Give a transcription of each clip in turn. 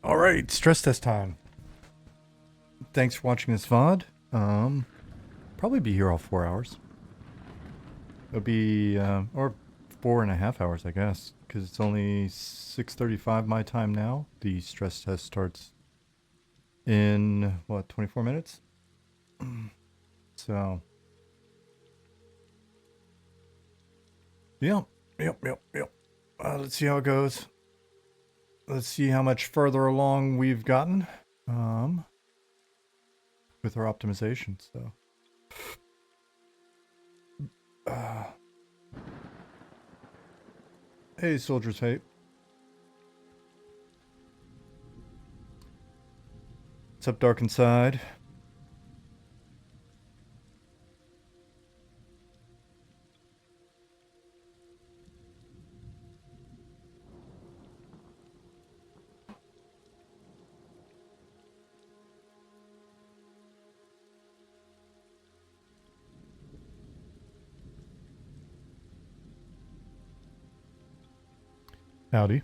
All right, stress test time. Thanks for watching this VOD. Probably be here all 4 hours. It'll be, or 4.5 hours, I guess, because it's only 6:35 my time now. The stress test starts in, what, 24 minutes? So, yep. Let's see how it goes. Let's see how much further along we've gotten, with our optimization, so. Hey, Soldier's Hate. What's up, Dark Inside? Howdy.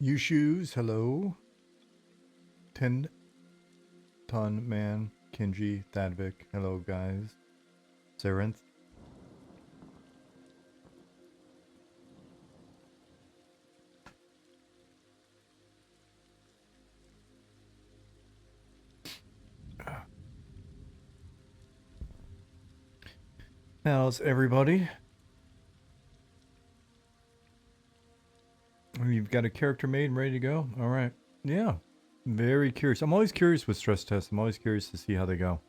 You shoes, hello. 10-ton man, Kinji, Thadvik, hello guys. Zarinth. How's everybody? You've got a character made and ready to go? Alright. Yeah. Very curious. I'm always curious with stress tests. I'm always curious to see how they go.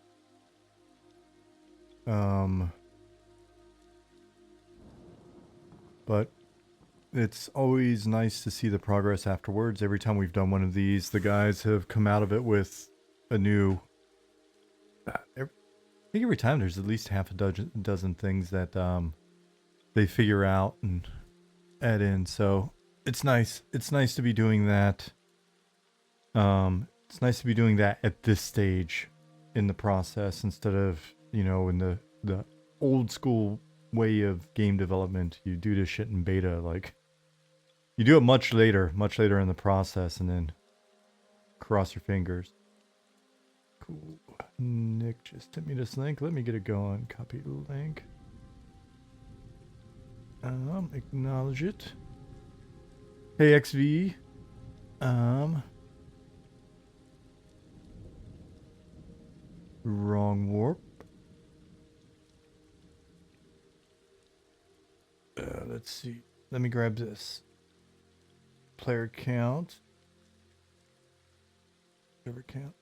But it's always nice to see the progress afterwards. Every time we've done one of these, the guys have come out of it with a new... I think every time there's at least half a dozen things that they figure out and add in. So it's nice. It's nice to be doing that. It's nice to be doing that at this stage in the process instead of, you know, in the old school way of game development. You do this shit in beta, like you do it much later in the process, and then cross your fingers. Cool. Nick just sent me this link. Let me get it going. Copy the link. Acknowledge it. Hey XV. Wrong warp. Let's see. Let me grab this. Player count. Server count.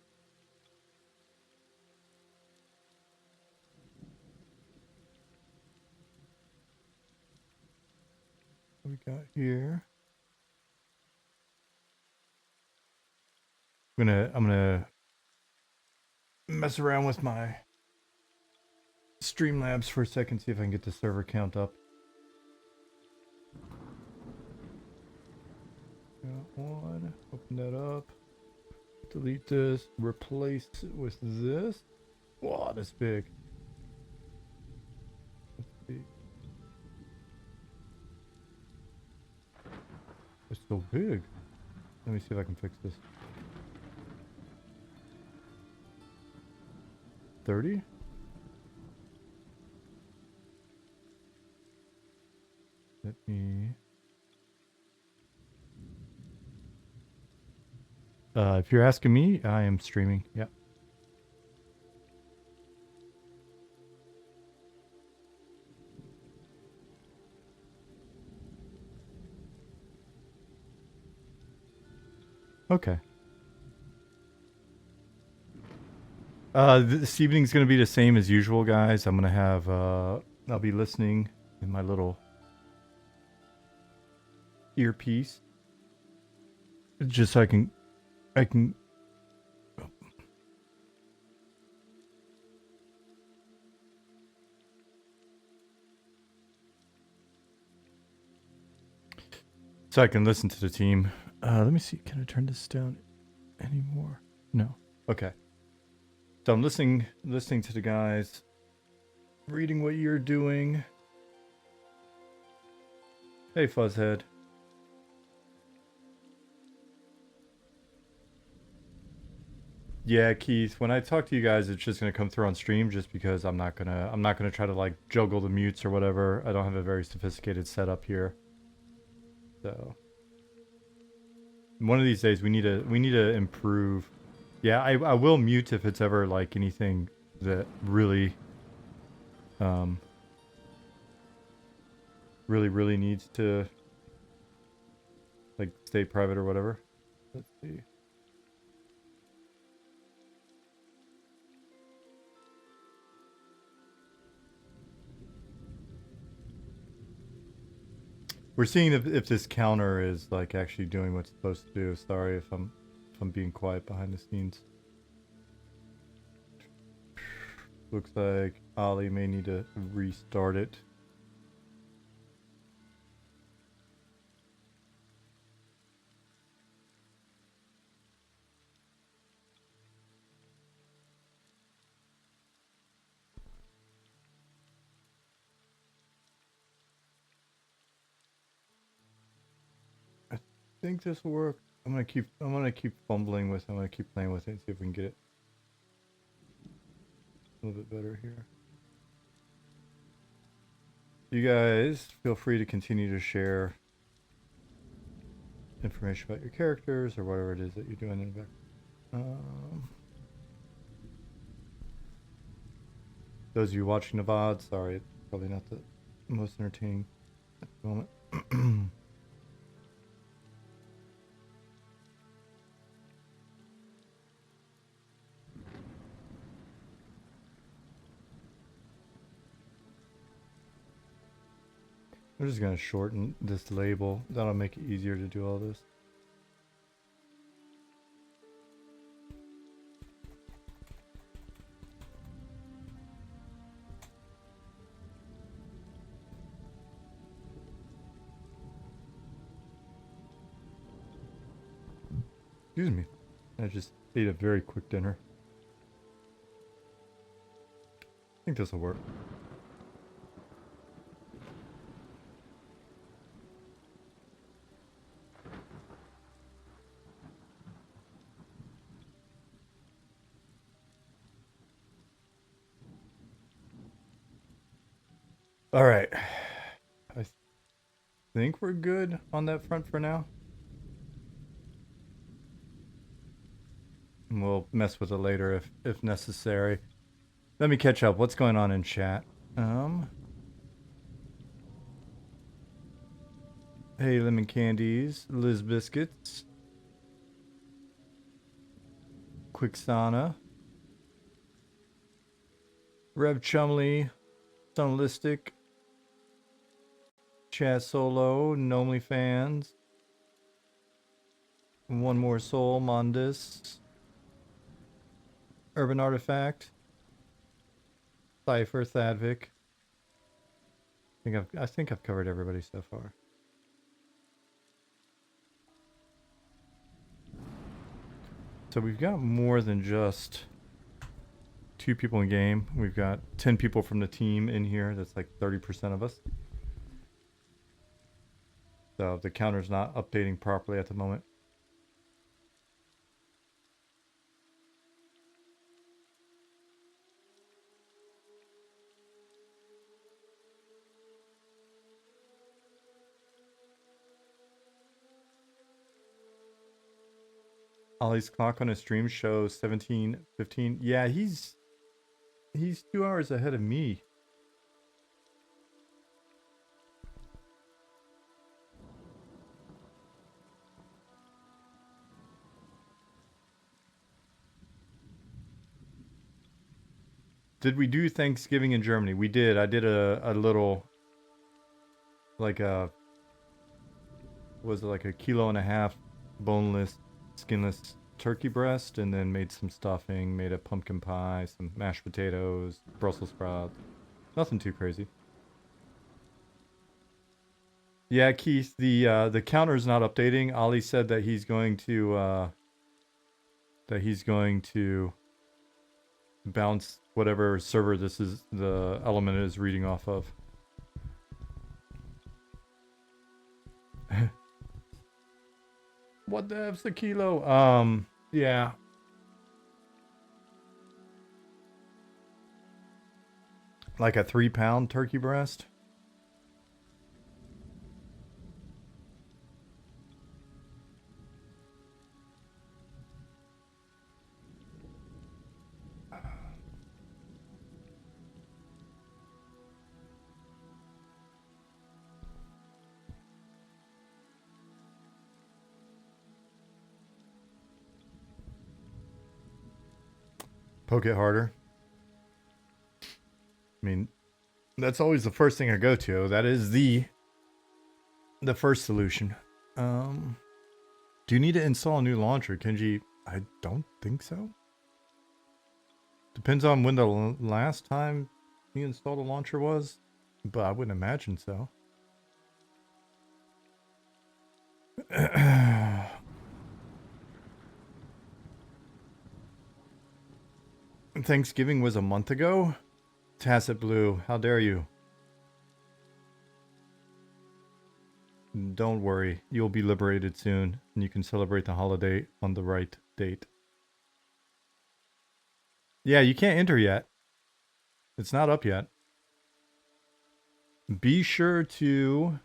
What we got here? I'm gonna mess around with my Streamlabs for a second, see if I can get the server count up. Got one. Open that up. Delete this. Replace it with this. Wow, that's big. Let's see. It's so big. Let me see if I can fix this. 30? Let me... if you're asking me, I am streaming. Yeah. Okay. This evening's gonna be the same as usual, guys. I'm gonna have I'll be listening in my little earpiece, just so I can. So I can listen to the team. Let me see. Can I turn this down anymore? No. Okay. So I'm listening to the guys, reading what you're doing. Hey, Fuzzhead. Yeah, Keith. When I talk to you guys, it's just gonna come through on stream, just because I'm not gonna try to like juggle the mutes or whatever. I don't have a very sophisticated setup here. So one of these days we need to improve. Yeah, I will mute if it's ever like anything that really really needs to like stay private or whatever. Let's see. We're seeing if this counter is like actually doing what's supposed to do. Sorry if I'm being quiet behind the scenes. Looks like Ollie may need to restart it. I think this will work. I'm gonna keep fumbling with it. I'm gonna keep playing with it and see if we can get it a little bit better here. You guys feel free to continue to share information about your characters or whatever it is that you're doing in the back. Those of you watching the VOD, sorry, it's probably not the most entertaining at the moment. I'm just gonna shorten this label. That'll make it easier to do all this. Excuse me. I just ate a very quick dinner. I think this will work. All right. I think we're good on that front for now. And we'll mess with it later if necessary. Let me catch up. What's going on in chat? Hey, Lemon Candies, Liz Biscuits, Quicksana, Rev Chumley, Sunlistic, Chaz Solo, Nomely Fans, One More Soul, Mondis, Urban Artifact, Cypher, Thadvic. I think I've covered everybody so far. So we've got more than just 2 people in game. We've got 10 people from the team in here. That's like 30% of us. So the counter's not updating properly at the moment. Ollie's clock on his stream shows 17:15. Yeah, he's 2 hours ahead of me. Did we do Thanksgiving in Germany? We did. I did a little, like was it like a 1.5 kilo boneless, skinless turkey breast, and then made some stuffing, made a pumpkin pie, some mashed potatoes, Brussels sprouts. Nothing too crazy. Yeah, Keith, the counter's not updating. Ollie said that he's going to that he's going to bounce whatever server this is, the element is reading off of. What the F's the kilo? Yeah. Like a 3-pound turkey breast? Poke it harder. I mean, that's always the first thing I go to. That is the first solution. Do you need to install a new launcher, Kenji? I don't think so. Depends on when the last time you installed a launcher was, but I wouldn't imagine so. Thanksgiving was a month ago? Tacit Blue, how dare you? Don't worry, you'll be liberated soon, and you can celebrate the holiday on the right date. Yeah, you can't enter yet. It's not up yet. Be sure to...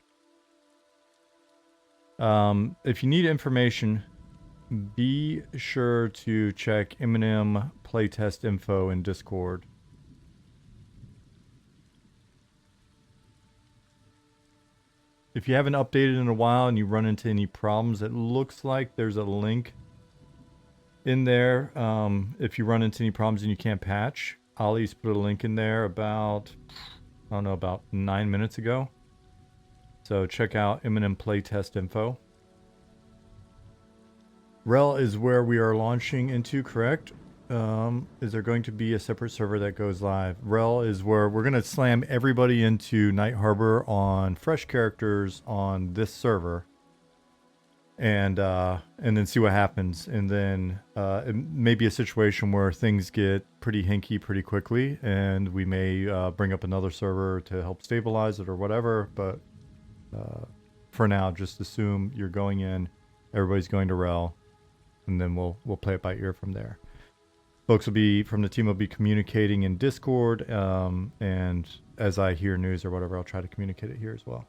if you need information, be sure to check Eminem playtest info in Discord. If you haven't updated in a while and you run into any problems, it looks like there's a link in there. If you run into any problems and you can't patch, Ollie's put a link in there about, I don't know, about 9 minutes ago. So check out Eminem playtest info. Rel is where we are launching into, correct? Is there going to be a separate server that goes live? Rel is where we're going to slam everybody into Night Harbor on fresh characters on this server. And then see what happens. And then it may be a situation where things get pretty hinky pretty quickly, and we may bring up another server to help stabilize it or whatever. But for now, just assume you're going in, everybody's going to Rel, and then we'll play it by ear from there. Folks will be from the team will be communicating in Discord, and as I hear news or whatever, I'll try to communicate it here as well.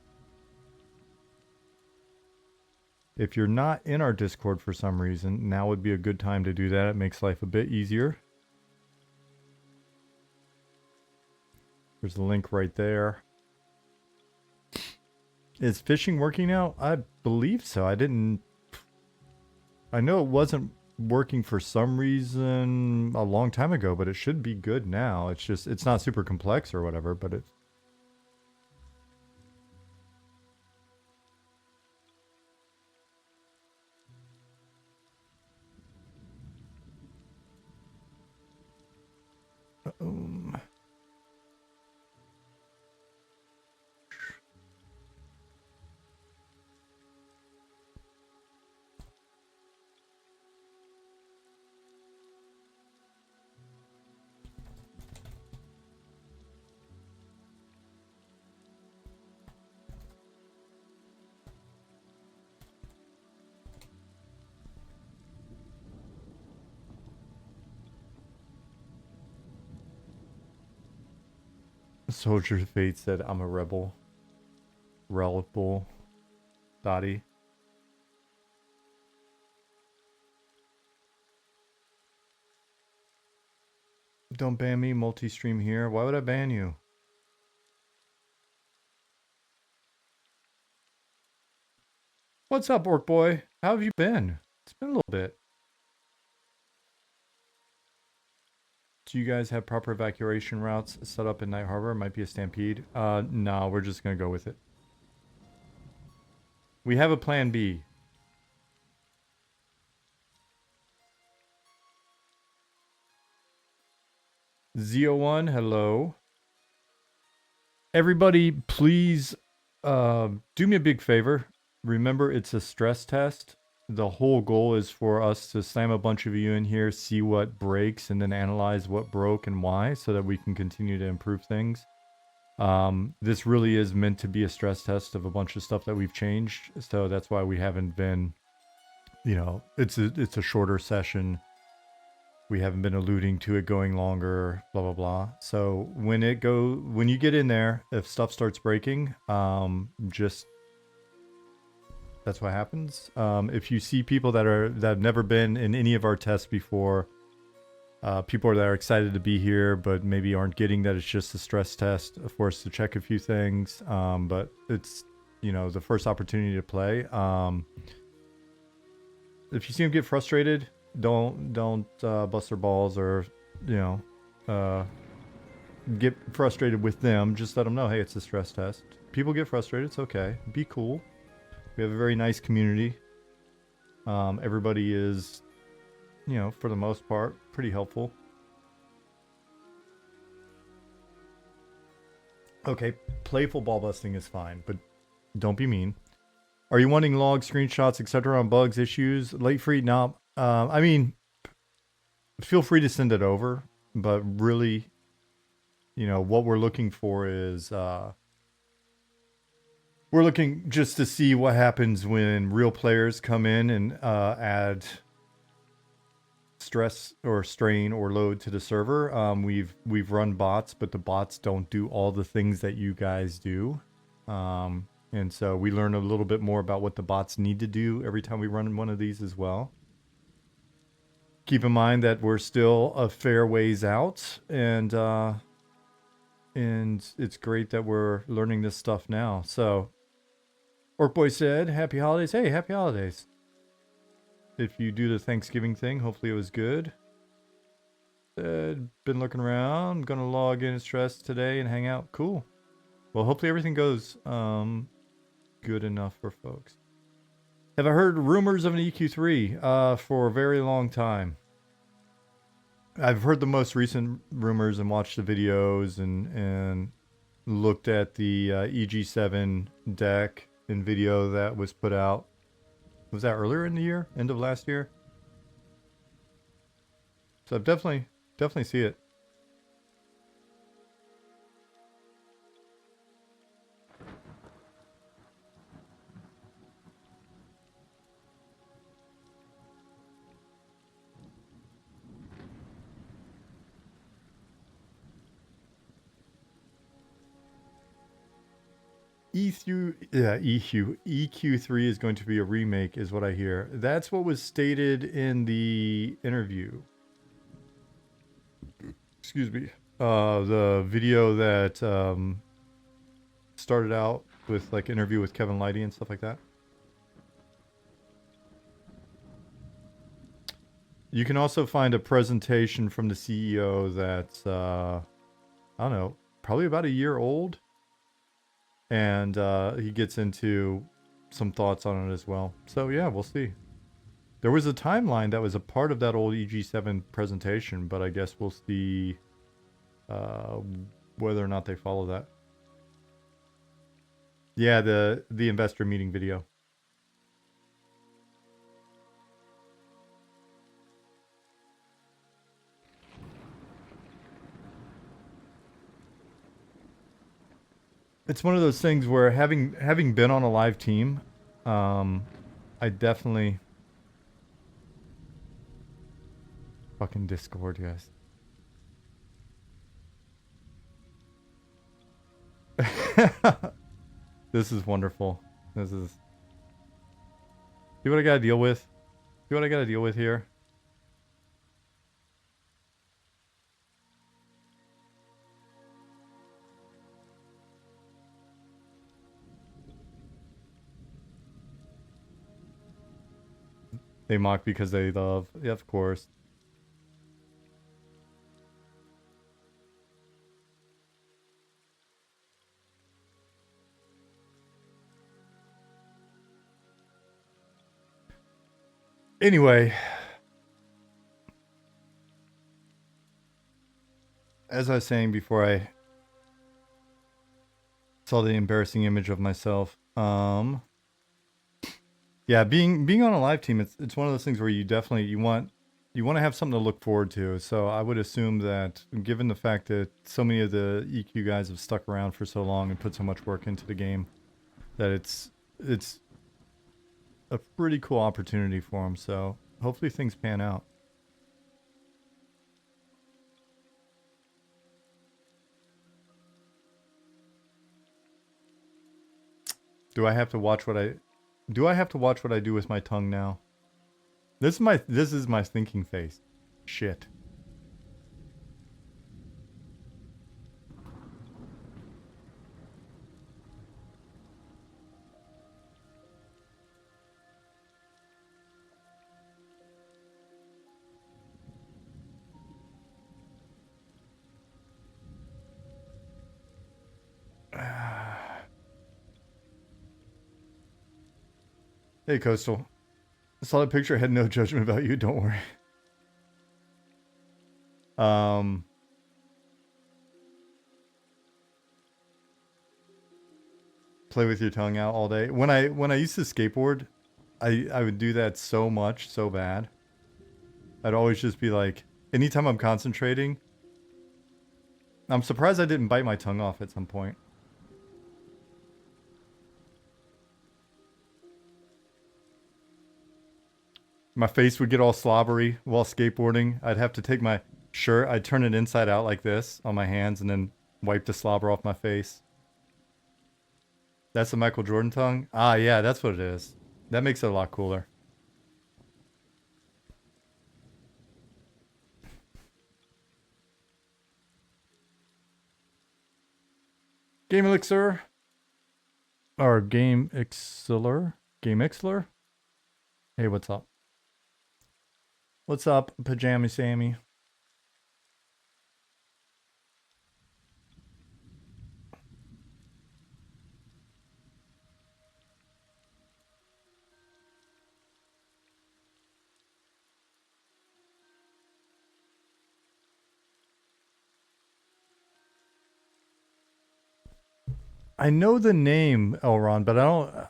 If you're not in our Discord for some reason, now would be a good time to do that. It makes life a bit easier. There's the link right there. Is fishing working now? I believe so. I know it wasn't working for some reason a long time ago, but it should be good now. It's just, it's not super complex or whatever, but it's... Soldier of Fate said, I'm a rebel. Reliable. Dottie. Don't ban me, multi-stream here. Why would I ban you? What's up, Orc Boy? How have you been? It's been a little bit. Do you guys have proper evacuation routes set up in Night Harbor? Might be a stampede. No, we're just gonna go with it. We have a plan B. Zeo1, hello. Everybody, please do me a big favor. Remember, it's a stress test. the whole goal is for us to slam a bunch of you in here, see what breaks, and then analyze what broke and why, so that we can continue to improve things. This really is meant to be a stress test of a bunch of stuff that we've changed, so that's why we haven't been, you know, it's a shorter session. We haven't been alluding to it going longer, blah blah blah. So when you get in there, if stuff starts breaking, just that's what happens. If you see people that have never been in any of our tests before, people that are excited to be here but maybe aren't getting that it's just a stress test for us to check a few things. But it's, you know, the first opportunity to play. If you see them get frustrated, don't bust their balls or, you know, get frustrated with them. Just let them know, hey, it's a stress test. People get frustrated. It's okay. Be cool. We have a very nice community. Everybody is, you know, for the most part, pretty helpful. Okay, playful ball busting is fine, but don't be mean. Are you wanting logs, screenshots, etc. on bugs, issues, late free? No. I mean, feel free to send it over, but really, you know, what we're looking for is we're looking just to see what happens when real players come in and add stress or strain or load to the server. We've run bots, but the bots don't do all the things that you guys do. And so we learn a little bit more about what the bots need to do every time we run one of these as well. Keep in mind that we're still a fair ways out, and it's great that we're learning this stuff now. So Orkboy said, happy holidays. Hey, happy holidays. If you do the Thanksgiving thing, hopefully it was good. Said, been looking around. Gonna log in stress today and hang out. Cool. Well, hopefully everything goes good enough for folks. Have I heard rumors of an EQ3 for a very long time? I've heard the most recent rumors and watched the videos and looked at the EG7 deck and video that was put out. Was that earlier in the year? End of last year? So I've definitely see it. EQ3 is going to be a remake, is what I hear. That's what was stated in the interview. Excuse me. The video that started out with like interview with Kevin Lighty and stuff like that. You can also find a presentation from the CEO that's I don't know, probably about a year old. And he gets into some thoughts on it as well. So yeah, we'll see. There was a timeline that was a part of that old EG7 presentation, but I guess we'll see whether or not they follow that. Yeah, the investor meeting video. It's one of those things where having been on a live team, I definitely fucking Discord, guys. This is wonderful. This is. See what I gotta deal with? See what I gotta deal with here? They mock because they love. Yeah, of course. Anyway, as I was saying before I saw the embarrassing image of myself, Yeah, being on a live team, it's one of those things where you definitely you want to have something to look forward to. So I would assume that given the fact that so many of the EQ guys have stuck around for so long and put so much work into the game, that it's a pretty cool opportunity for them. So hopefully things pan out. Do I have to watch what I do with my tongue now? This is my thinking face. Shit. Hey, Coastal. I saw that picture. I had no judgment about you. Don't worry. Play with your tongue out all day. When I used to skateboard, I would do that so much, so bad. I'd always just be like, anytime I'm concentrating, I'm surprised I didn't bite my tongue off at some point. My face would get all slobbery while skateboarding. I'd have to take my shirt, I'd turn it inside out like this on my hands and then wipe the slobber off my face. That's the Michael Jordan tongue? Ah, yeah, that's what it is. That makes it a lot cooler. Game Elixir? Or Game Ixler? Game Ixler? Hey, what's up? What's up, Pajama Sammy? I know the name Elron, but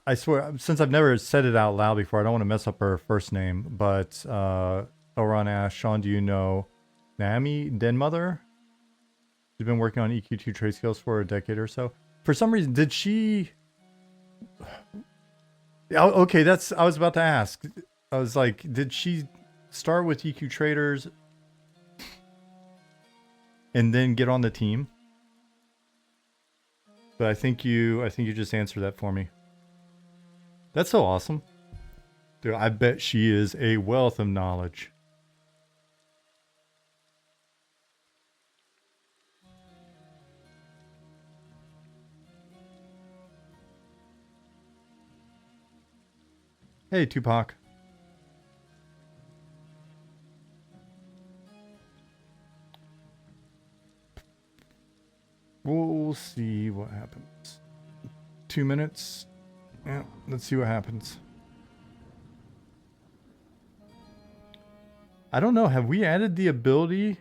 I swear, since I've never said it out loud before, I don't want to mess up her first name. But Elron asked, Sean, do you know Naomi Denmother? She's been working on EQ2 trade skills for a decade or so. For some reason, did she... Oh, okay, I was about to ask. I was like, did she start with EQ traders and then get on the team? But I think you just answered that for me. That's so awesome. Dude, I bet she is a wealth of knowledge. Hey, Tupac. We'll see what happens. 2 minutes. Yeah, let's see what happens. I don't know. Have we added the ability?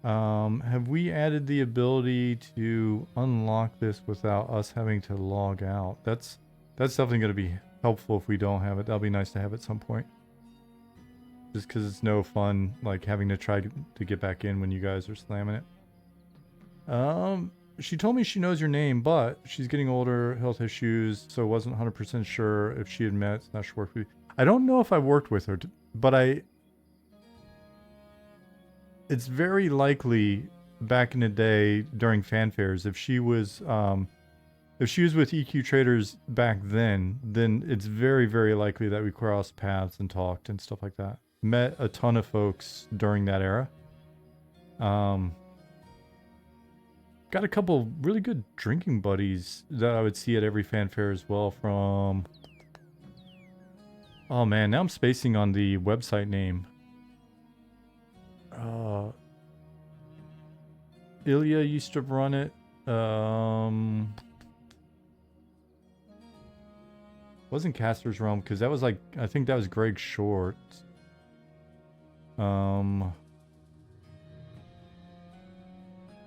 Have we added the ability to unlock this without us having to log out? That's definitely going to be helpful if we don't have it. That'll be nice to have at some point. Just because it's no fun, like, having to try to get back in when you guys are slamming it. She told me she knows your name, but she's getting older, health issues, so wasn't 100% sure if she had met / worked with you. I don't know if I worked with her, but it's very likely back in the day during fanfares, if she was with EQ Traders back then it's very, very likely that we crossed paths and talked and stuff like that. Met a ton of folks during that era. Got a couple really good drinking buddies that I would see at every fanfare as well from... Oh man, now I'm spacing on the website name. Ilya used to run it. Wasn't Caster's Realm, because that was like... I think that was Greg Short.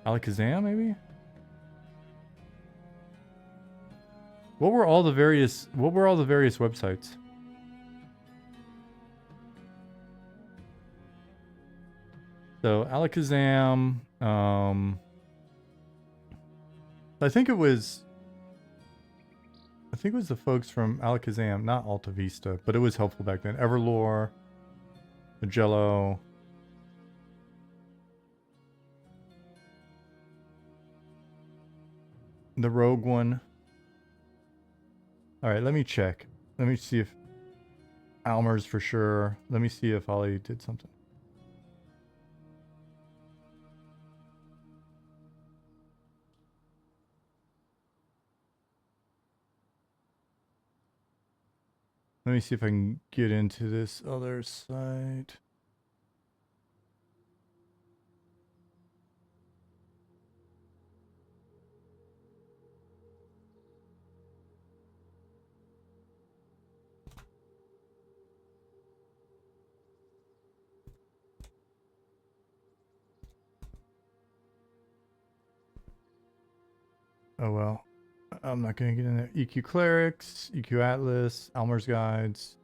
Alakazam, maybe? What were all the various websites? So Alakazam, I think it was the folks from Alakazam, not Alta Vista, but it was helpful back then. Everlore, Magello. The Rogue one. Alright, let me check. Let me see if Almer's for sure. Let me see if Ollie did something. Let me see if I can get into this other site. Oh well. I'm not gonna get in there. EQ Clerics, EQ Atlas, Almer's Guides.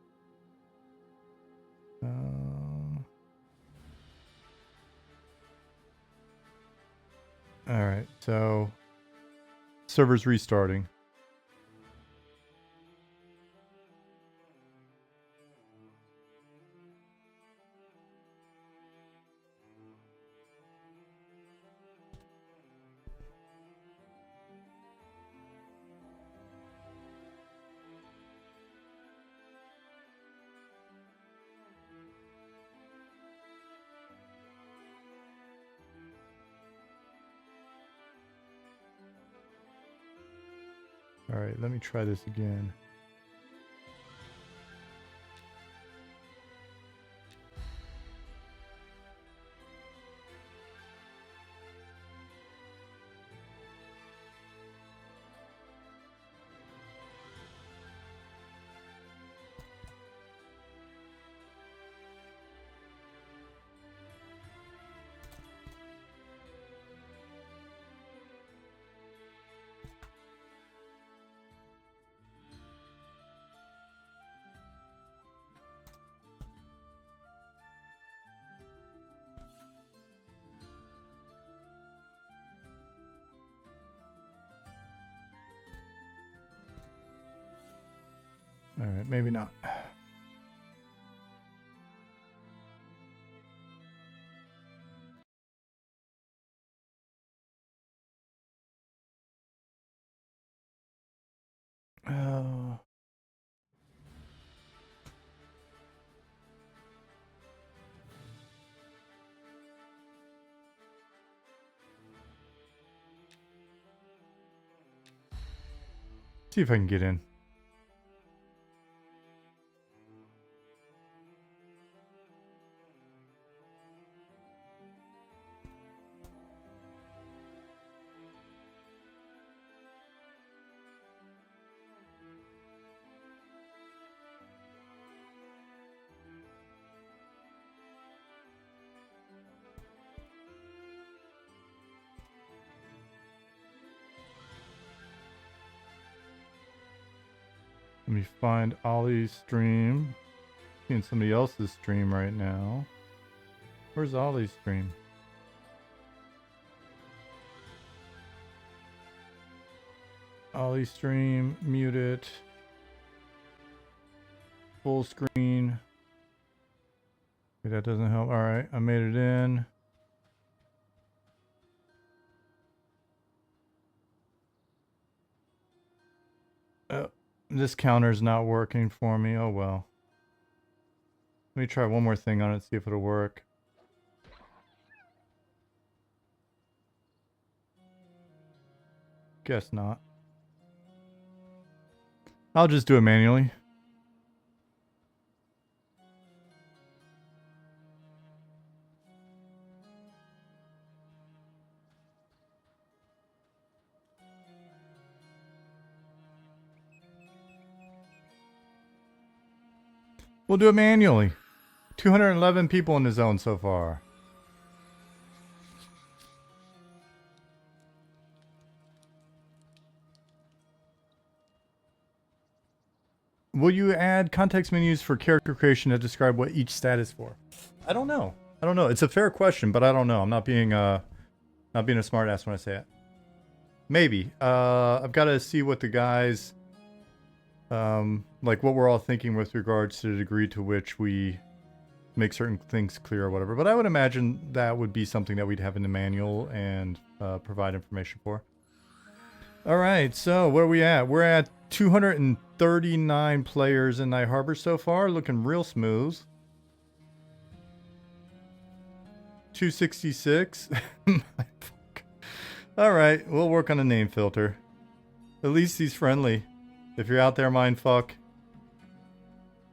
Alright, so server's restarting. Alright, let me try this again. Alright, maybe not. Oh. See if I can get in. Let me find Ollie's stream. Seeing somebody else's stream right now. Where's Ollie's stream? Ollie stream, mute it. Full screen. Okay, that doesn't help. Alright, I made it in. This counter's not working for me. Oh well. Let me try one more thing on it, see if it'll work. Guess not. I'll just do it manually. We'll do it manually. 211 people in the zone so far. Will you add context menus for character creation that describe what each stat is for? I don't know. I don't know. It's a fair question, but I don't know. I'm not being a smart ass when I say it. Maybe. I've got to see what the guys, like what we're all thinking with regards to the degree to which we make certain things clear or whatever. But I would imagine that would be something that we'd have in the manual and provide information for. All right, so where are we at? We're at 239 players in Night Harbor so far, looking real smooth. 266. All right, we'll work on a name filter. At least he's friendly. If you're out there, mindfuck,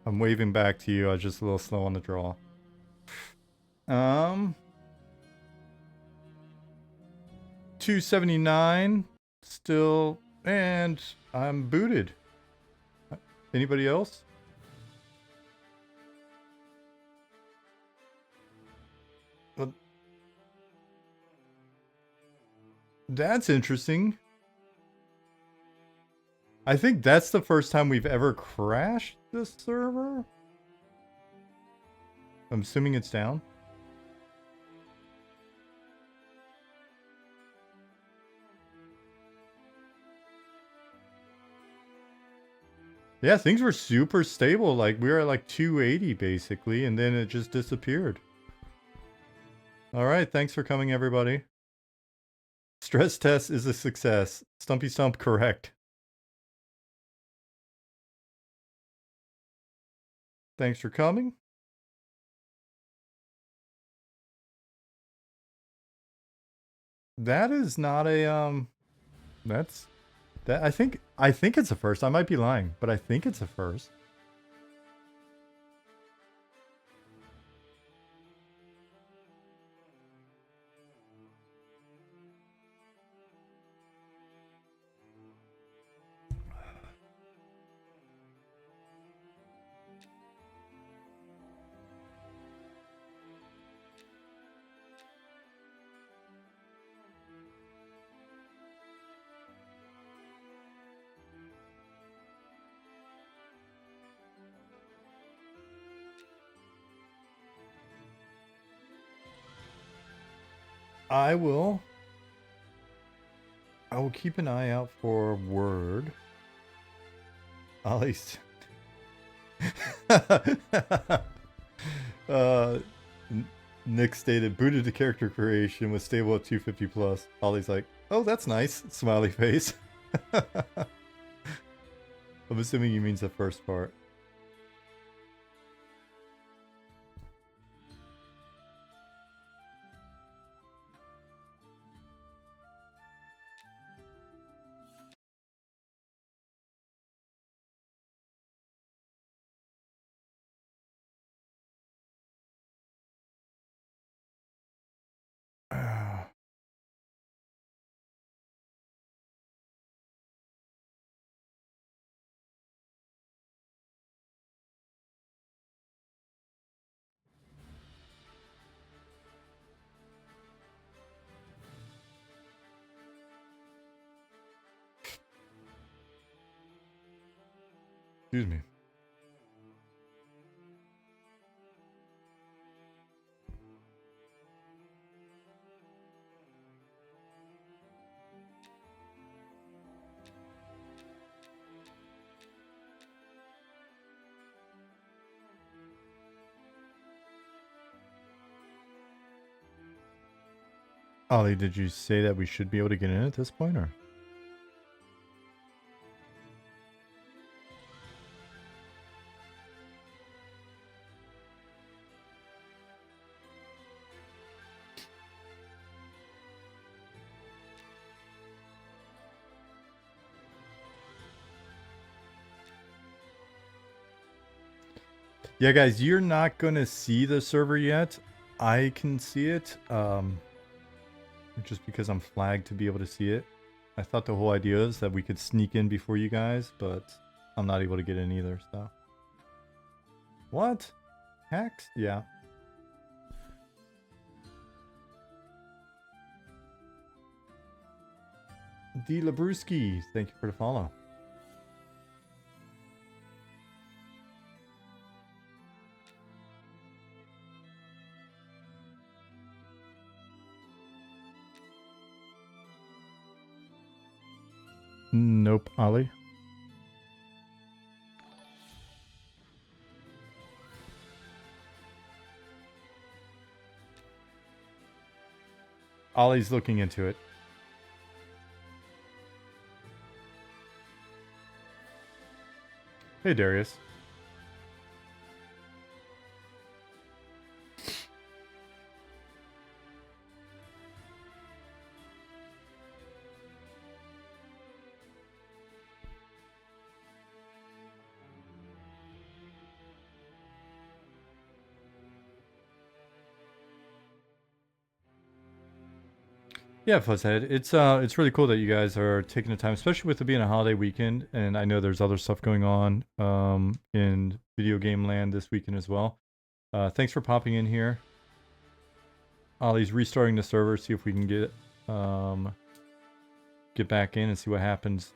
I'm waving back to you. I was just a little slow on the draw. 279 still, and I'm booted. Anybody else? That's interesting. I think that's the first time we've ever crashed this server. I'm assuming it's down. Yeah, things were super stable. Like, we were at like 280 basically, and then it just disappeared. Alright, thanks for coming, everybody. Stress test is a success. Stumpy Stump correct. Thanks for coming. That is not a that's that I think it's a first. I might be lying, but I think it's a first. I will keep an eye out for word. Ollie's. Nick stated, booted to character creation was stable at 250 plus. Ollie's like, oh, that's nice. Smiley face. I'm assuming he means the first part. Excuse me. Ollie, did you say that we should be able to get in at this point, or? Yeah, guys, you're not going to see the server yet. I can see it, just because I'm flagged to be able to see it. I thought the whole idea is that we could sneak in before you guys, but I'm not able to get in either, so. What? Hacks? Yeah. D. Labruski, thank you for the follow. Nope, Ollie. Ollie's looking into it. Hey, Darius. Yeah, Fuzzhead. It's really cool that you guys are taking the time, especially with it being a holiday weekend, and I know there's other stuff going on in video game land this weekend as well. Thanks for popping in here. Ollie's restarting the server, see if we can get back in and see what happens.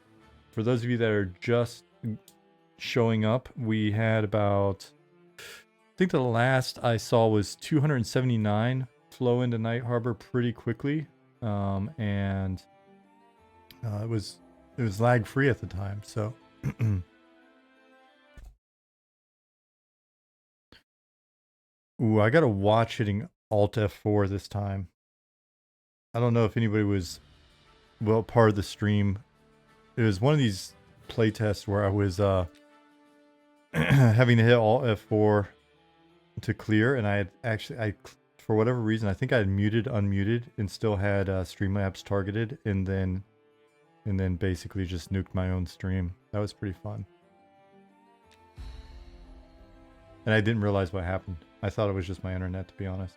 For those of you that are just showing up, we had about, I think the last I saw was 279 flow into Night Harbor pretty quickly. And it was lag free at the time, so ooh, I gotta watch hitting Alt F4 this time. I don't know if anybody was part of the stream. It was one of these playtests where I was having to hit Alt F4 to clear, and I had for whatever reason, I think I had unmuted, and still had Streamlabs targeted, and then basically just nuked my own stream. That was pretty fun. And I didn't realize what happened. I thought it was just my internet, to be honest.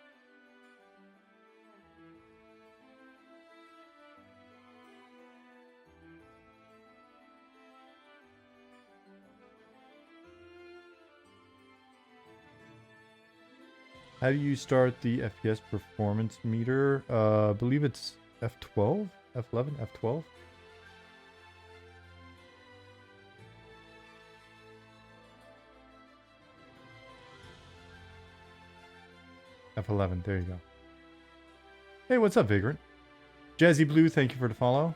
How do you start the FPS performance meter? I believe it's F12, F11, F12. F11, there you go. Hey, what's up, Vagrant? Jazzy Blue, thank you for the follow.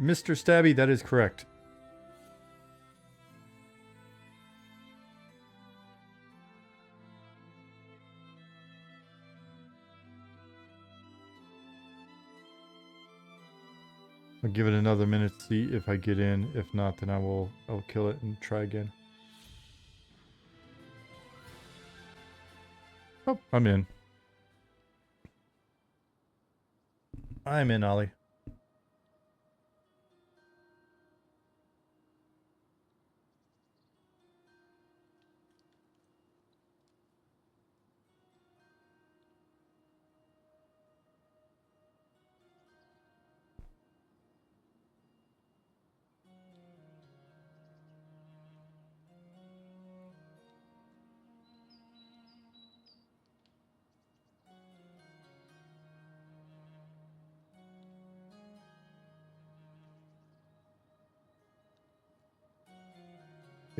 Mr. Stabby, that is correct. I'll give it another minute to see if I get in. If not, then I'll kill it and try again. Oh, I'm in. I'm in, Ollie.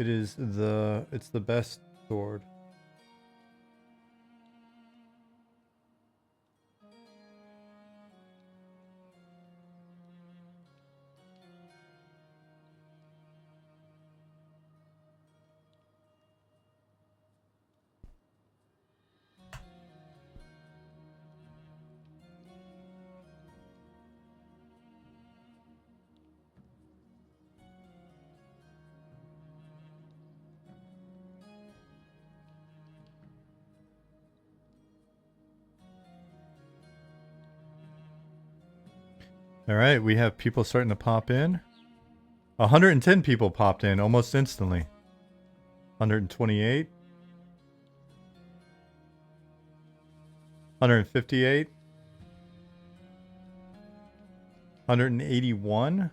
It's the best sword. All right, we have people starting to pop in. 110 people popped in almost instantly. 128. 158. 181.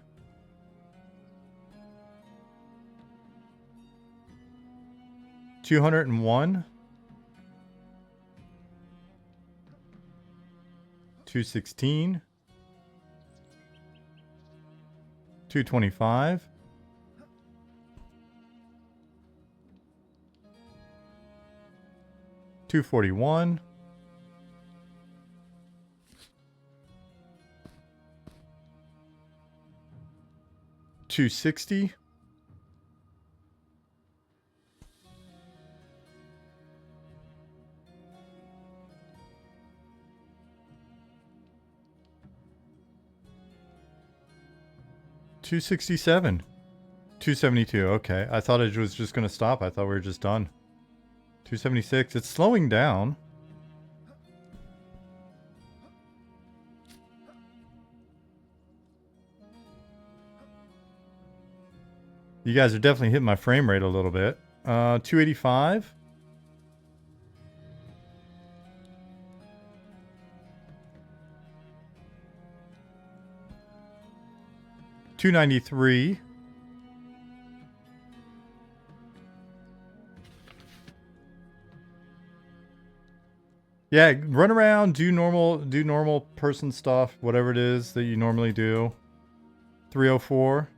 201. 216. 225. 241. 260. 267. 272. Okay. I thought it was just going to stop. I thought we were just done. 276. It's slowing down. You guys are definitely hitting my frame rate a little bit. 285. 293. Yeah, run around, do normal person stuff, whatever it is that you normally do. 304.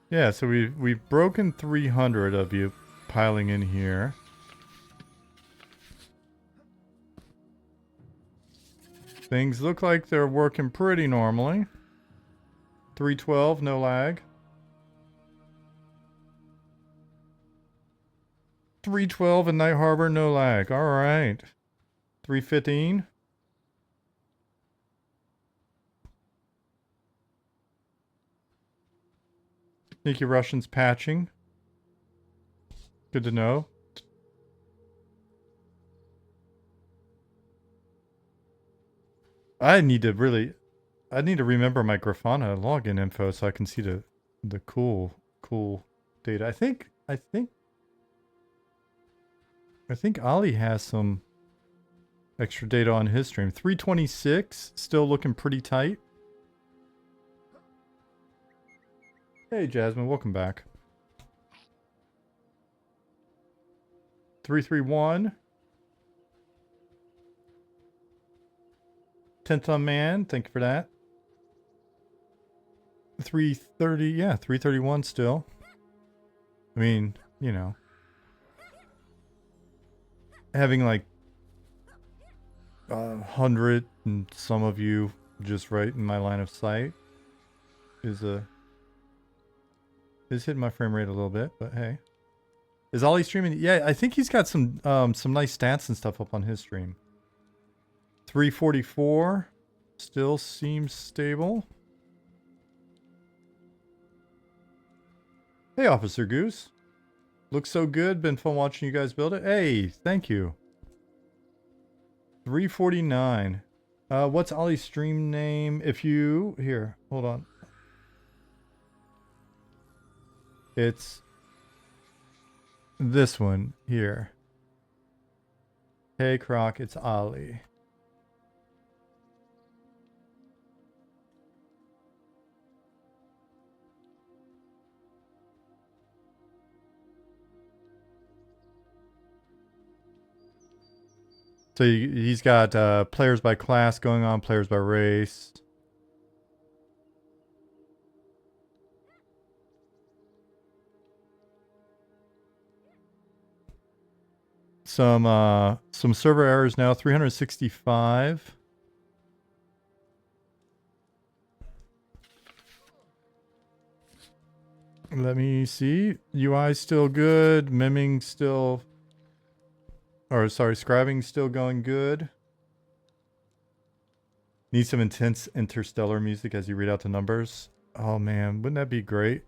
Yeah, so we've broken 300 of you piling in here. Things look like they're working pretty normally. 312, no lag. 312 in Night Harbor, no lag. All right. 315. Sneaky Russians patching. Good to know. I need to remember my Grafana login info so I can see the cool data. I think Ali has some extra data on his stream. 326, still looking pretty tight. Hey Jasmine, welcome back. 331. 10th on man, thank you for that. 330, yeah, 331 still. I mean, you know. Having like 100 and some of you just right in my line of sight is hitting my frame rate a little bit, but hey. Is Ollie streaming? Yeah, I think he's got some nice stats and stuff up on his stream. 344 still seems stable. Hey, Officer Goose. Looks so good. Been fun watching you guys build it. Hey, thank you. 349. What's Ollie's stream name? If you... Here, hold on. It's this one here. Hey, Croc, it's Ollie. So he's got players by class going on, players by race. Some server errors now, 365. Let me see. UI still good. Miming still... Or, sorry, scribing still going good. Need some intense interstellar music as you read out the numbers. Oh man, wouldn't that be great?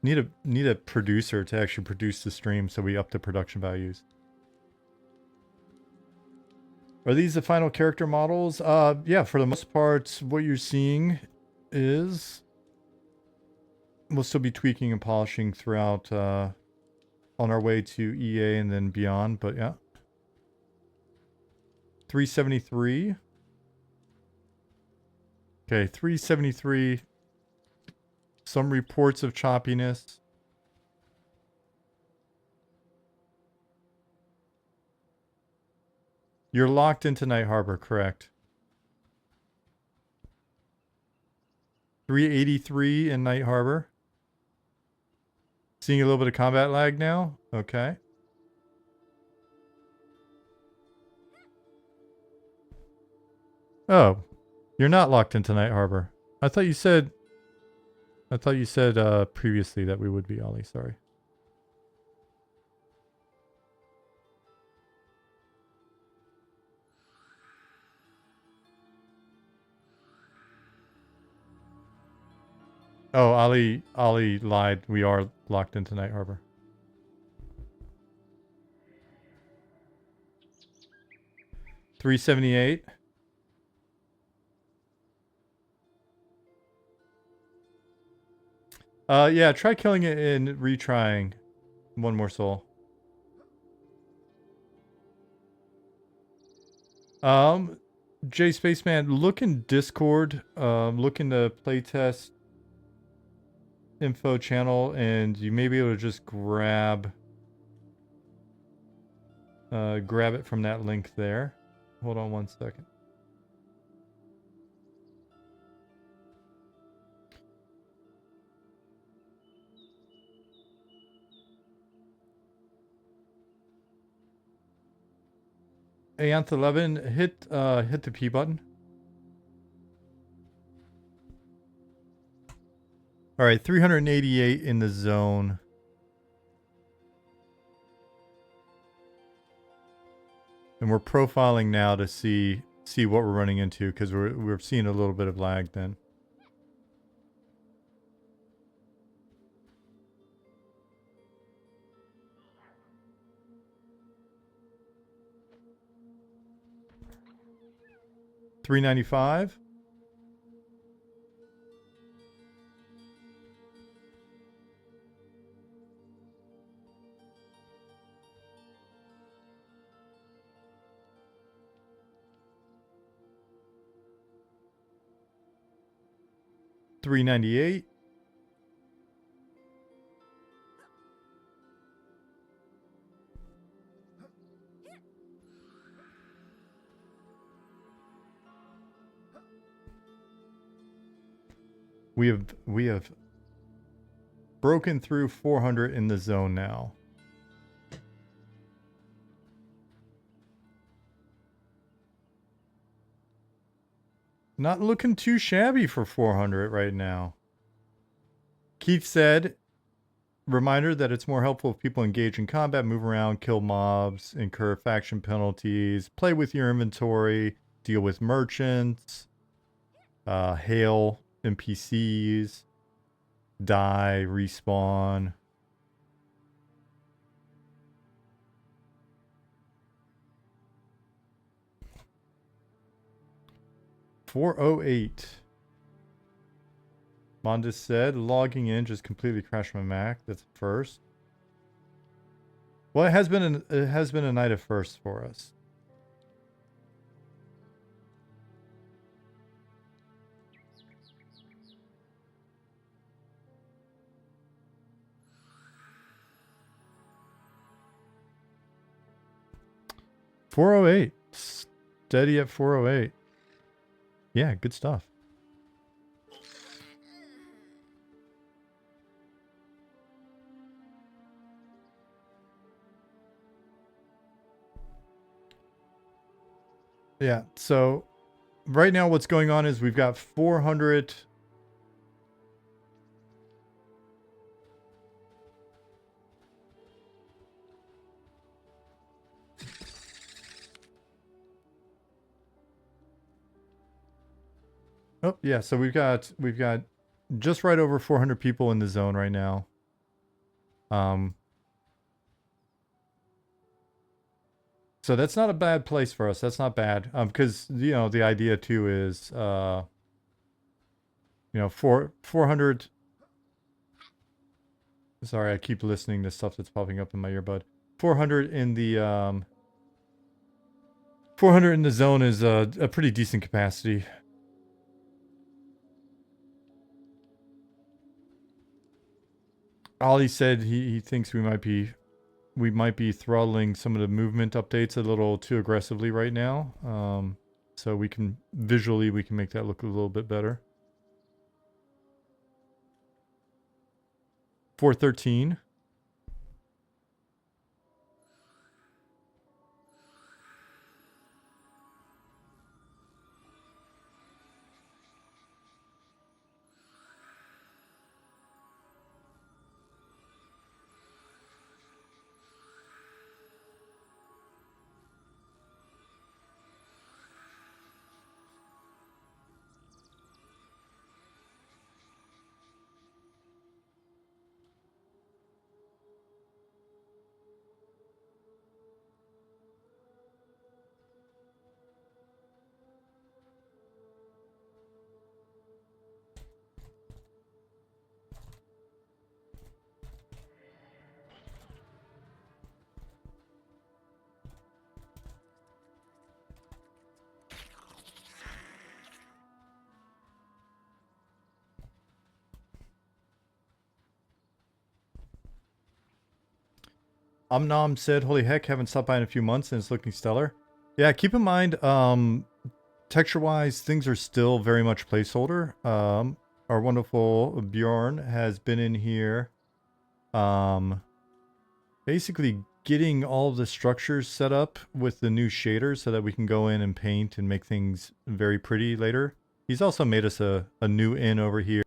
Need a producer to actually produce the stream so we up the production values. Are these the final character models? Yeah, for the most part, what you're seeing is... We'll still be tweaking and polishing throughout on our way to EA and then beyond, but yeah. 373. Okay, 373. Some reports of choppiness. You're locked into Night Harbor, correct? 383 in Night Harbor. Seeing a little bit of combat lag now. Okay. Oh, you're not locked into Night Harbor. I thought you said previously that we would be, Ollie. Sorry. Oh, Ollie lied. We are locked into Night Harbor. $378. Yeah, try killing it and retrying. One more soul. J Spaceman, look in Discord. Look in the playtest info channel, and you may be able to just grab it from that link there. Hold on one second. Anth11, hit the P button. All right, 388 in the zone. And we're profiling now to see what we're running into, because we're seeing a little bit of lag then. $395. $398. We have broken through 400 in the zone now. Not looking too shabby for 400 right now. Keith said, reminder that it's more helpful if people engage in combat, move around, kill mobs, incur faction penalties, play with your inventory, deal with merchants, hail NPCs, die, respawn. $408. Mondas said, logging in just completely crashed my Mac. That's first. Well, it has been a night of firsts for us. $408. Steady at $408. Yeah, good stuff. Yeah, so right now what's going on is we've got 400... Oh, yeah, so we've got just right over 400 people in the zone right now. So that's not a bad place for us. That's not bad. Because, you know, the idea too is, you know, 400... Sorry, I keep listening to stuff that's popping up in my earbud. 400 in the, 400 in the zone is a pretty decent capacity. Ollie said he thinks we might be we might be throttling some of the movement updates a little too aggressively right now. So we can visually make that look a little bit better. 413. Omnom said, holy heck, haven't stopped by in a few months and it's looking stellar. Yeah, keep in mind, texture-wise, things are still very much placeholder. Our wonderful Bjorn has been in here, basically getting all of the structures set up with the new shaders so that we can go in and paint and make things very pretty later. He's also made us a new inn over here.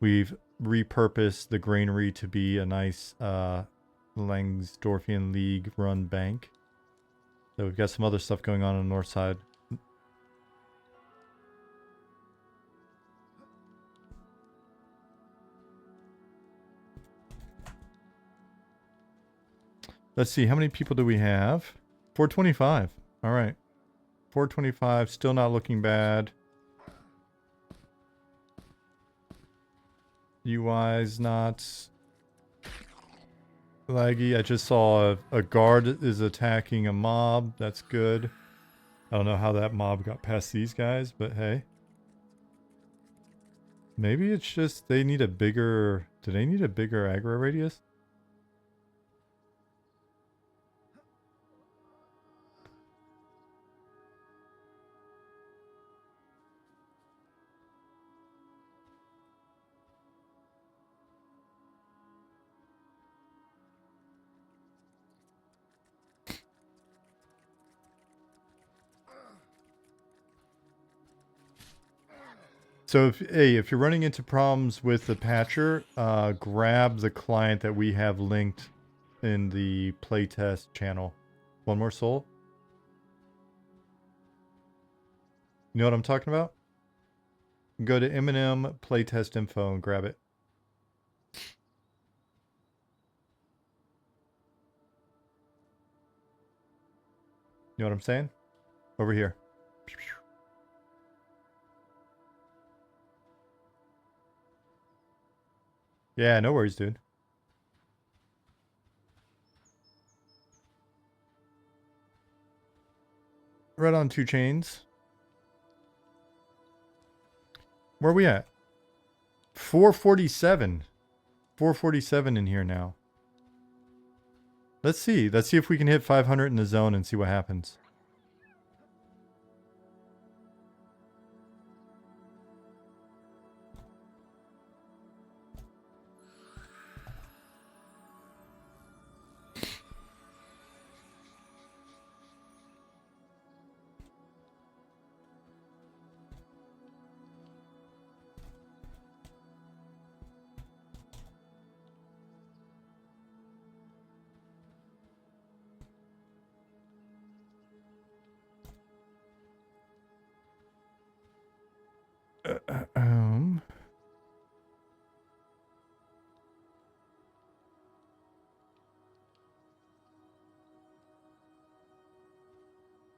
We've repurposed the granary to be a nice Langsdorfian League run bank. So we've got some other stuff going on the north side. Let's see, how many people do we have? 425. All right. 425, still not looking bad. UI's not laggy. I just saw a guard is attacking a mob. That's good. I don't know how that mob got past these guys, but hey. Maybe it's just they need a bigger... Do they need a bigger aggro radius? So if you're running into problems with the patcher, grab the client that we have linked in the playtest channel. One more soul. You know what I'm talking about? Go to M&M playtest info and grab it. You know what I'm saying? Over here. Yeah, no worries, dude. Right on 2 chains. Where are we at? 447. 447 in here now. Let's see. Let's see if we can hit 500 in the zone and see what happens. Um...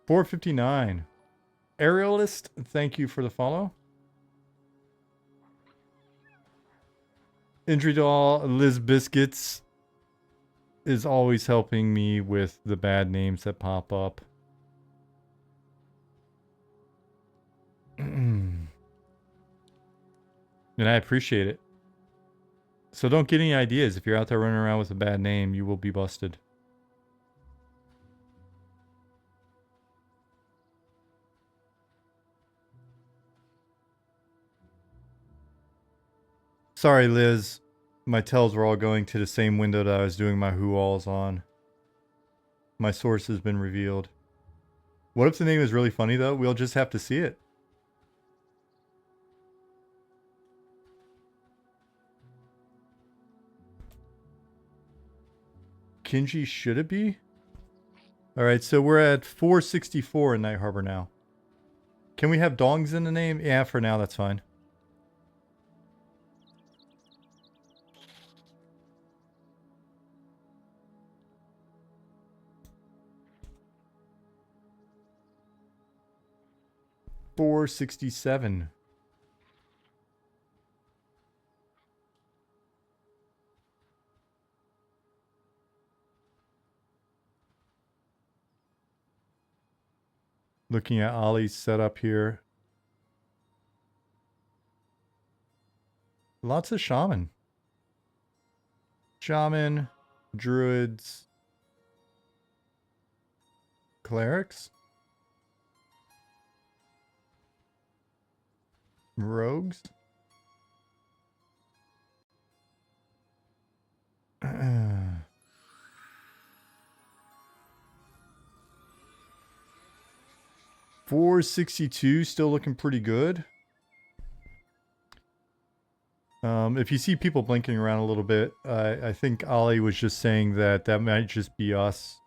459. Aerialist, thank you for the follow. Injury doll, Liz Biscuits is always helping me with the bad names that pop up. And I appreciate it. So don't get any ideas. If you're out there running around with a bad name, you will be busted. Sorry, Liz. My tells were all going to the same window that I was doing my who-alls on. My source has been revealed. What if the name is really funny, though? We'll just have to see it. Kinji, should it be? Alright, so we're at 464 in Night Harbor now. Can we have dongs in the name? Yeah, for now, that's fine. $467. Looking at Ollie's setup here. Lots of shaman. Shaman, druids, clerics, rogues. $462, still looking pretty good. If you see people blinking around a little bit, I think Ollie was just saying that might just be us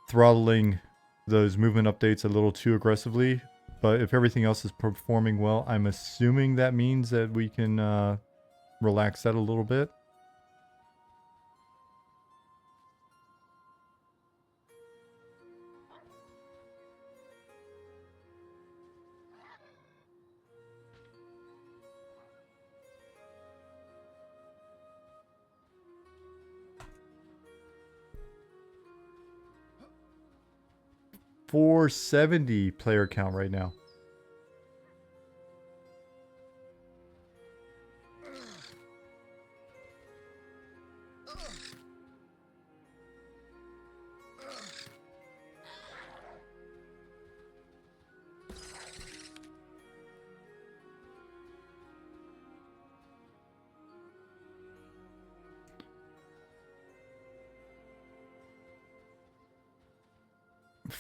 throttling those movement updates a little too aggressively. But if everything else is performing well, I'm assuming that means that we can relax that a little bit. $470 player count right now.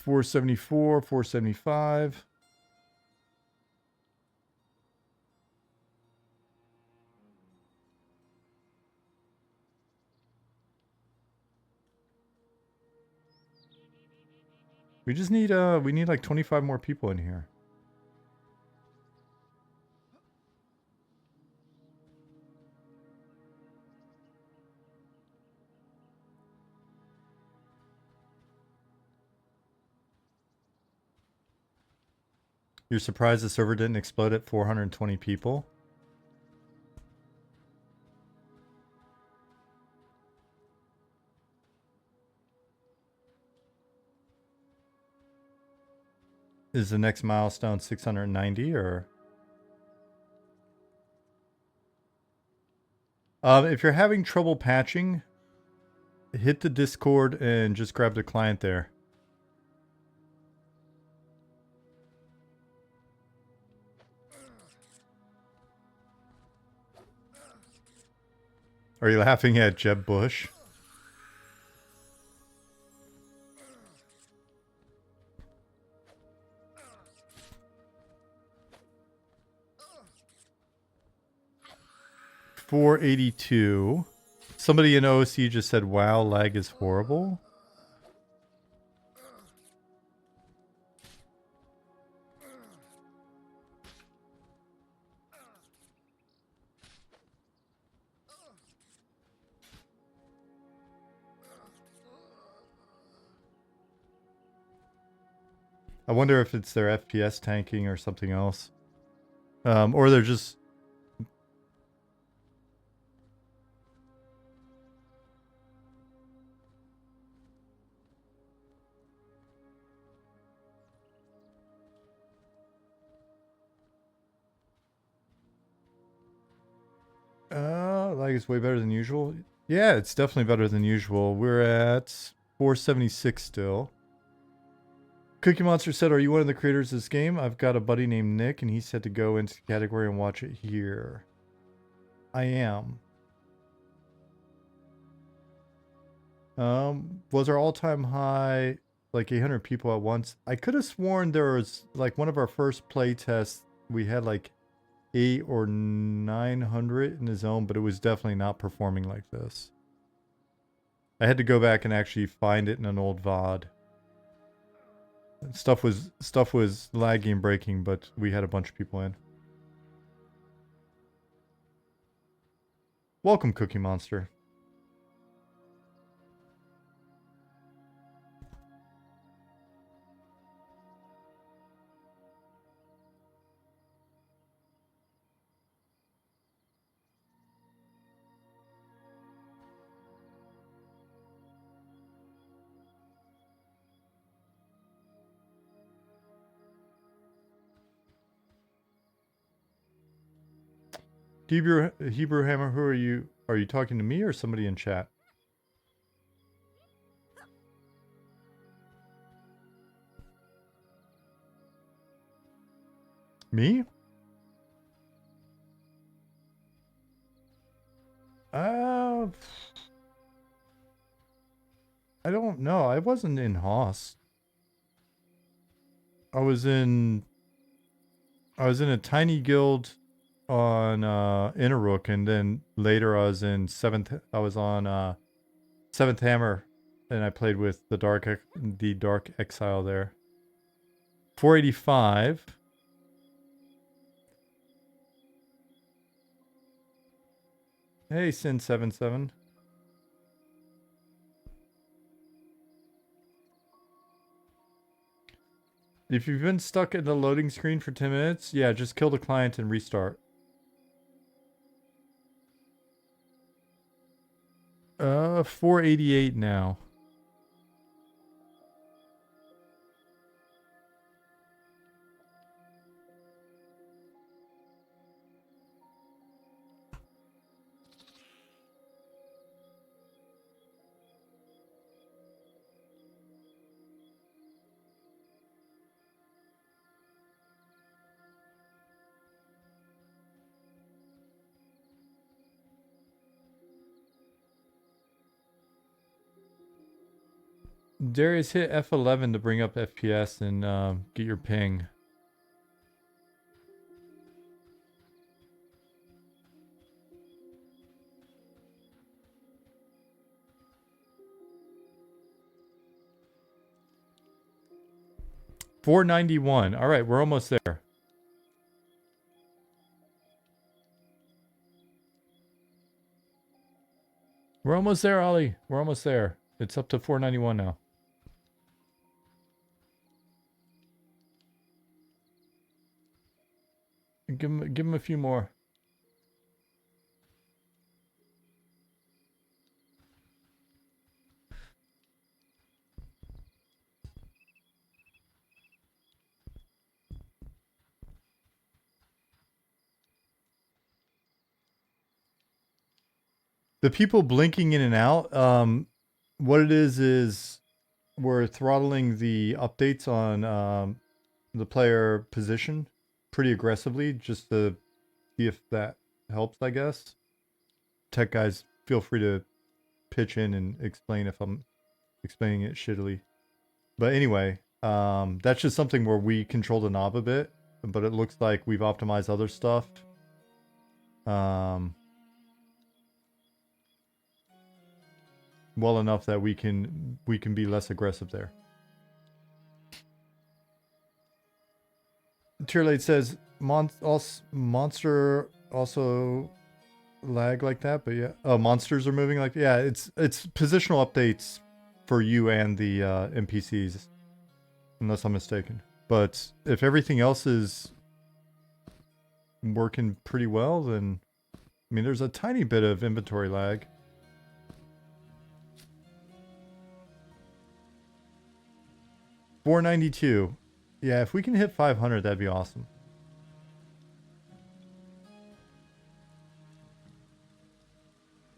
$474, $475. We just need we need like 25 more people in here. You're surprised the server didn't explode at 420 people? Is the next milestone 690 or? If you're having trouble patching, hit the Discord and just grab the client there. Are you laughing at Jeb Bush? $482. Somebody in OC just said, wow, lag is horrible. I wonder if it's their FPS tanking or something else. Or they're just... lag is way better than usual. Yeah, it's definitely better than usual. We're at 476 still. Cookie Monster said, "Are you one of the creators of this game? I've got a buddy named Nick, and he said to go into the category and watch it here." I am. Was our all-time high like 800 people at once? I could have sworn there was like one of our first play tests. We had like 800 or 900 in the zone, but it was definitely not performing like this. I had to go back and actually find it in an old VOD. Stuff was laggy and breaking, but we had a bunch of people in. Welcome, Cookie Monster. Hebrew Hammer, who are you? Are you talking to me or somebody in chat? Me? I don't know. I wasn't in Haas. I was in a tiny guild on Innerrook, and then later I was in on 7th Hammer, and I played with the Dark Exile there. 485. Hey, Sin77. If you've been stuck in the loading screen for 10 minutes, yeah, just kill the client and restart. 488 now. Darius, hit F11 to bring up FPS and get your ping. $491. All right, we're almost there. We're almost there, Ollie. We're almost there. It's up to 491 now. Give him a few more. The people blinking in and out, what it is we're throttling the updates on the player position pretty aggressively just to see if that helps, I guess. Tech guys, feel free to pitch in and explain if I'm explaining it shittily. But anyway, that's just something where we control the knob a bit, but it looks like we've optimized other stuff. Well enough that we can be less aggressive there. Tierlate says monster also lag like that, but yeah. Oh, monsters are moving like, yeah, it's positional updates for you and the NPCs, unless I'm mistaken. But if everything else is working pretty well, then I mean, there's a tiny bit of inventory lag. $492. Yeah, if we can hit 500, that'd be awesome.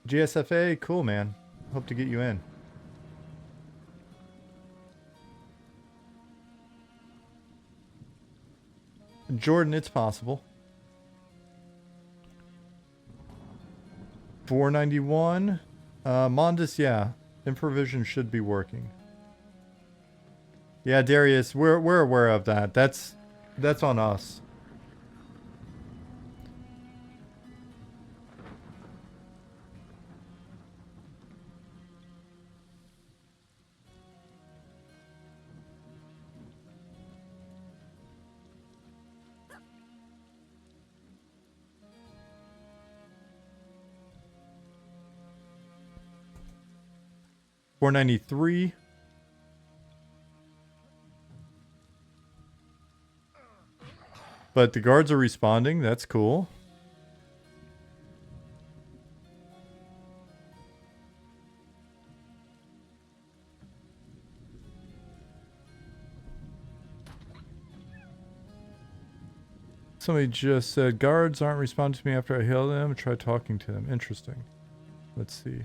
GSFA, cool, man. Hope to get you in. Jordan, it's possible. 491. Mondus, yeah. Infravision should be working. Yeah, Darius, we're aware of that. That's on us. $493. But the guards are responding. That's cool. Somebody just said, guards aren't responding to me after I hail them. Try talking to them. Interesting. Let's see.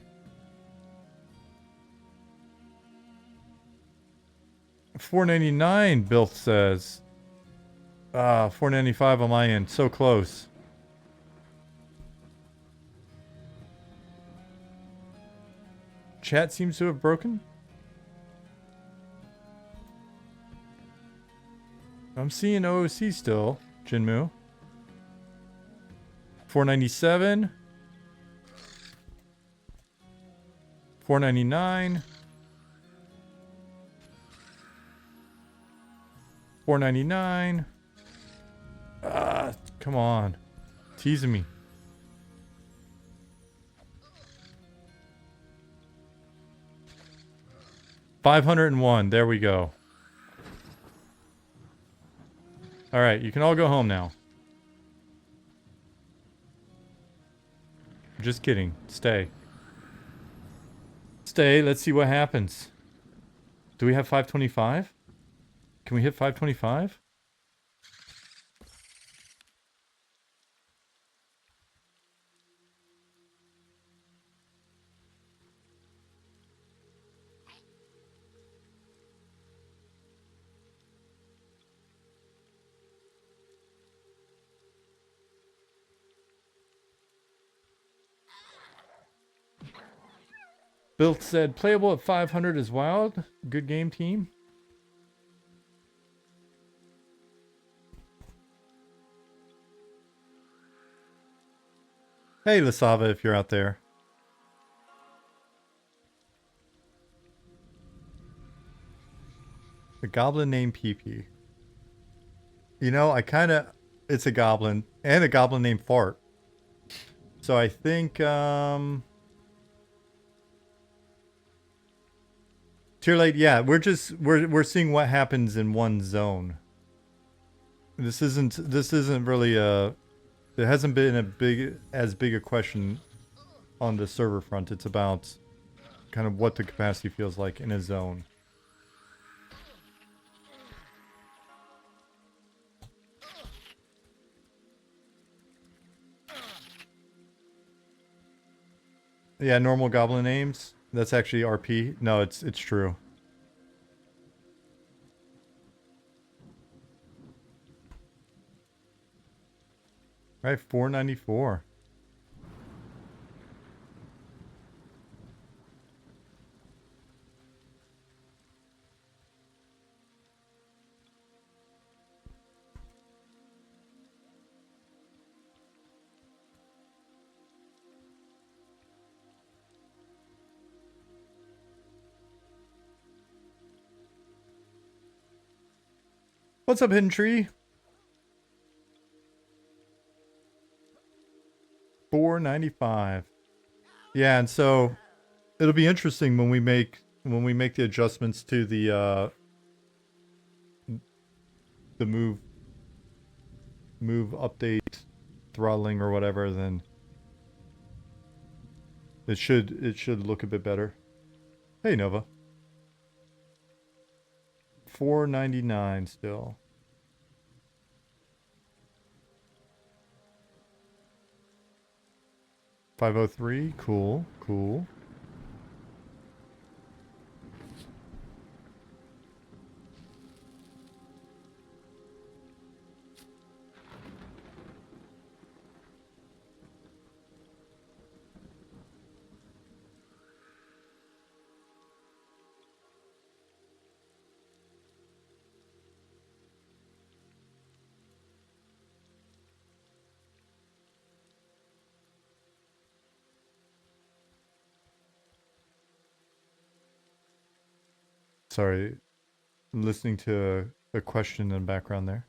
499, Bill says. 495 on my end. So close. Chat seems to have broken. I'm seeing OOC still, Jinmu. 497. 499. 499. Come on. Teasing me. $501. There we go. Alright, you can all go home now. Just kidding. Stay. Stay. Let's see what happens. Do we have 525? Can we hit 525? Bill said, playable at 500 is wild. Good game, team. Hey, Lasava, if you're out there. A goblin named PP. You know, it's a goblin. And a goblin named Fart. So I think, Tier late, yeah, we're seeing what happens in one zone. This isn't really there hasn't been as big a question on the server front. It's about kind of what the capacity feels like in a zone. Yeah, normal goblin names. That's actually RP. No, it's true. Right, 494. What's up, Hidden Tree? 495. Yeah, and so it'll be interesting when we make the adjustments to the move update throttling or whatever, then it should look a bit better. Hey, Nova. 499 still. 503. Cool. Cool. Sorry, I'm listening to a question in the background there.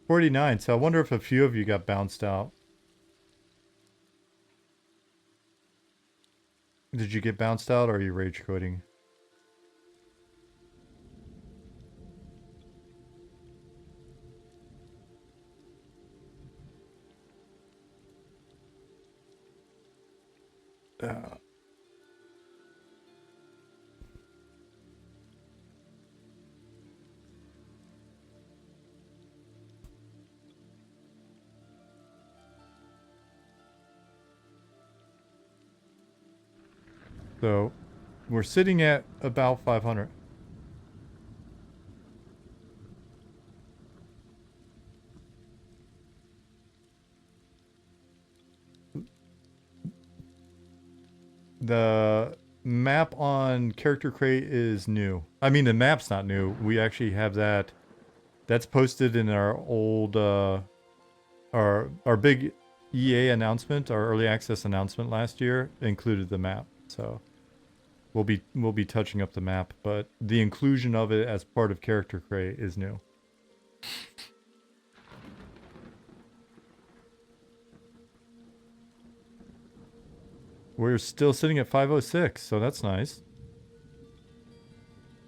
$49. So I wonder if a few of you got bounced out. Did you get bounced out or are you rage quitting? So we're sitting at about 500. The map on Character Crate is new. I mean, the map's not new. We actually have that. That's posted in our old, our big EA announcement, our early access announcement last year included the map. So we'll be touching up the map, but the inclusion of it as part of Character Crate is new. We're still sitting at 506, so that's nice.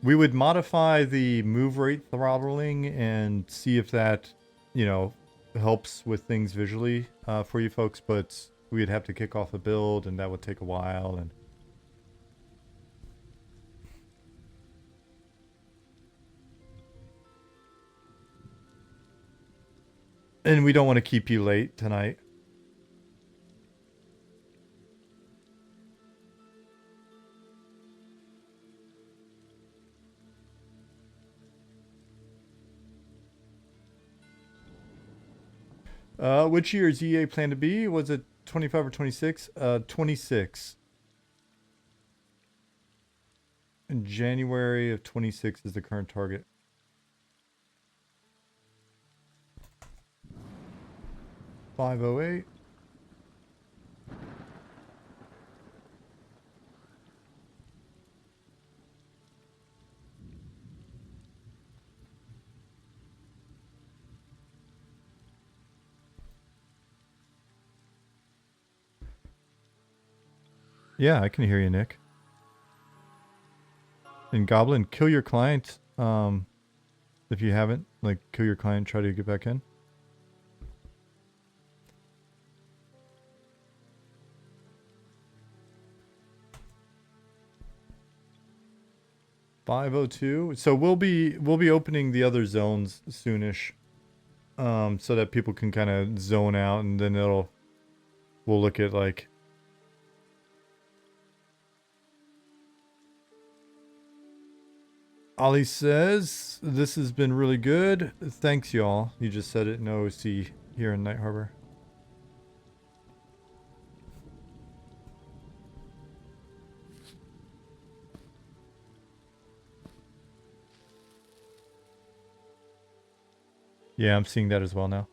We would modify the move rate throttling and see if that, you know, helps with things visually for you folks, but we'd have to kick off a build and that would take a while. And we don't want to keep you late tonight. Which year is EA plan to be? Was it 25 or 26? 26. In January of 26 is the current target. $508. Yeah, I can hear you, Nick. And Goblin, kill your client. If you haven't, like, kill your client, try to get back in. $502. So we'll be opening the other zones soonish, so that people can kind of zone out, and then we'll look at like. Ollie says, this has been really good. Thanks, y'all. You just said it in OC here in Night Harbor. Yeah, I'm seeing that as well now.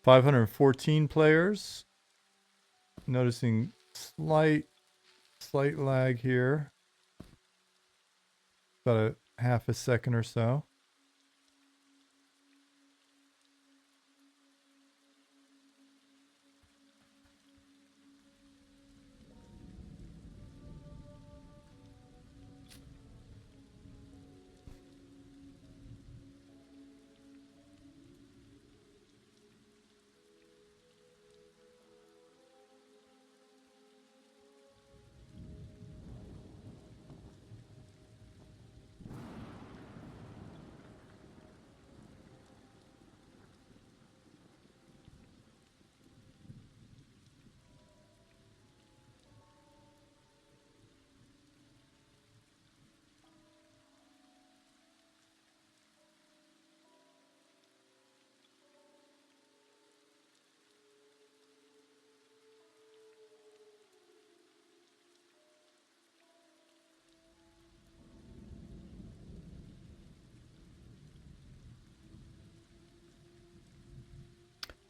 514 players. Noticing slight lag here. About a half a second or so.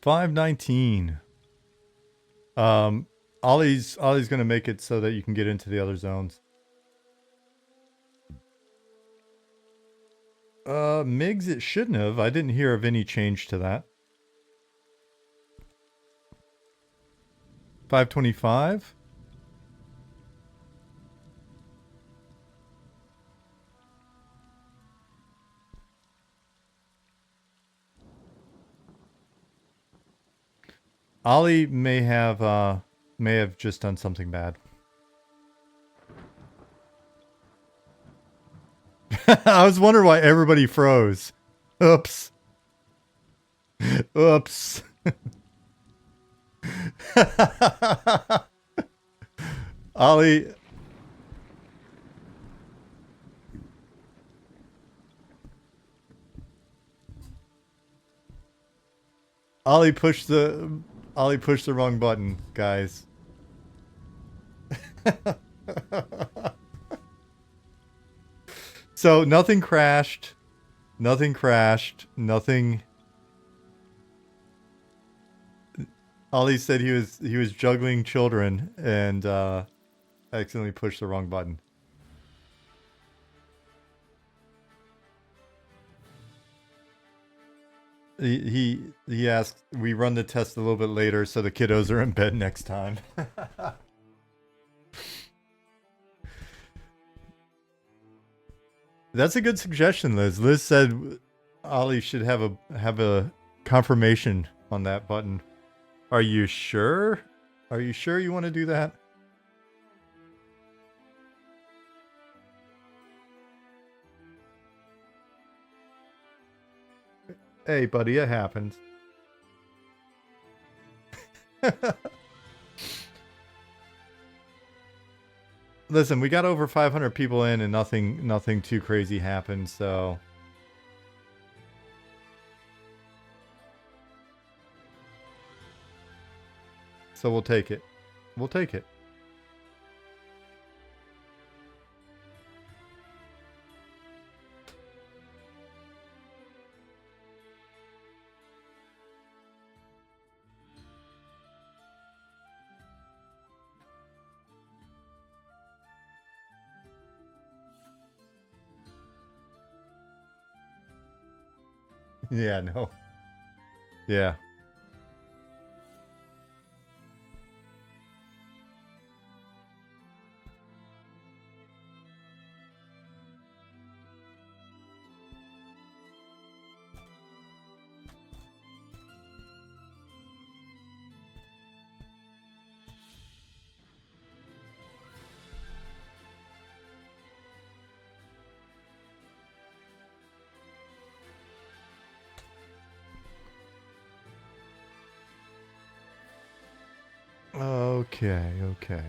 $5.19. Ollie's gonna make it so that you can get into the other zones. Migs, it shouldn't have. I didn't hear of any change to that. 525. Ollie may have just done something bad. I was wondering why everybody froze. Oops. Oops. Ollie. Ollie pushed the wrong button, guys. So nothing crashed. Nothing crashed. Nothing. Ollie said he was juggling children and accidentally pushed the wrong button. He asked we run the test a little bit later so the kiddos are in bed next time. That's a good suggestion, Liz. Liz said Ollie should have a confirmation on that button. Are you sure? Are you sure you want to do that? Hey, buddy, it happens. Listen, we got over 500 people in and nothing too crazy happened, so... So we'll take it. We'll take it. Yeah, no. Yeah. Okay.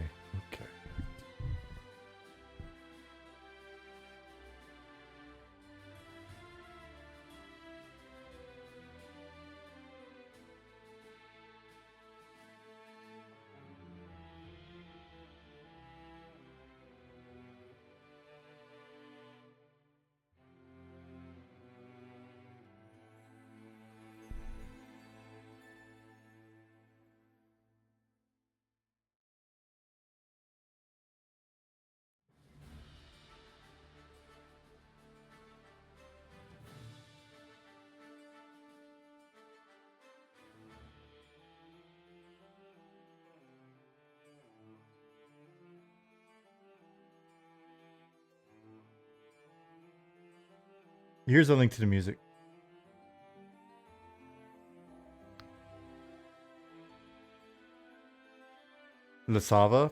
Here's a link to the music. Lasava,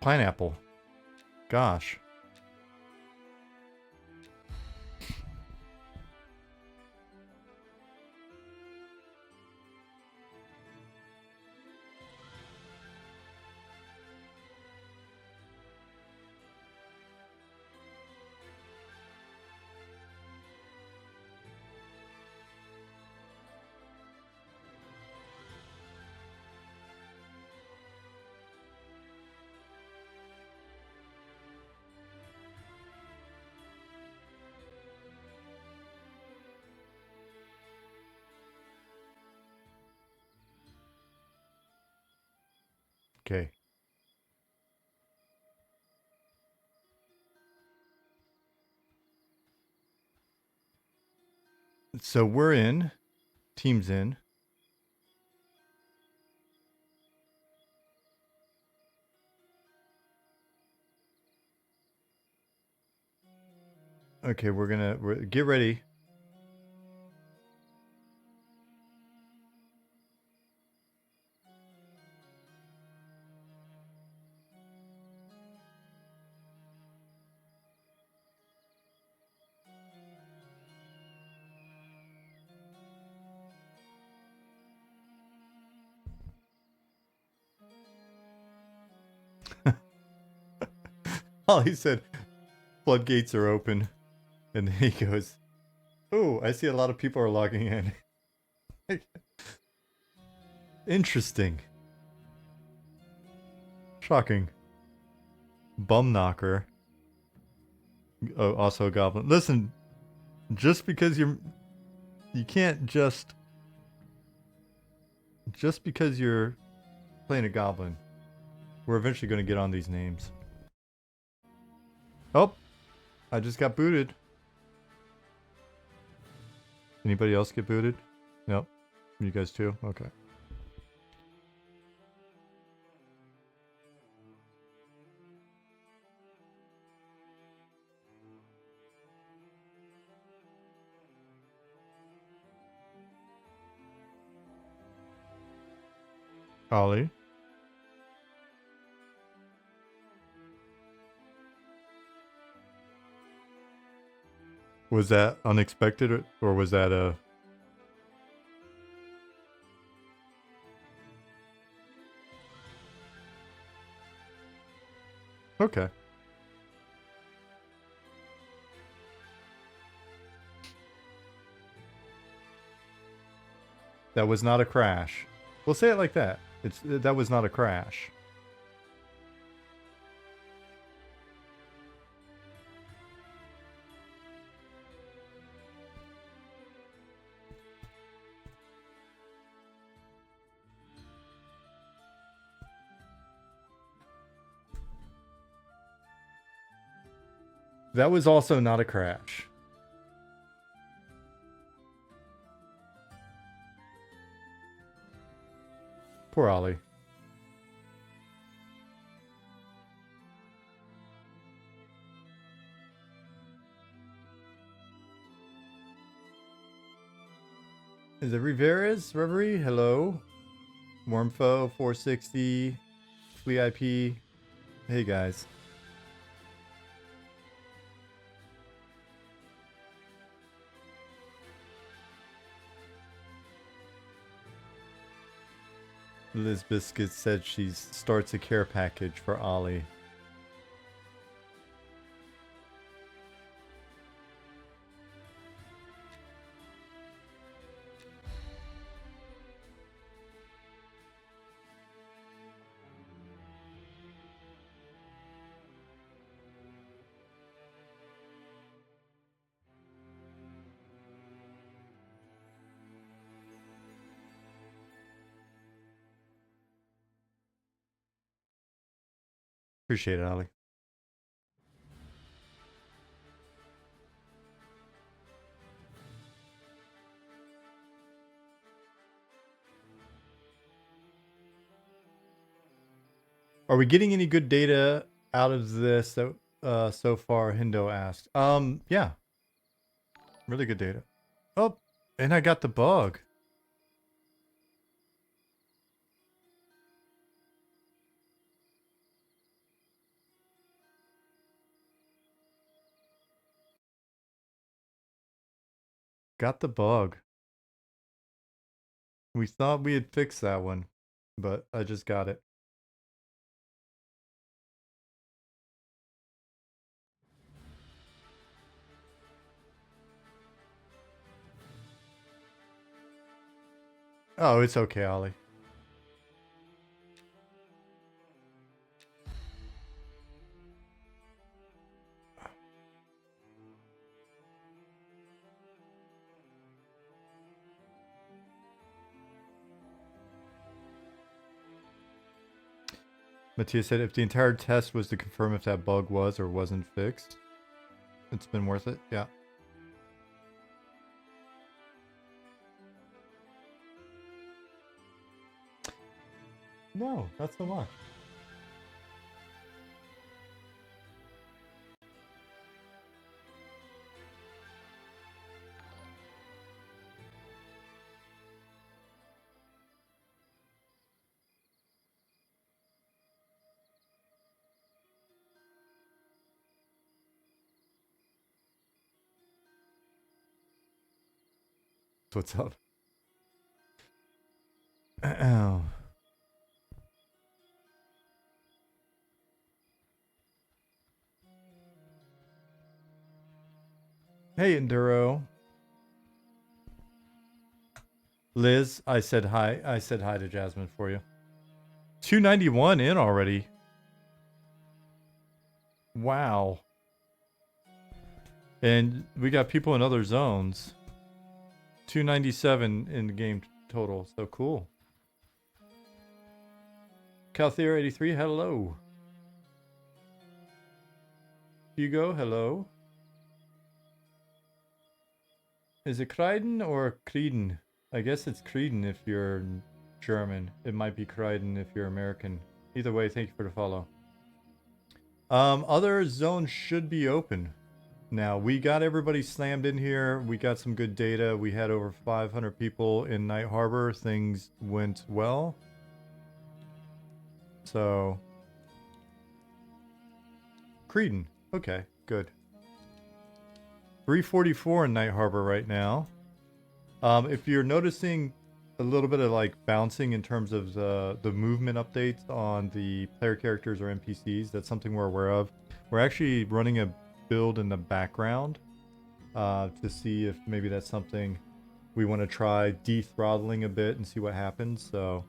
pineapple. Gosh. Okay. So we're in. Team's in. Okay, we're get ready. Ollie said, floodgates are open. And then he goes, oh, I see a lot of people are logging in. Interesting. Shocking. Bum knocker. Oh, also a goblin. Listen, just because you can't just because you're playing a goblin, we're eventually going to get on these names. Oh, I just got booted. Anybody else get booted? Nope. You guys too? Okay. Ollie? Was that unexpected or was that a... Okay. That was not a crash. We'll say it like that. That was not a crash. That was also not a crash. Poor Ollie. Is it Rivera's Reverie? Hello. Wormfo 460. Flea IP. Hey guys. Liz Biscuit said she starts a care package for Ollie. Appreciate it, Ollie. Are we getting any good data out of this so far? Hindo asked. Yeah. Really good data. Oh, and I got the bug. Got the bug. We thought we had fixed that one, but I just got it. Oh, it's okay, Ollie. Matthias said if the entire test was to confirm if that bug was or wasn't fixed, it's been worth it. Yeah. No, not so much. What's up? Hey, Enduro. Liz, I said hi. I said hi to Jasmine for you. 291 in already. Wow. And we got people in other zones. 297 in the game total. So cool. Calthier83, hello. Hugo, hello. Is it Kreiden or Krieden? I guess it's Krieden if you're German. It might be Kreiden if you're American. Either way, thank you for the follow. Other zones should be open. Now, we got everybody slammed in here. We got some good data. We had over 500 people in Night Harbor. Things went well. So, Creedon. Okay, good. 344 in Night Harbor right now. If you're noticing a little bit of like bouncing in terms of the movement updates on the player characters or NPCs, that's something we're aware of. We're actually running a build in the background to see if maybe that's something we want to try de-throttling a bit and see what happens. So,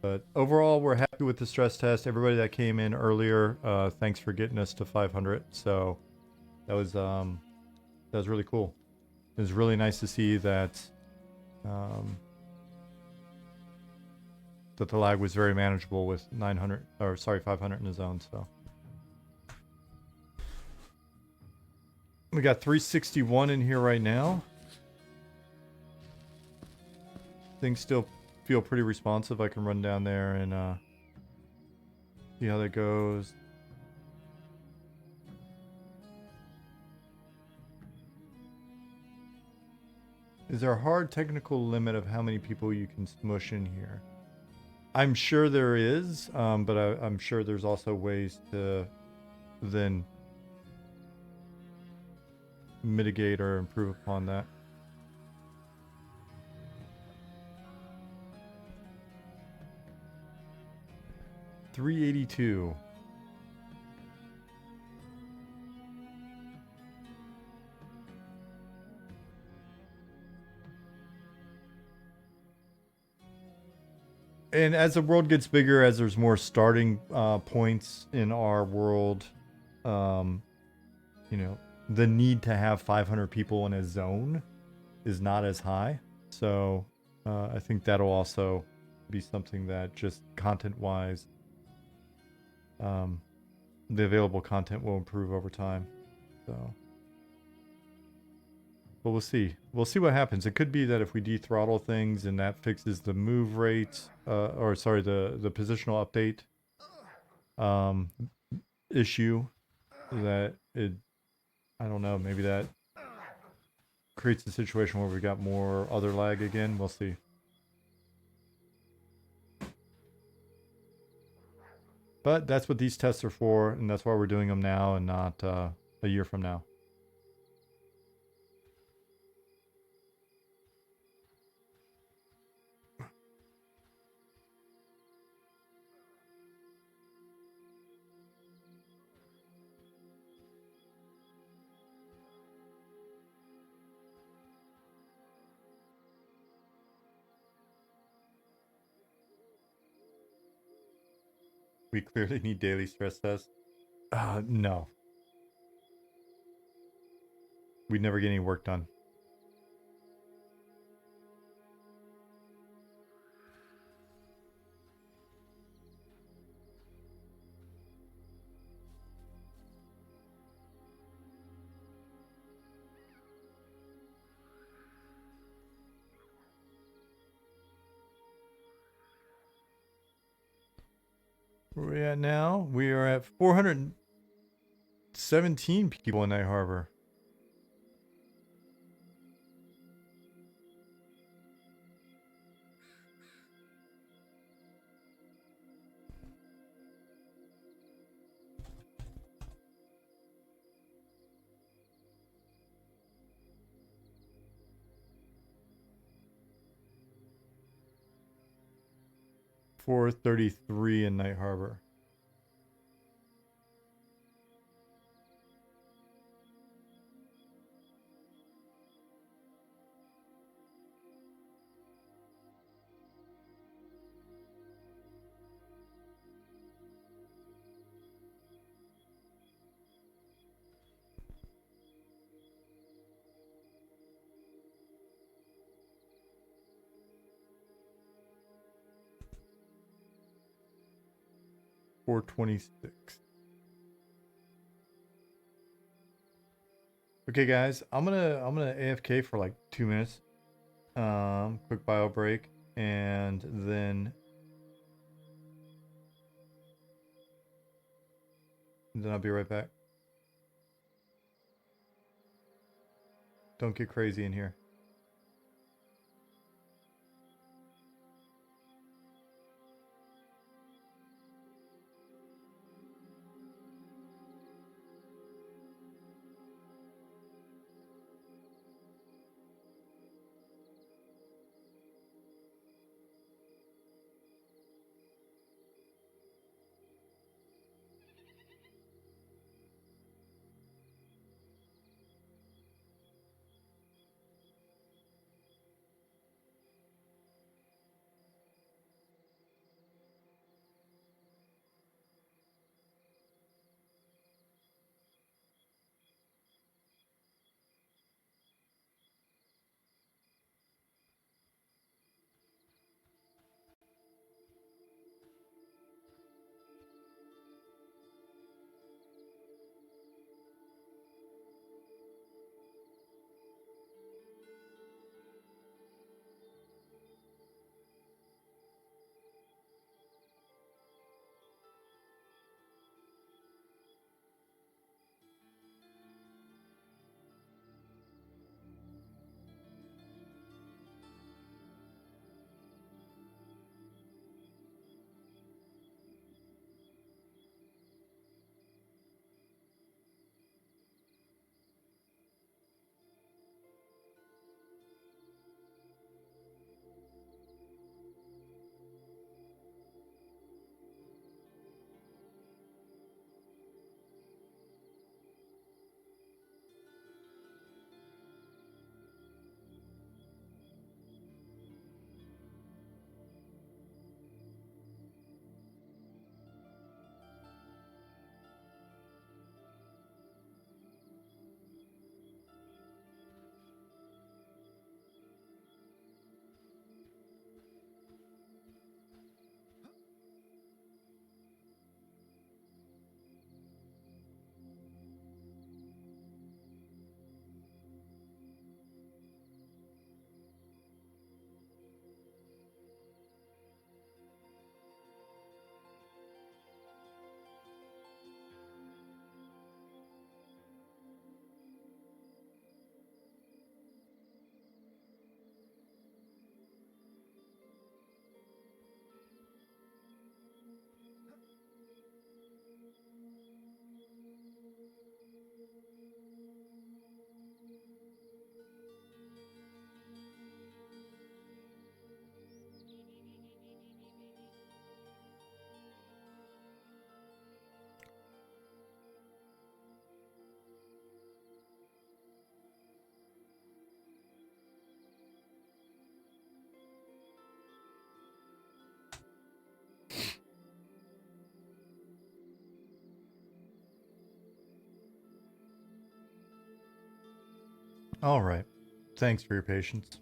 but overall, we're happy with the stress test. Everybody that came in earlier, thanks for getting us to 500. So that was really cool. It was really nice to see that that the lag was very manageable with 500 in the zone. So we got 361 in here right now. Things still feel pretty responsive. I can run down there and see how that goes. Is there a hard technical limit of how many people you can smush in here? I'm sure there is, but I'm sure there's also ways to then mitigate or improve upon that. $382. And as the world gets bigger, as there's more starting points in our world, you know, the need to have 500 people in a zone is not as high. So I think that'll also be something that just content-wise, the available content will improve over time. So, but we'll see. We'll see what happens. It could be that if we de-throttle things and that fixes the move rate, or sorry, the positional update issue, that it, I don't know, maybe that creates a situation where we got more other lag again. We'll see. But that's what these tests are for, and that's why we're doing them now and not a year from now. We clearly need daily stress tests. No. We'd never get any work done. Where are we at now? We are at 417 people in Night Harbor. $433 in Night Harbor. $426. Okay, guys, I'm gonna AFK for like 2 minutes. Quick bio break, and then I'll be right back. Don't get crazy in here. All right. Thanks for your patience.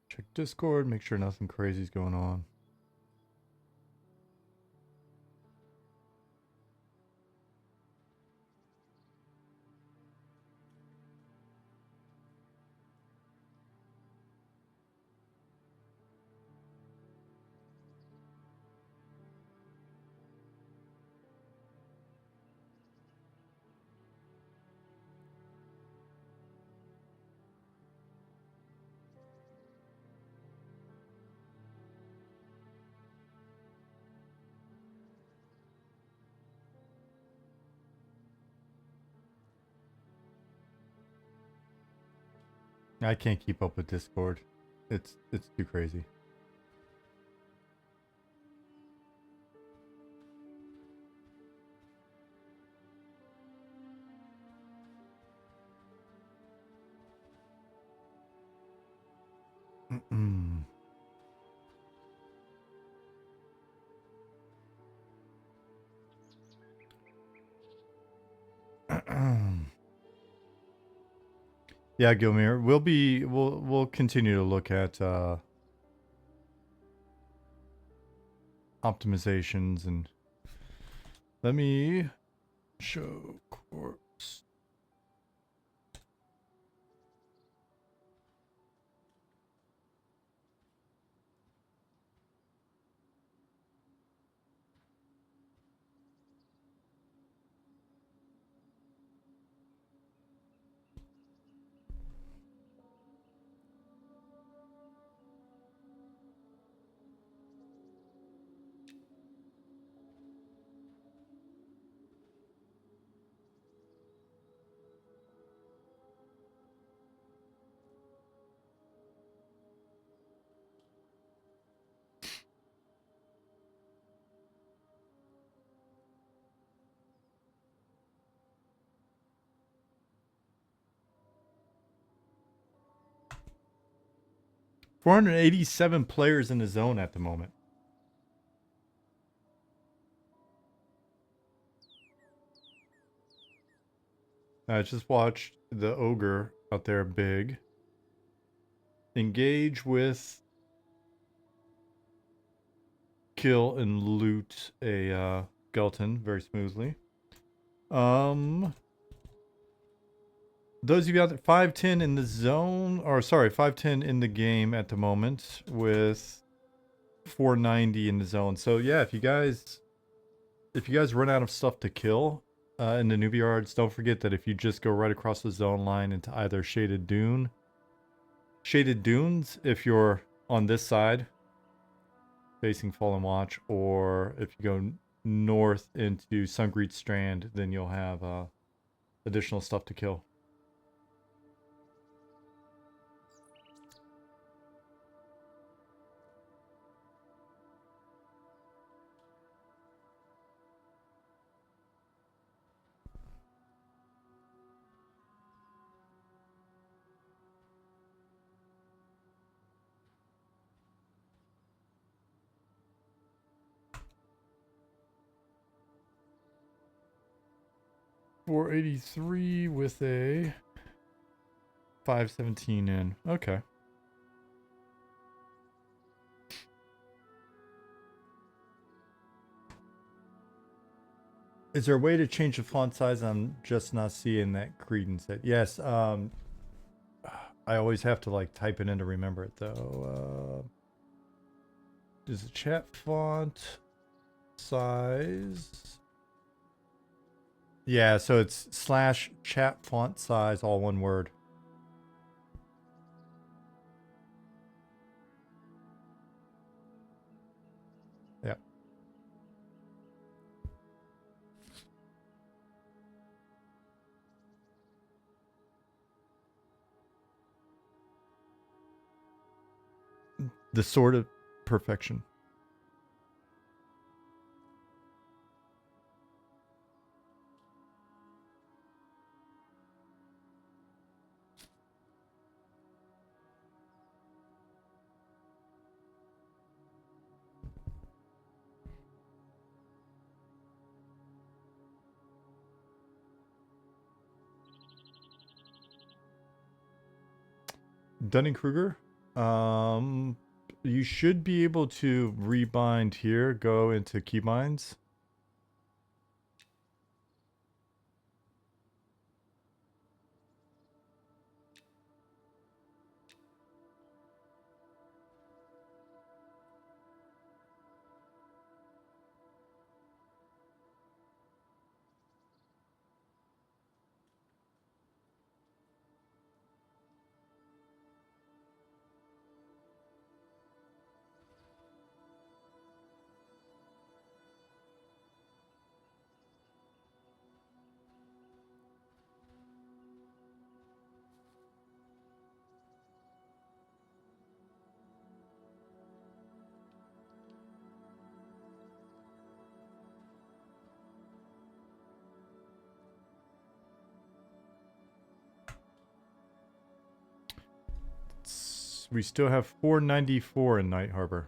Check Discord, make sure nothing crazy is going on. I can't keep up with Discord. It's too crazy. Yeah, Gilmere, we'll continue to look at optimizations, and let me show corpse. $487 players in the zone at the moment. I just watched the ogre out there big engage with, kill, and loot a skeleton very smoothly. Those of you out there, 510 in the zone, or sorry, 510 in the game at the moment with 490 in the zone. So yeah, if you guys run out of stuff to kill in the newbie yards, don't forget that if you just go right across the zone line into either shaded dunes, if you're on this side facing Fallen Watch, or if you go north into Sungreet Strand, then you'll have additional stuff to kill. $483 with a 517 in. Okay. Is there a way to change the font size? I'm just not seeing that credence. Yes. I always have to like type it in to remember it though. Is the chat font size? Yeah, so it's / chat font size, all one word. Yeah. The sort of perfection. Dunning-Kruger. You should be able to rebind here. Go into keybinds. We still have 494 in Night Harbor.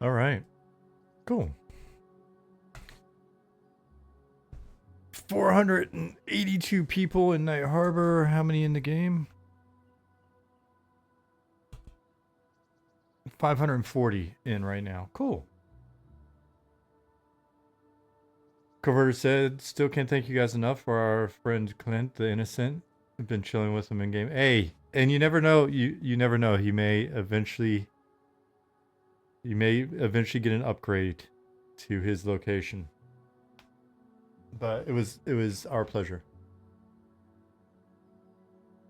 All right. Cool. 482 people in Night Harbor. How many in the game? 540 in right now. Cool. Converter said, still can't thank you guys enough for our friend Clint, the innocent. I've been chilling with him in game. Hey, and you never know. You never know. He may eventually get an upgrade to his location. But it was our pleasure.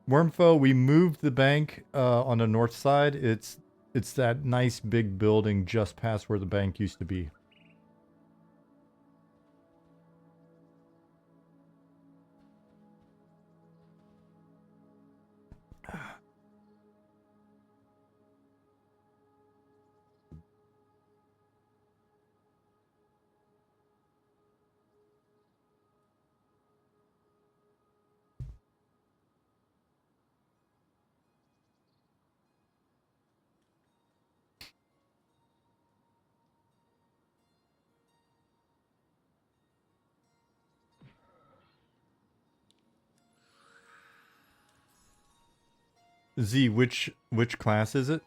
Wormfoe, we moved the bank on the north side. It's that nice big building just past where the bank used to be. Z, which class is it?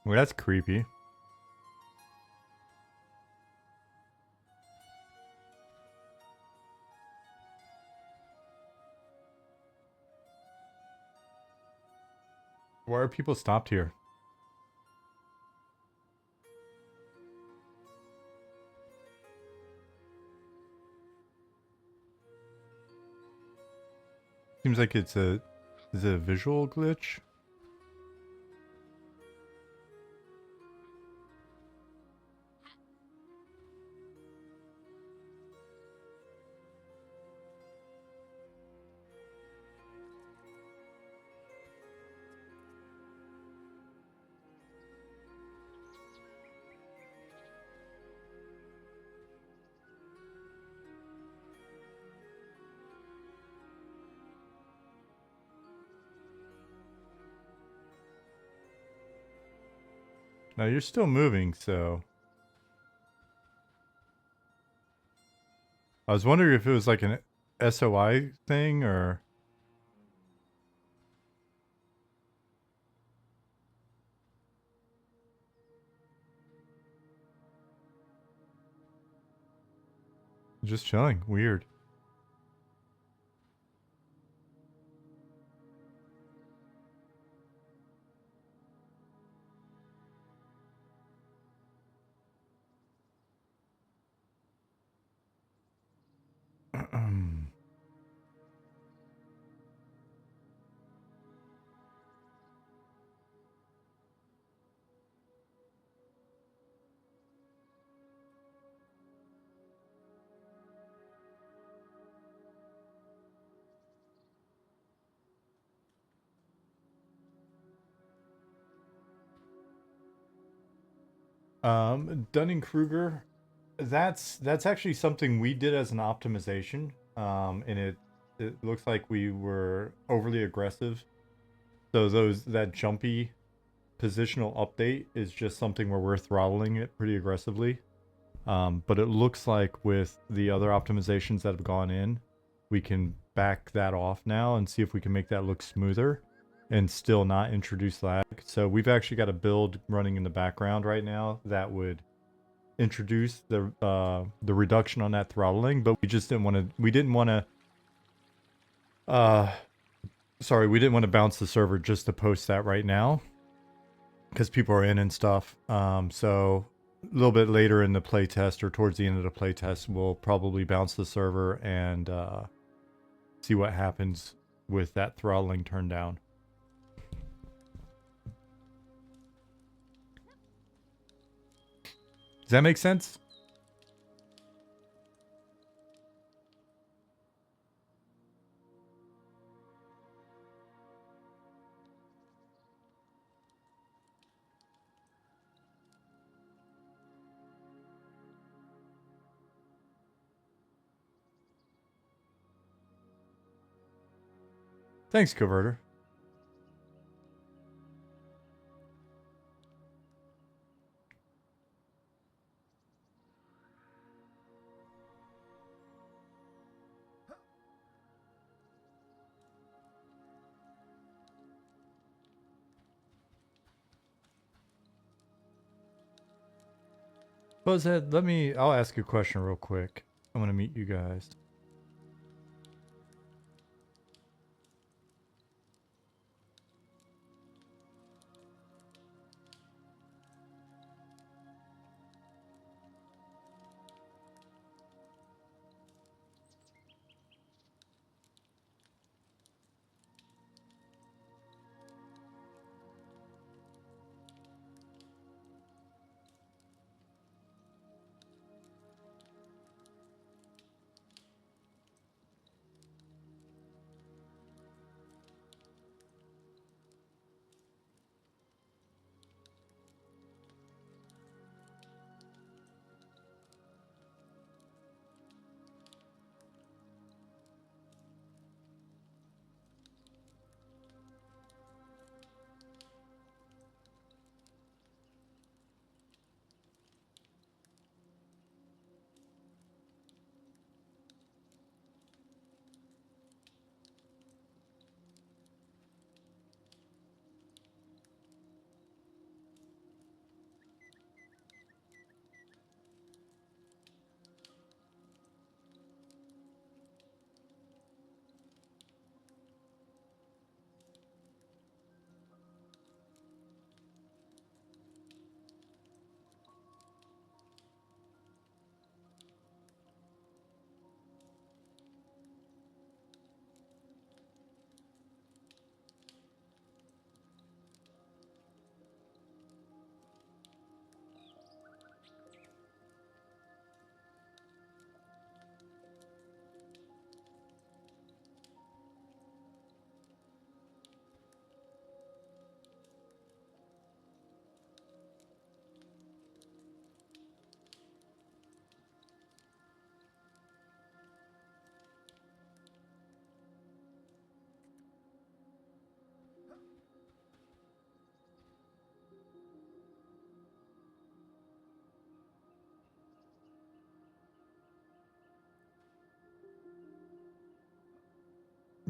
Well, that's creepy. Why are people stopped here? Seems like is it a visual glitch? No, you're still moving, so... I was wondering if it was like an SOI thing, or... Just chilling. Weird. Dunning-Kruger, that's actually something we did as an optimization. And it looks like we were overly aggressive. So that jumpy positional update is just something where we're throttling it pretty aggressively. But it looks like with the other optimizations that have gone in, we can back that off now and see if we can make that look smoother and still not introduce lag. So we've actually got a build running in the background right now that would introduce the reduction on that throttling, but we just didn't want to. We didn't want to. We didn't want to bounce the server just to post that right now because people are in and stuff. So a little bit later in the playtest or towards the end of the playtest, we'll probably bounce the server and see what happens with that throttling turned down. Does that make sense? Thanks, Converter. Buzzhead, I'll ask you a question real quick. I want to meet you guys.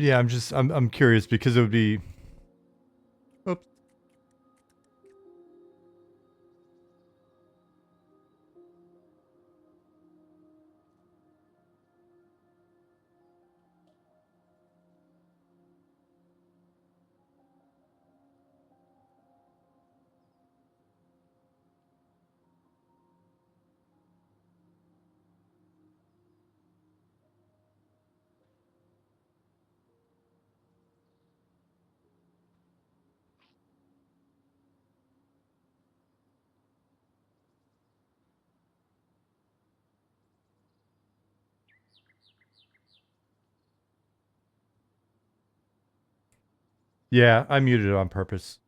Yeah, I'm curious because it would be. Oops. Yeah, I muted it on purpose.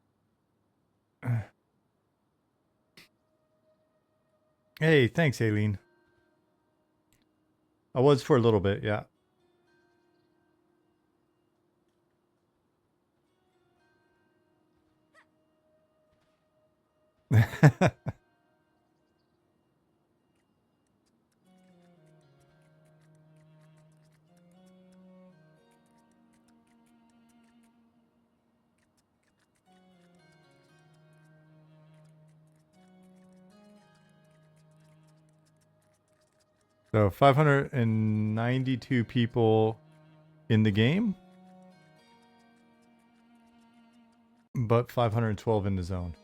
Hey, thanks, Aileen. I was for a little bit, yeah. So 592 people in the game, but 512 in the zone.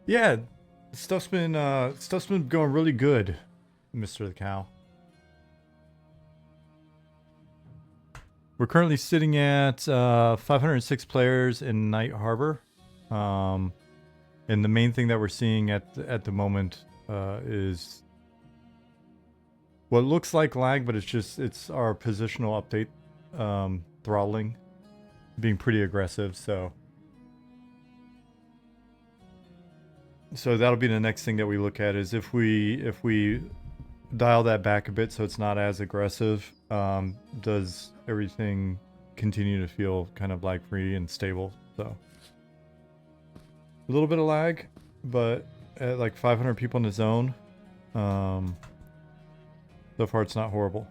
Yeah, stuff's been going really good, Mr. the Cow. We're currently sitting at 506 players in Night Harbor. And the main thing that we're seeing at the moment is what looks like lag, but it's our positional update throttling being pretty aggressive. So that'll be the next thing that we look at is if we dial that back a bit so it's not as aggressive. Does everything continue to feel kind of lag free and stable? So a little bit of lag, but at like 500 people in the zone, so far it's not horrible.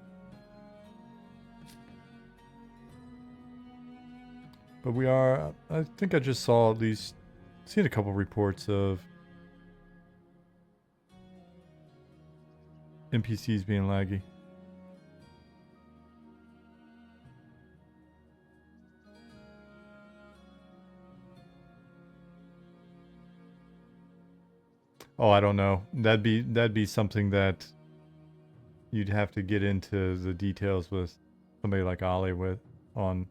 But we are, I think I just saw at least, seen a couple reports of NPCs being laggy. Oh, I don't know. That'd be something that you'd have to get into the details with somebody like Ollie with on.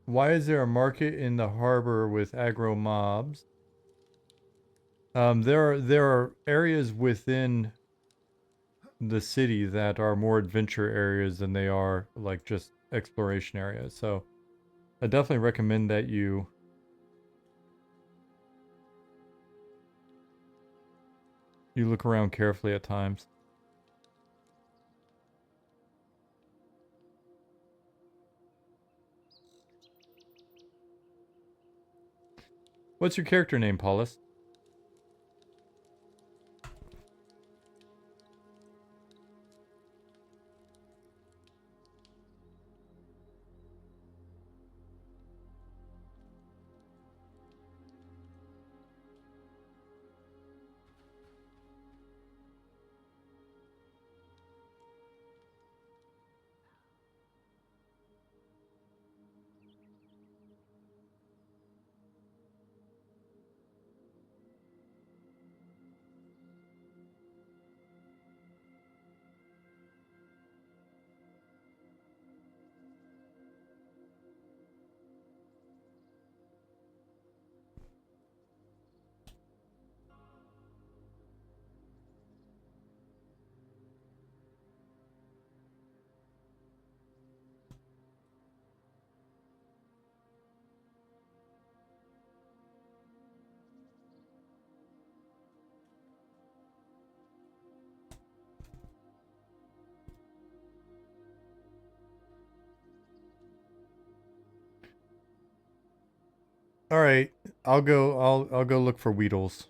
Why is there a market in the harbor with aggro mobs? There are areas within the city that are more adventure areas than they are like just exploration areas. So I definitely recommend that you look around carefully at times. What's your character name, Paulus? All right, I'll go. I'll go look for Weedles.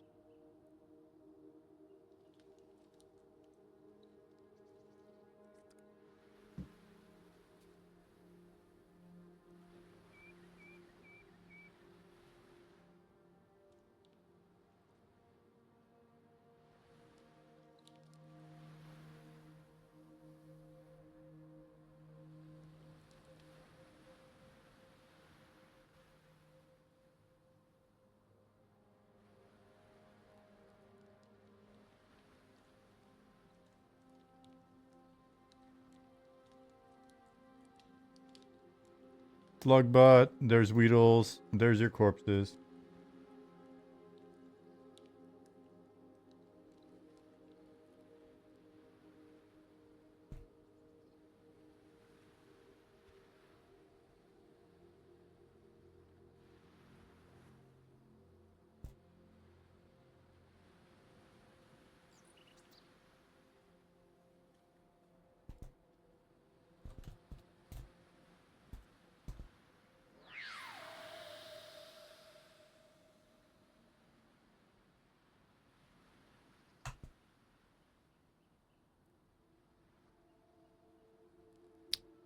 Slugbot, there's Weedles, there's your corpses.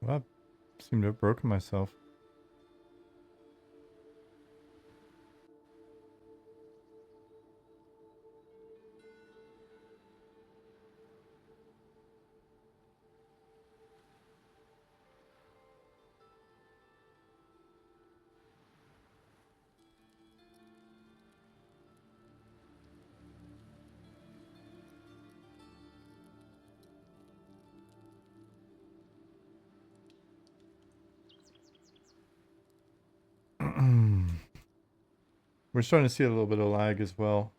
Well, I seem to have broken myself. We're starting to see a little bit of lag as well.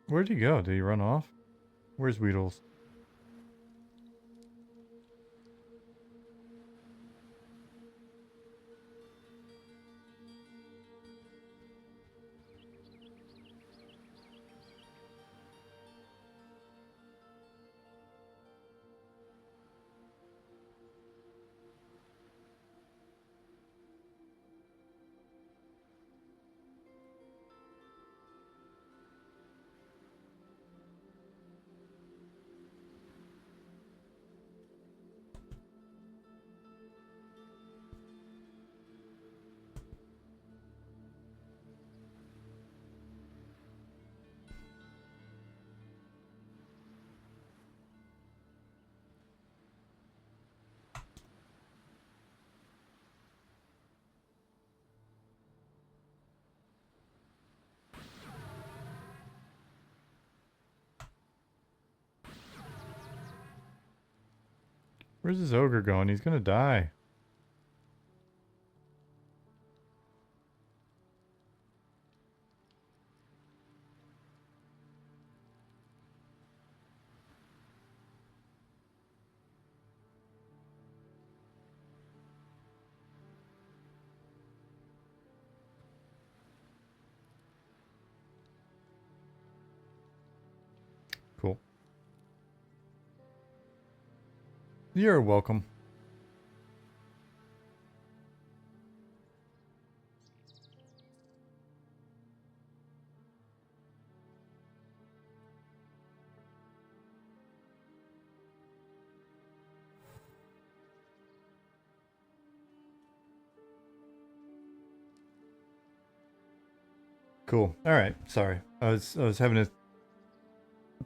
Where'd he go? Did he run off? Where's Weedles? Where's this ogre going? He's gonna die. Cool. You're welcome. Cool. All right. Sorry. I was having to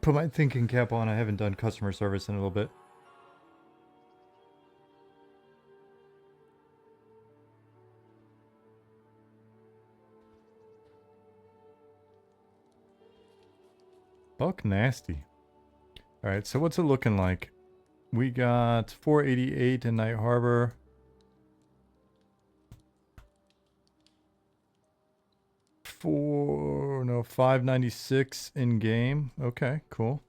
put my thinking cap on. I haven't done customer service in a little bit. Buck nasty. All right. So what's it looking like? We got 488 in Night Harbor. 596 in game. Okay, cool.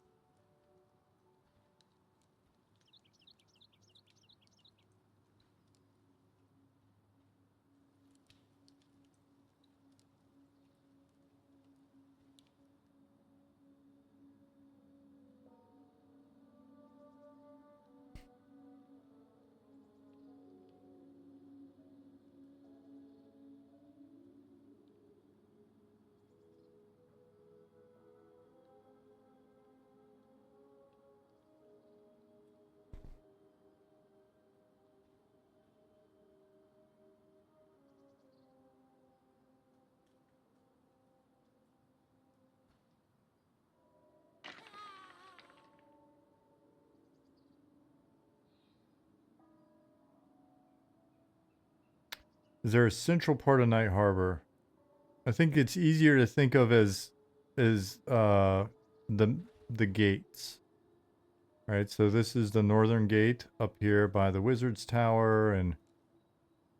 Is there a central part of Night Harbor? I think it's easier to think of as the gates. Right, so this is the northern gate up here by the Wizard's Tower, and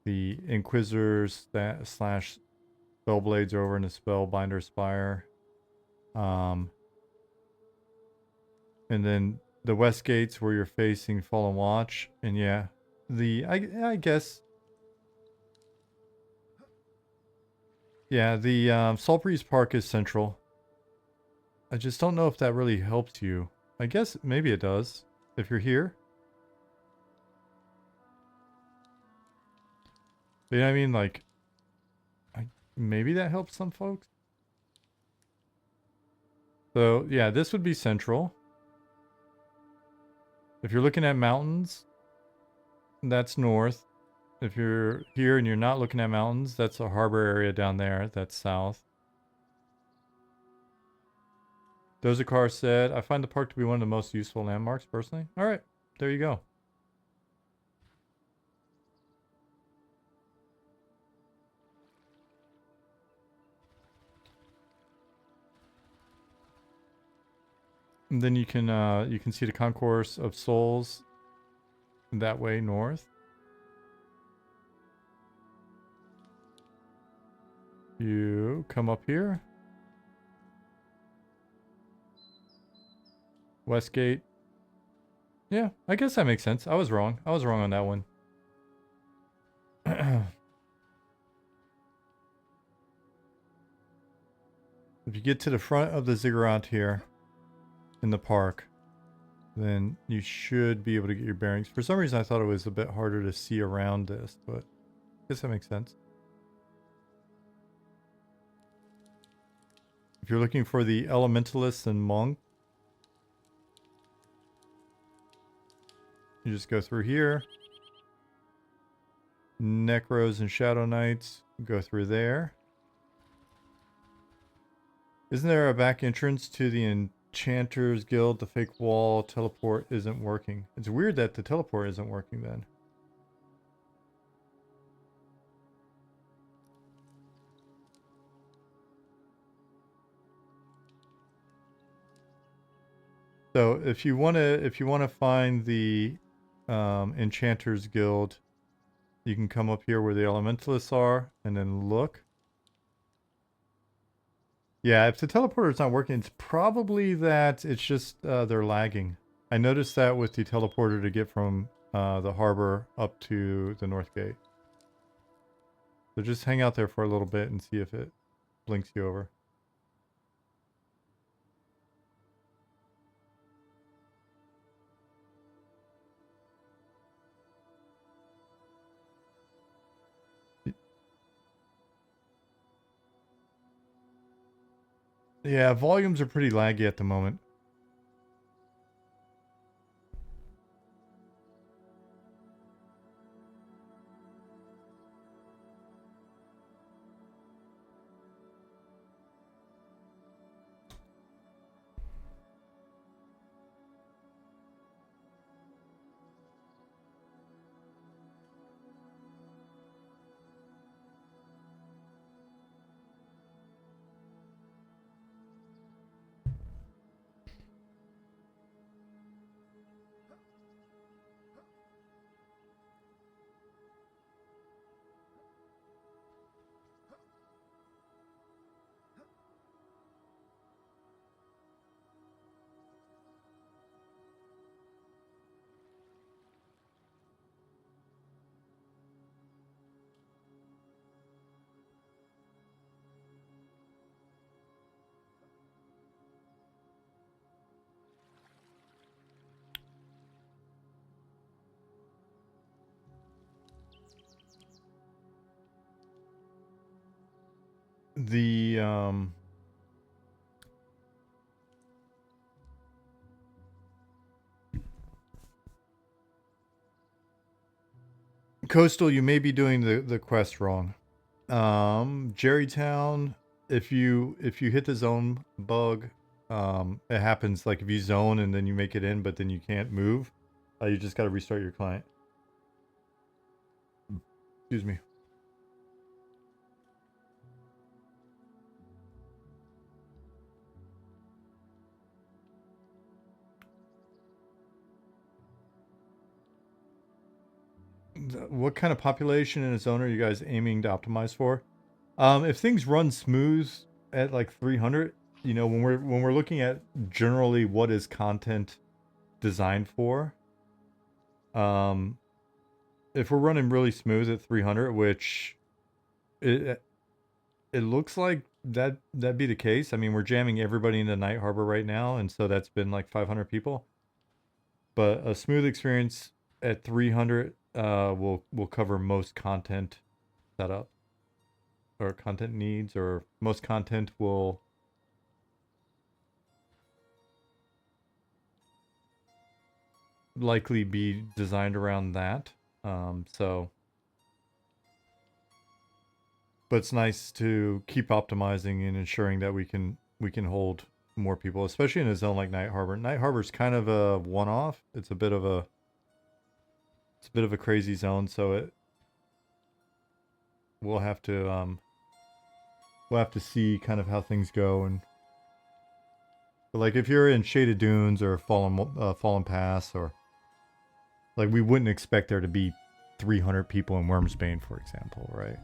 the Inquisitors slash Spellblades are over in the Spellbinder Spire. And then the west gates where you're facing Fallen Watch, and yeah, I guess. Yeah, the Salt Breeze Park is central. I just don't know if that really helps you. I guess maybe it does, if you're here. But you know what I mean? Like, maybe that helps some folks. So, yeah, this would be central. If you're looking at mountains, that's north. If you're here and you're not looking at mountains, that's a harbor area down there. That's south. Dozakar said, I find the park to be one of the most useful landmarks, personally. All right, there you go. And then you can see the Concourse of Souls that way north. You come up here. Westgate. Yeah, I guess that makes sense. I was wrong. I was wrong on that one. If you get to the front of the ziggurat here in the park, then you should be able to get your bearings. For some reason, I thought it was a bit harder to see around this, but I guess that makes sense. If you're looking for the elementalists and monk, you just go through here. Necros and Shadow Knights, go through there. Isn't there a back entrance to the Enchanter's Guild? The fake wall teleport isn't working. It's weird that the teleport isn't working then. So if you wanna find the Enchanter's Guild, you can come up here where the Elementalists are and then look. Yeah, if the teleporter's not working, it's probably that it's just they're lagging. I noticed that with the teleporter to get from the harbor up to the North Gate. So just hang out there for a little bit and see if it blinks you over. Yeah, volumes are pretty laggy at the moment. The Coastal, you may be doing the quest wrong. Jerrytown, if you hit the zone bug, it happens like if you zone and then you make it in, but then you can't move. You just got to restart your client. Excuse me. What kind of population in a zone are you guys aiming to optimize for? If things run smooth at like 300, you know, when we're looking at generally what is content designed for, if we're running really smooth at 300, which it looks like that'd be the case. I mean, we're jamming everybody into Night Harbor right now, and so that's been like 500 people. But a smooth experience at 300 will cover most content setup or content needs, or most content will likely be designed around that. So, but it's nice to keep optimizing and ensuring that we can hold more people, especially in a zone like Night Harbor. Night Harbor's kind of a one-off. It's a bit of a crazy zone, so we'll have to see kind of how things go. And but like if you're in Shaded Dunes or Fallen Pass, or like, we wouldn't expect there to be 300 people in Wormsbane, for example, right?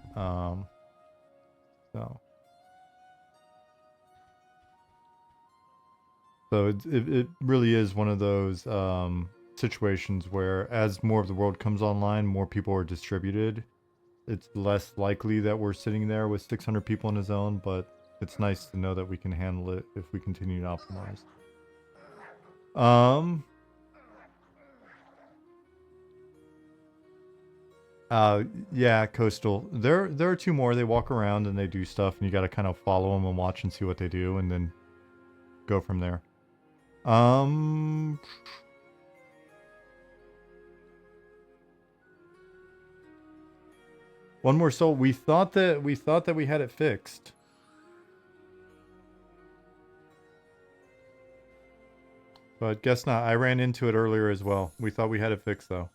So it really is one of those situations where, as more of the world comes online, more people are distributed. It's less likely that we're sitting there with 600 people in a zone, but it's nice to know that we can handle it if we continue to optimize. Yeah, Coastal. There are two more. They walk around and they do stuff, and you got to kind of follow them and watch and see what they do, and then go from there. One more soul. We thought that we had it fixed. But guess not. I ran into it earlier as well. We thought we had it fixed though.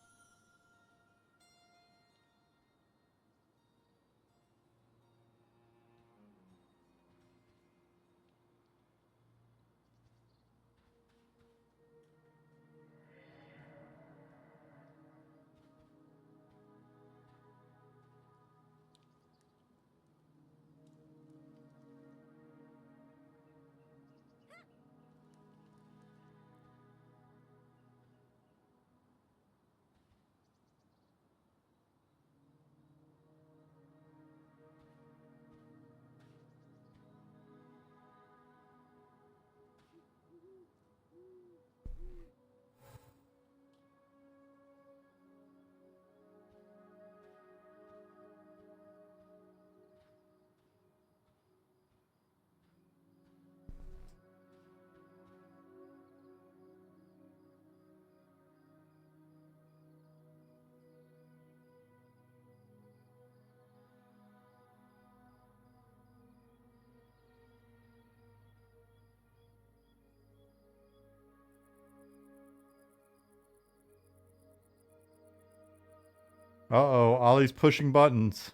Uh-oh, Ollie's pushing buttons.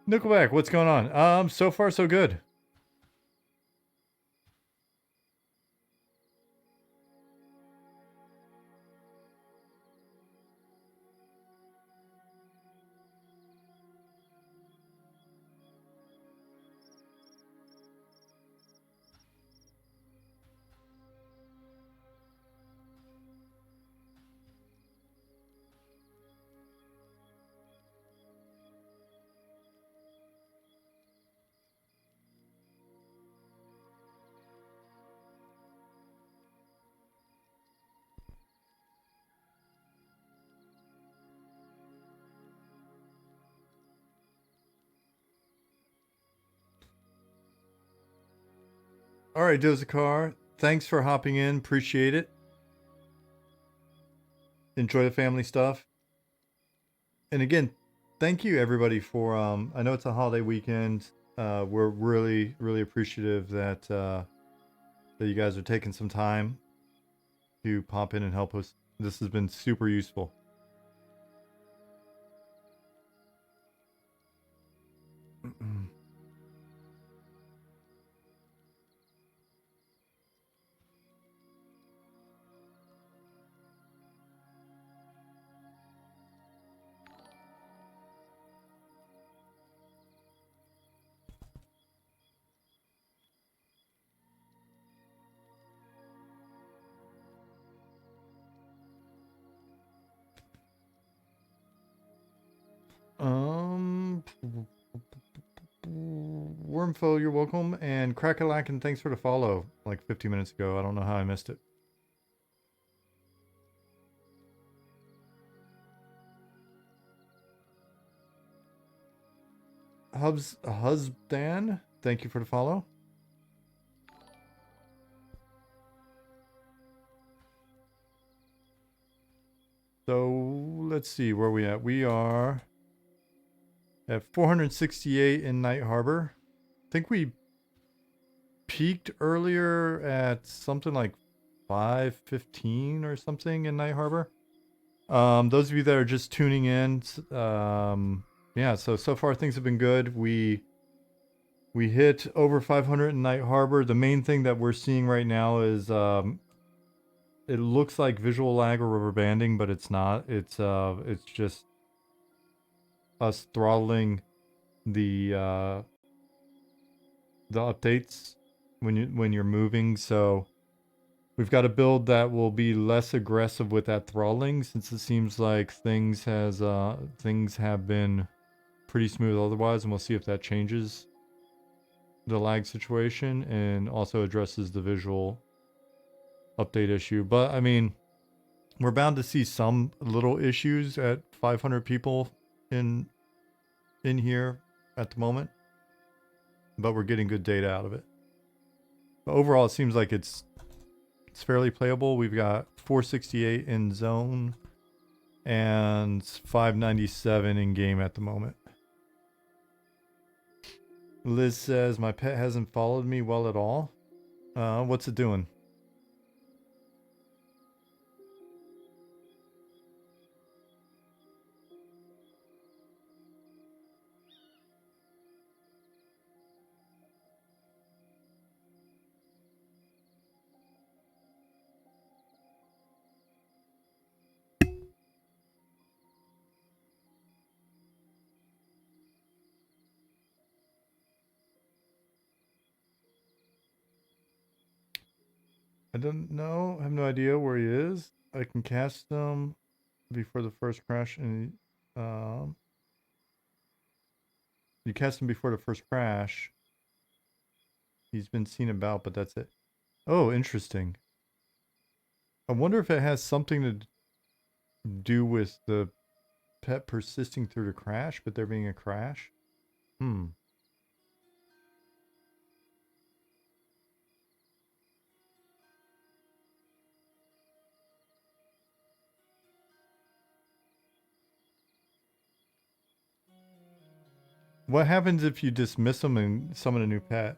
Nickelback, what's going on? So far so good. All right, Dozakar, thanks for hopping in. Appreciate it. Enjoy the family stuff. And again, thank you everybody for I know it's a holiday weekend. We're really appreciative that that you guys are taking some time to pop in and help us. This has been super useful. Wormfo, you're welcome, and Crackalack, thanks for the follow. Like 50 minutes ago, I don't know how I missed it. Husband, thank you for the follow. So let's see where we at. We are at 468 in Night Harbor. I think we peaked earlier at something like 515 or something in Night Harbor. Those of you that are just tuning in, yeah, so far things have been good. We hit over 500 in Night Harbor. The main thing that we're seeing right now is it looks like visual lag or rubber banding, but it's not. It's just us throttling the updates when you're moving. So we've got a build that will be less aggressive with that throttling, since it seems like things have been pretty smooth otherwise, and we'll see if that changes the lag situation and also addresses the visual update issue. But I mean, we're bound to see some little issues at 500 people in here at the moment, but we're getting good data out of it. But overall, it seems like it's fairly playable. We've got 468 in zone and 597 in game at the moment. Liz says, my pet hasn't followed me well at all. What's it doing? I don't know. I have no idea where he is. I can cast him before the first crash, and you cast him before the first crash. He's been seen about, but that's it. Oh, interesting. I wonder if it has something to do with the pet persisting through the crash, but there being a crash. What happens if you dismiss them and summon a new pet?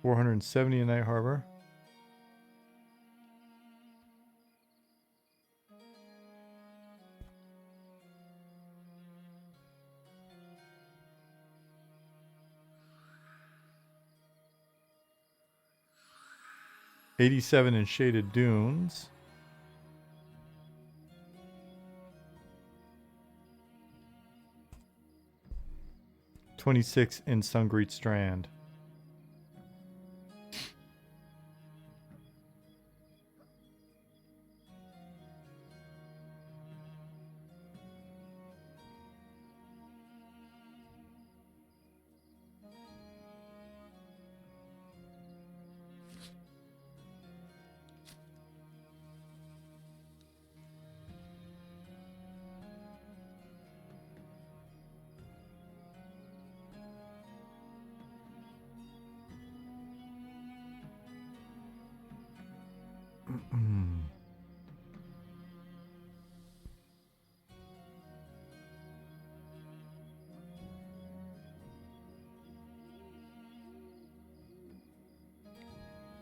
$470 in Night Harbor. $87 in Shaded Dunes. $26 in Sungreet Strand.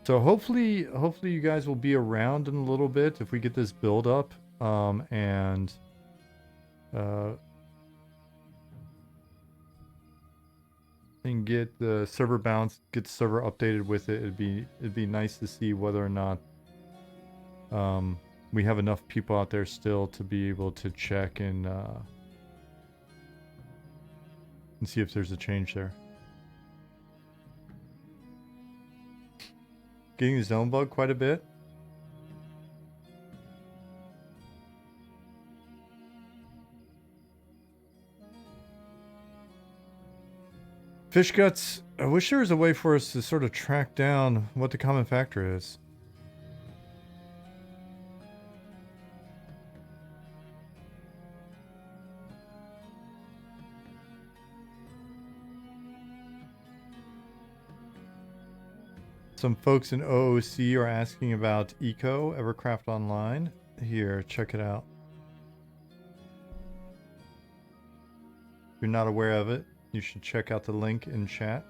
So hopefully you guys will be around in a little bit if we get this build up, and get the server bounced, get the server updated with it. It'd be nice to see whether or not we have enough people out there still to be able to check and see if there's a change there. Getting the zone bug quite a bit. Fish guts. I wish there was a way for us to sort of track down what the common factor is. Some folks in OOC are asking about Eco, Evercraft Online. Here, check it out. If you're not aware of it, you should check out the link in chat.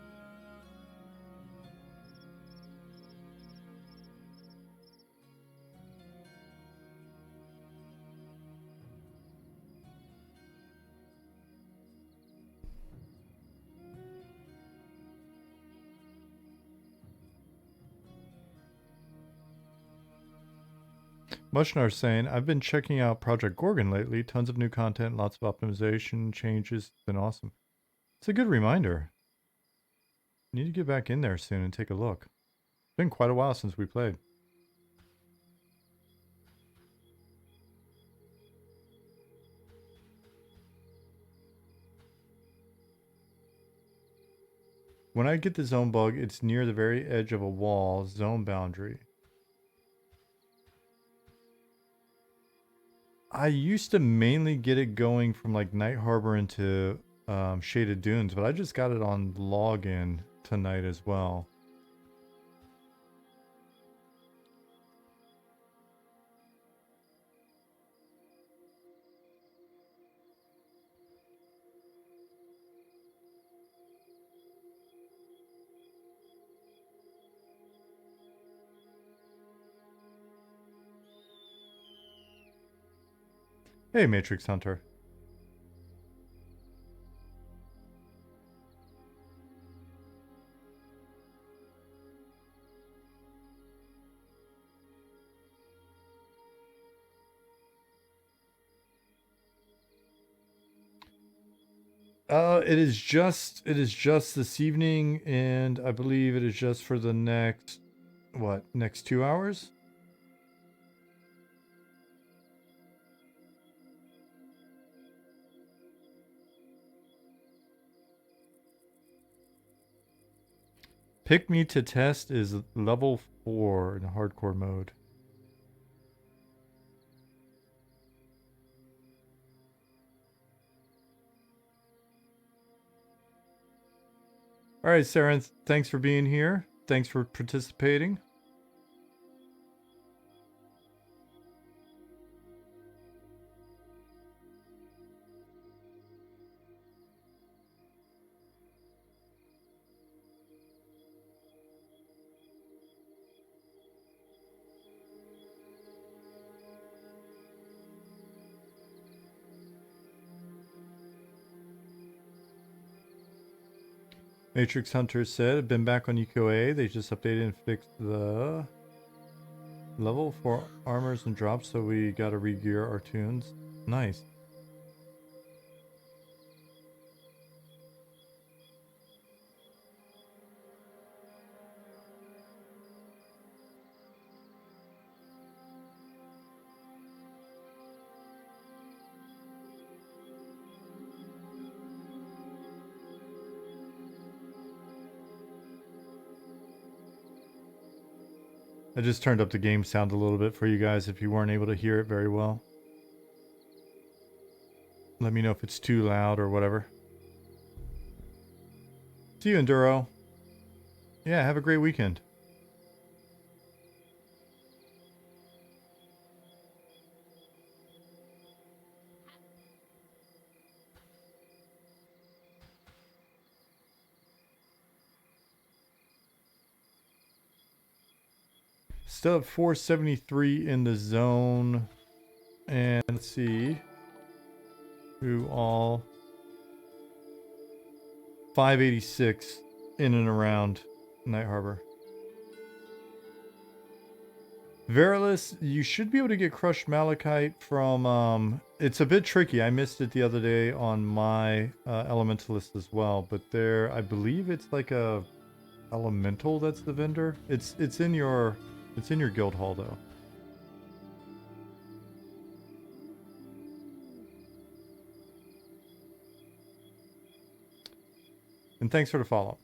Mushnar saying, I've been checking out Project Gorgon lately. Tons of new content, lots of optimization changes. It's been awesome. It's a good reminder. Need to get back in there soon and take a look. It's been quite a while since we played. When I get the zone bug, it's near the very edge of a wall, zone boundary. I used to mainly get it going from like Night Harbor into Shaded Dunes, but I just got it on login tonight as well. Hey, Matrix Hunter. It is just this evening, and I believe it is just for the next next 2 hours? Pick Me to Test is level 4 in hardcore mode. All right, Saren, thanks for being here. Thanks for participating. Matrix Hunter said, I've been back on UQA. They just updated and fixed the level for armors and drops, so we gotta re-gear our tunes. Nice. I just turned up the game sound a little bit for you guys if you weren't able to hear it very well. Let me know if it's too loud or whatever. See you, Enduro. Yeah, have a great weekend. Still at 473 in the zone. And let's see who all 586 in and around Night Harbor. Verilus, you should be able to get Crushed Malachite from, it's a bit tricky. I missed it the other day on my Elementalist as well, but there, I believe it's like a Elemental that's the vendor. It's in your guild hall though. And thanks for the follow.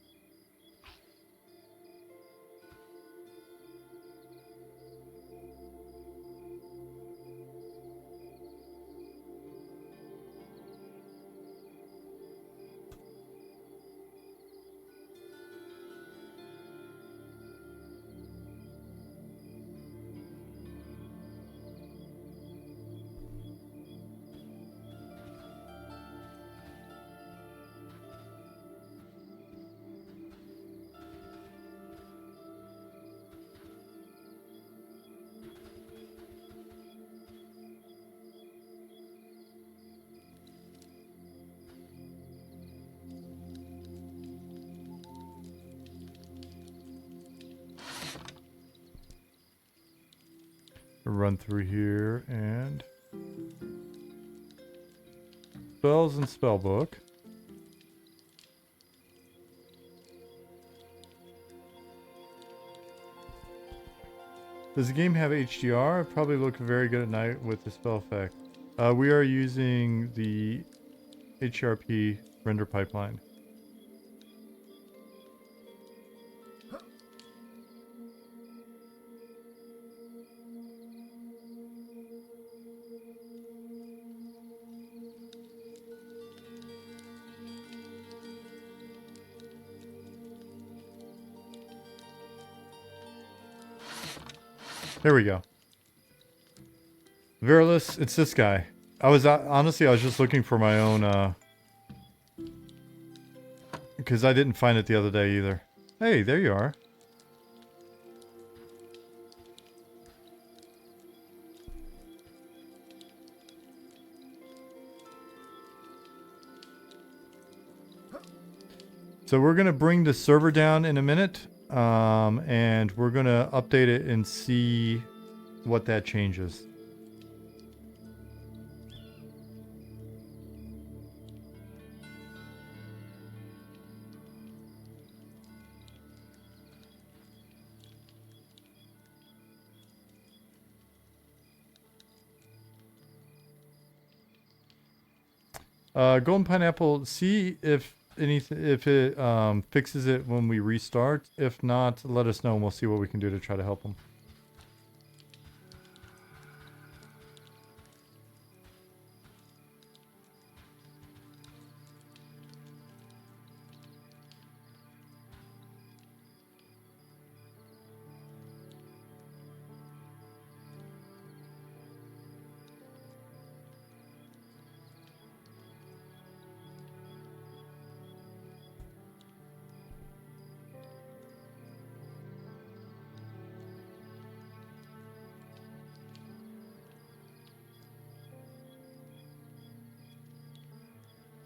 Run through here and spells and spellbook. Does the game have HDR? It probably look very good at night with the spell effect. We are using the HRP render pipeline. There we go. Verilus, it's this guy. I was honestly, I was just looking for my own, because I didn't find it the other day either. Hey, there you are. So we're going to bring the server down in a minute, and we're going to update it and see what that changes. Golden Pineapple, see if it fixes it when we restart. If not, let us know and we'll see what we can do to try to help them.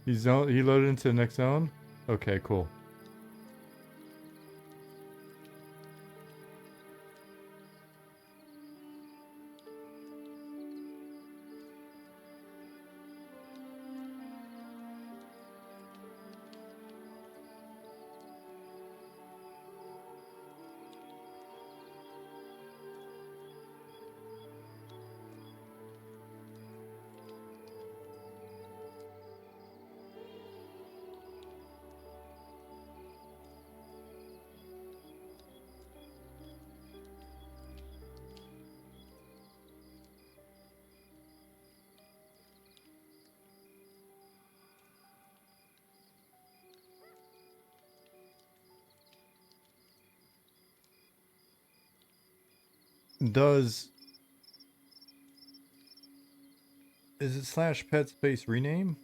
He loaded into the next zone? Okay, cool. Is it slash pet space rename?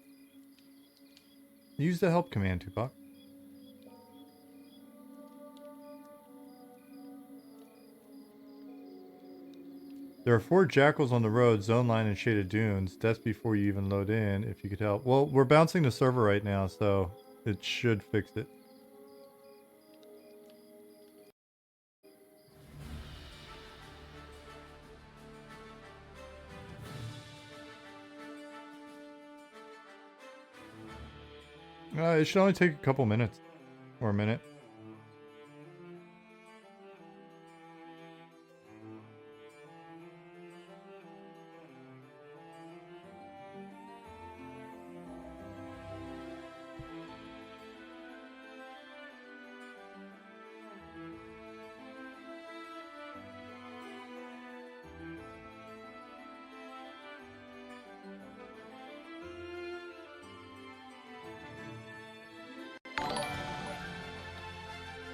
Use the help command, Tupac. There are 4 jackals on the road, zone line and shaded dunes. That's before you even load in, if you could help. Well, we're bouncing the server right now, so it should fix it. It should only take a couple minutes. Or a minute.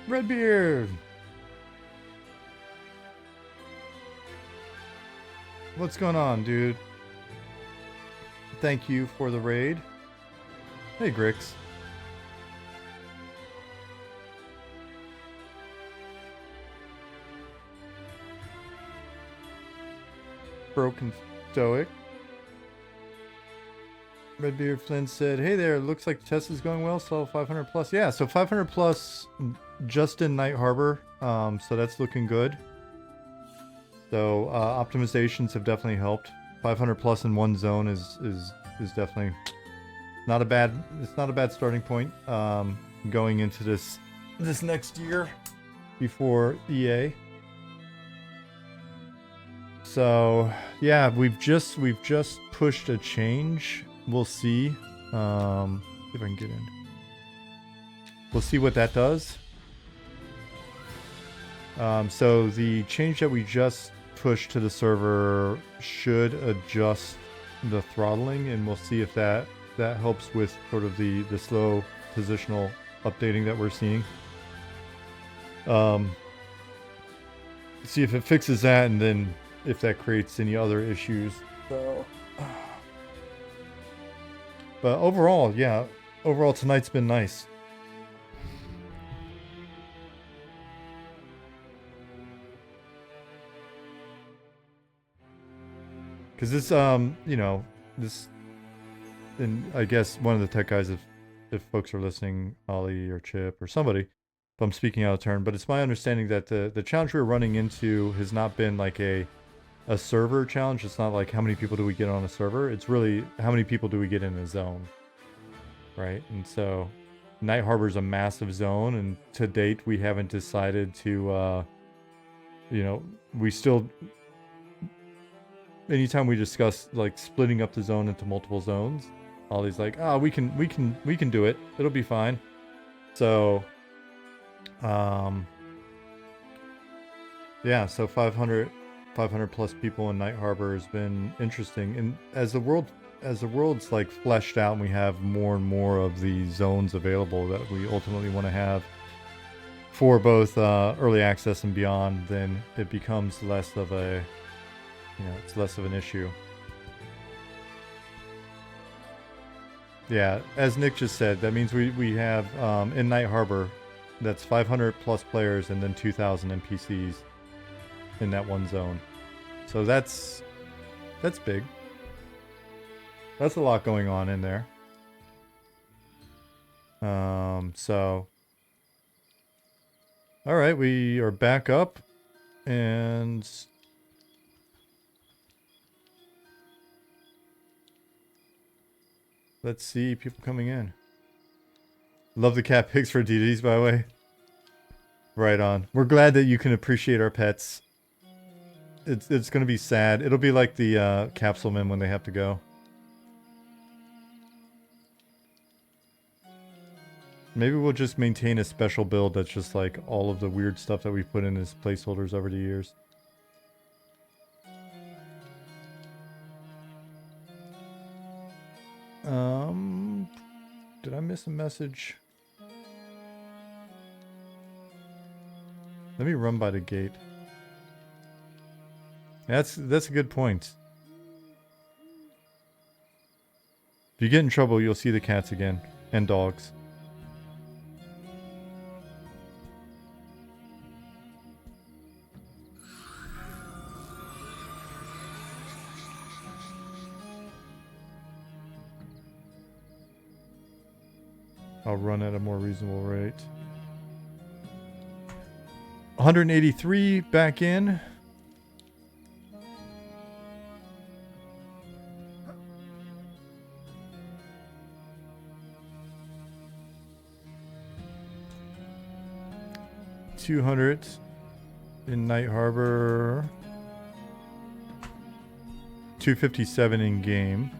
Redbeard! What's going on, dude? Thank you for the raid. Hey, Grix. Broken Stoic. Redbeard Flynn said, hey there, looks like the test is going well, so 500 plus. Yeah, so 500 plus just in Night Harbor, so that's looking good. So optimizations have definitely helped. 500 plus in one zone is definitely not a bad. It's not a bad starting point going into this next year before EA. So yeah, we've just pushed a change. We'll see if I can get in. We'll see what that does. So the change that we just pushed to the server should adjust the throttling, and we'll see if that helps with sort of the slow positional updating that we're seeing. See if it fixes that, and then if that creates any other issues. So, but overall, yeah, overall tonight's been nice. Because this, you know, this, and I guess one of the tech guys, if folks are listening, Ollie or Chip or somebody, if I'm speaking out of turn, but it's my understanding that the challenge we're running into has not been like a server challenge. It's not like how many people do we get on a server. It's really how many people do we get in a zone, right? And so Night Harbor is a massive zone, and to date we haven't decided to, you know, we still, anytime we discuss like splitting up the zone into multiple zones, Ollie's like, oh, we can do it. It'll be fine. So, yeah, so 500 plus people in Night Harbor has been interesting. And as the world's like fleshed out and we have more and more of the zones available that we ultimately want to have for both early access and beyond, then it becomes less of a, you know, it's less of an issue. Yeah, as Nick just said, that means we have in Night Harbor, that's 500 plus players and then 2,000 NPCs in that one zone. So that's big. That's a lot going on in there. So all right, we are back up, and let's see people coming in. Love the cat pics for DDs, by the way. Right on. We're glad that you can appreciate our pets. It's gonna be sad. It'll be like the capsule men when they have to go. Maybe we'll just maintain a special build that's just like all of the weird stuff that we've put in as placeholders over the years. Did I miss a message? Let me run by the gate. That's a good point. If you get in trouble, you'll see the cats again. And dogs. I'll run at a more reasonable rate. 183 back in. $200 in Night Harbor. 257 in game.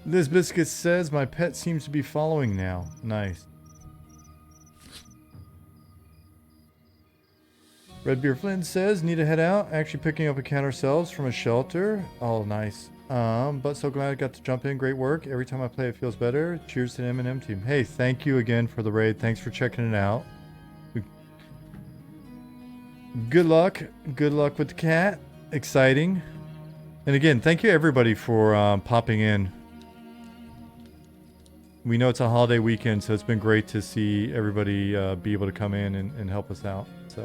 Liz Biscuit says my pet seems to be following now. Nice. Redbeard Flynn says need to head out. Actually picking up a cat ourselves from a shelter. Oh, nice. But so glad I got to jump in. Great work. Every time I play it feels better. Cheers to the M&M team. Hey, thank you again for the raid. Thanks for checking it out. Good luck. Good luck with the cat. Exciting. And again, thank you everybody for popping in. We know it's a holiday weekend, so it's been great to see everybody be able to come in and help us out. So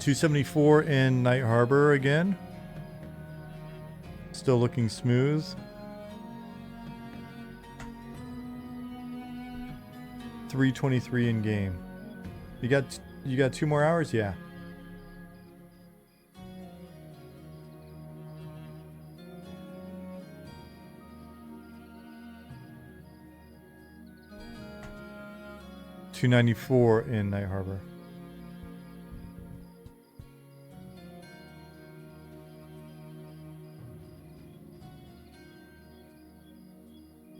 274 in Night Harbor again. Still looking smooth. 323 in game. You got 2 more hours? Yeah. $294 in Night Harbor.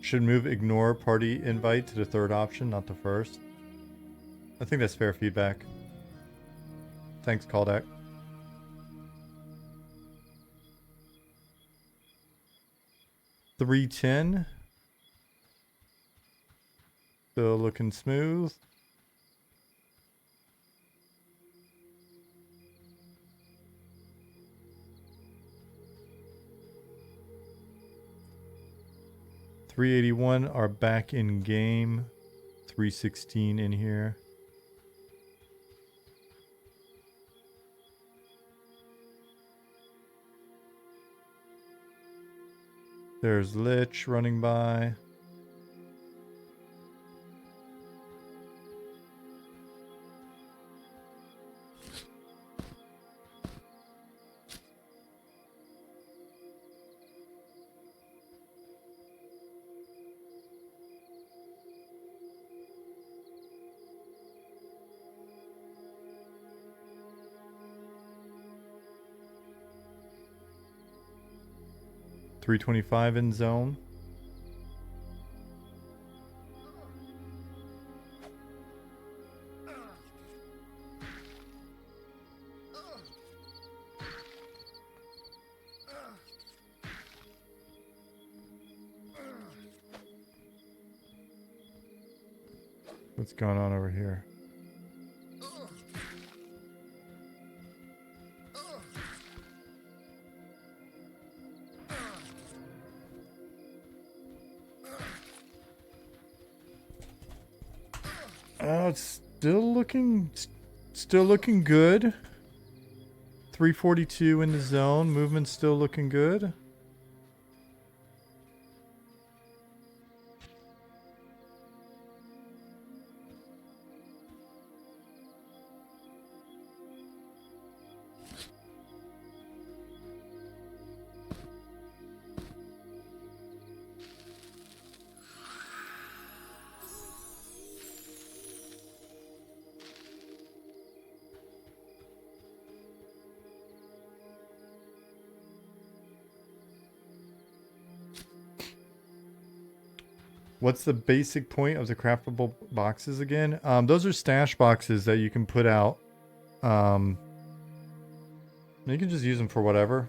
Should move ignore party invite to the 3rd option, not the 1st. I think that's fair feedback. Thanks, Calldeck. $310. Still looking smooth. $381 are back in game. $316 in here. There's Lich running by. $325 in zone. What's going on over here? Oh, it's still looking good. 342 in the zone. Movement's still looking good. What's the basic point of the craftable boxes again? Those are stash boxes that you can put out. You can just use them for whatever.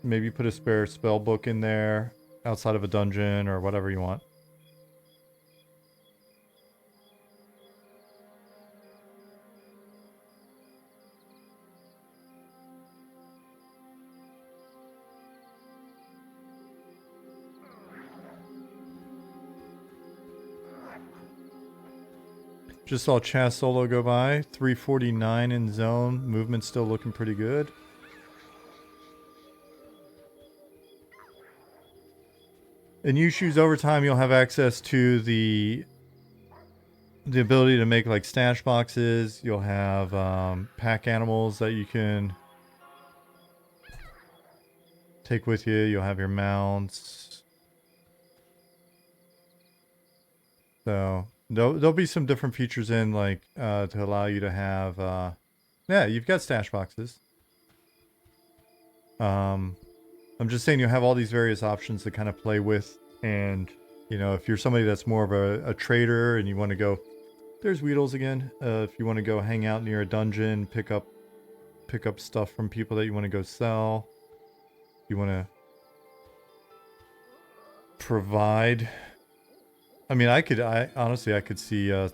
Maybe put a spare spell book in there outside of a dungeon or whatever you want. Just saw Chaz Solo go by. 349 in zone. Movement still looking pretty good. In Yushu's overtime, you'll have access to the ability to make like stash boxes. You'll have pack animals that you can take with you. You'll have your mounts. So there'll be some different features in like to allow you to have yeah, you've got stash boxes. I'm just saying you have all these various options to kind of play with, and you know, if you're somebody that's more of a trader and you want to go, there's Weedles again. If you want to go hang out near a dungeon, pick up stuff from people that you want to go sell. You want to provide. I mean, I honestly could see a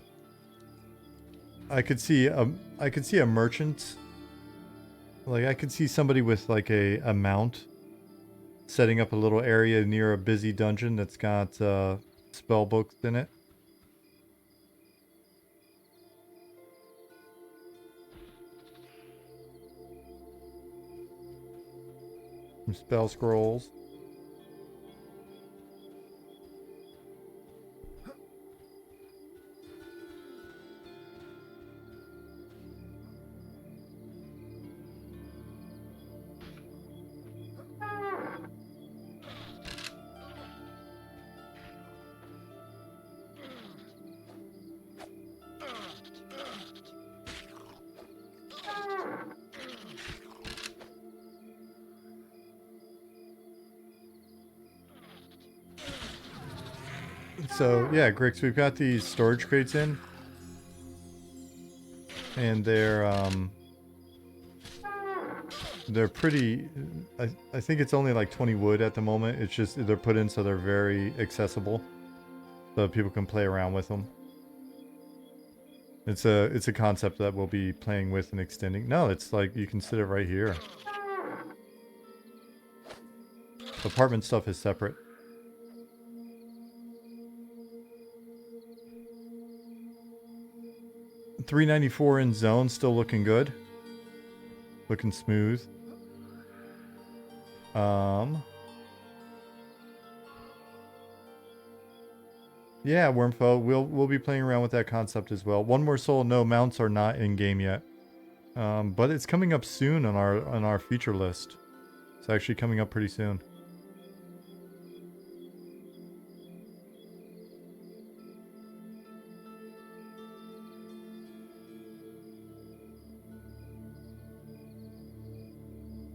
merchant. Like I could see somebody with like a mount setting up a little area near a busy dungeon that's got spell books in it. Some spell scrolls. So yeah, Grix, we've got these storage crates in, and they're pretty. I think it's only like 20 wood at the moment. It's just they're put in so they're very accessible, so people can play around with them. It's a concept that we'll be playing with and extending. No, it's like you can sit it right here. Apartment stuff is separate. $394 in zone, still looking good. Looking smooth. Yeah, Wormfo, we'll be playing around with that concept as well. One more soul, no, mounts are not in game yet. But it's coming up soon on our feature list. It's actually coming up pretty soon.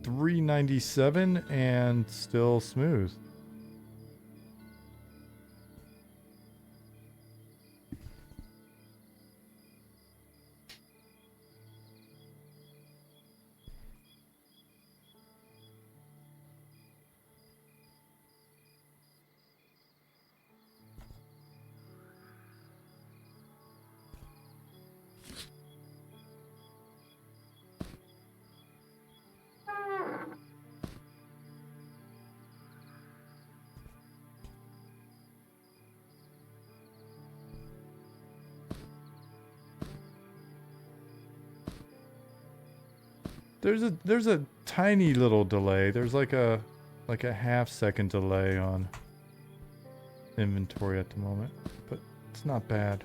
$397 and still smooth. There's a tiny little delay. There's like a half-second delay on inventory at the moment, but it's not bad.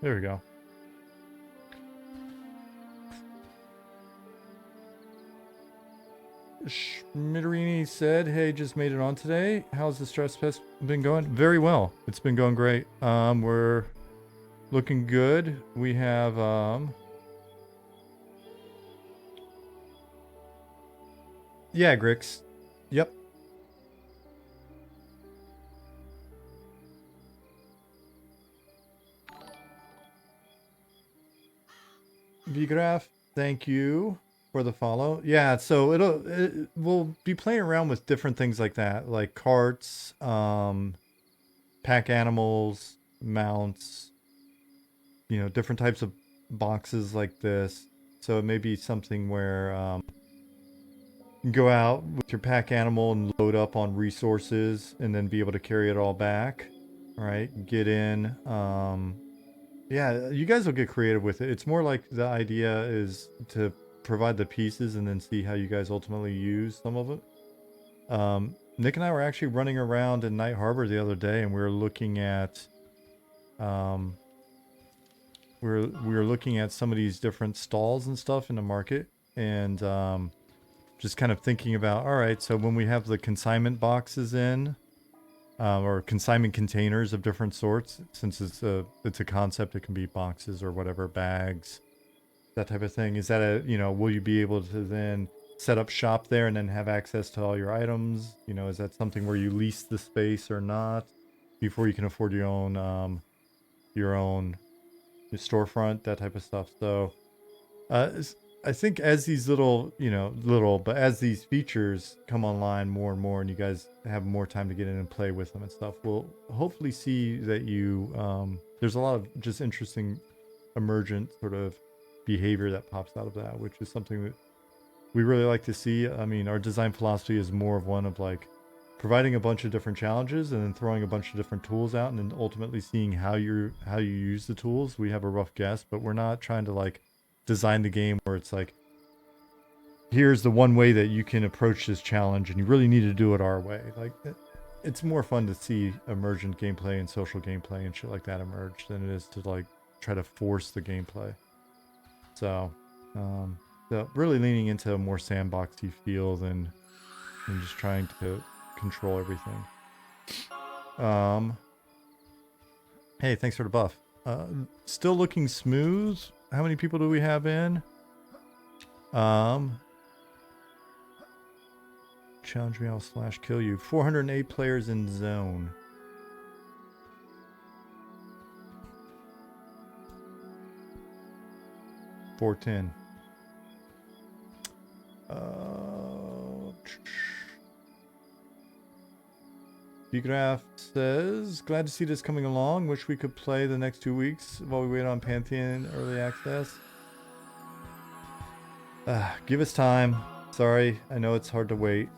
There we go. Schmitterini said, hey, just made it on today. How's the stress test been going? Very well. It's been going great. We're looking good. We have yeah, Grix. Yep. Vgraph, thank you for the follow. Yeah, so we'll be playing around with different things like that, like carts, pack animals, mounts, you know, different types of boxes like this. So it may be something where you can go out with your pack animal and load up on resources and then be able to carry it all back. All right, get in. Yeah, you guys will get creative with it. It's more like the idea is to provide the pieces and then see how you guys ultimately use some of it. Nick and I were actually running around in Night Harbor the other day, and we were looking at, we were looking at some of these different stalls and stuff in the market, and just kind of thinking about, all right, so when we have the consignment boxes in, or consignment containers of different sorts, since it's a concept, it can be boxes or whatever, bags, that type of thing. Is that a, you know, will you be able to then set up shop there and then have access to all your items? You know, is that something where you lease the space or not before you can afford your own your storefront, that type of stuff. So I think as these little, you know, but as these features come online more and more, and you guys have more time to get in and play with them and stuff, we'll hopefully see that you, there's a lot of just interesting emergent sort of behavior that pops out of that, which is something that we really like to see. I mean, our design philosophy is more of one of like providing a bunch of different challenges and then throwing a bunch of different tools out and then ultimately seeing how you use the tools. We have a rough guess, but we're not trying to like design the game where it's like, here's the one way that you can approach this challenge and you really need to do it our way. Like it's more fun to see emergent gameplay and social gameplay and shit like that emerge than it is to like try to force the gameplay. So, really leaning into a more sandboxy feel than just trying to control everything. Hey, thanks for the buff. Still looking smooth. How many people do we have in? Challenge me, I'll / kill you. 408 players in zone. $410. Bgraph says, glad to see this coming along. Wish we could play the next 2 weeks while we wait on Pantheon early access. Give us time. Sorry, I know it's hard to wait.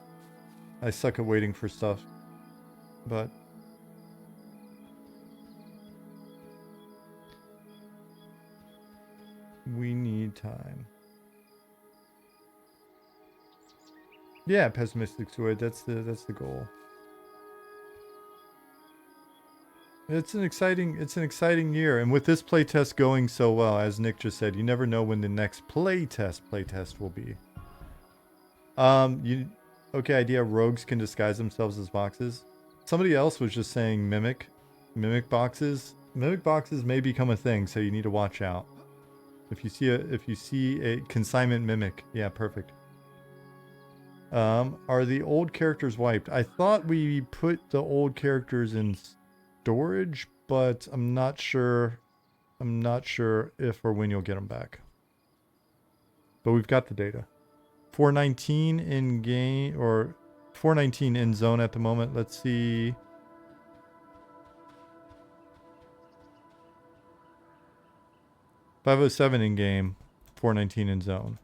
I suck at waiting for stuff. But we need time. Yeah, pessimistic Sword, that's the goal. It's an exciting year, and with this playtest going so well, as Nick just said, you never know when the next playtest will be. Okay idea, rogues can disguise themselves as boxes. Somebody else was just saying mimic boxes. Mimic boxes may become a thing, so you need to watch out. If you see a consignment mimic, yeah, perfect. Are the old characters wiped? I thought we put the old characters in storage, but I'm not sure. I'm not sure if or when you'll get them back. But we've got the data. 419 in game, or 419 in zone at the moment. Let's see. $507 in game, 419 in zone.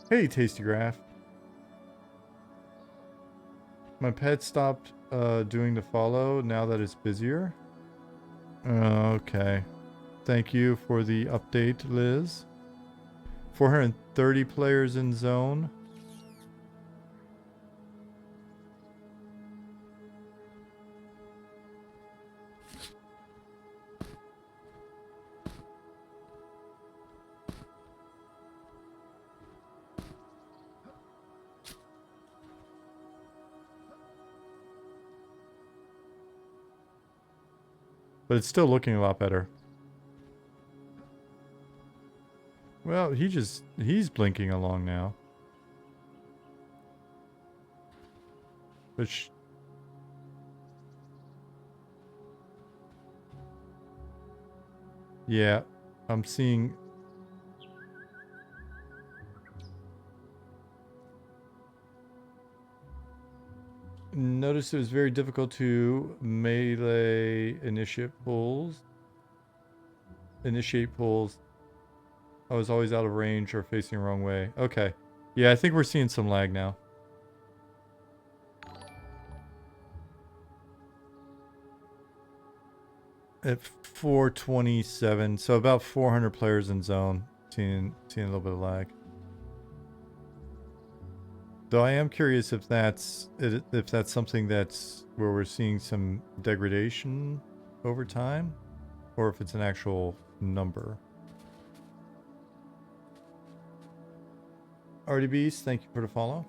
Hey, Tasty Graph. My pet stopped doing the follow now that it's busier. Okay. Thank you for the update, Liz. 430 players in zone. But it's still looking a lot better. Well, he's blinking along now. Which... yeah, I'm seeing... Notice it was very difficult to melee initiate pulls. Initiate pulls. I was always out of range or facing the wrong way. Okay. Yeah, I think we're seeing some lag now. At 427, so about 400 players in zone. Seeing a little bit of lag. Though I am curious if that's something that's where we're seeing some degradation over time, or if it's an actual number. RDBs, thank you for the follow.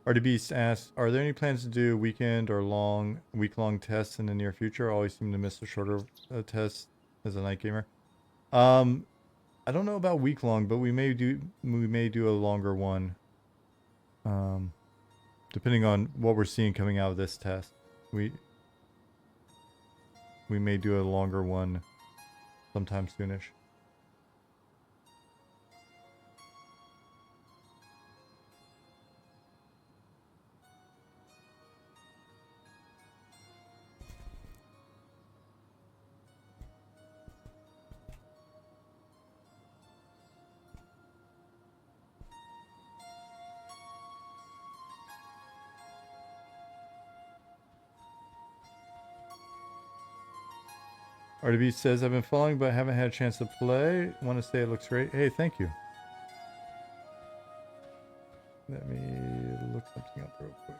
RDBs asks, are there any plans to do weekend or week-long tests in the near future? I always seem to miss the shorter tests as a night gamer. I don't know about week-long, but we may do a longer one. Depending on what we're seeing coming out of this test, we may do a longer one sometime soonish. RDB says, I've been following, but haven't had a chance to play. Want to say it looks great. Hey, thank you. Let me look something up real quick.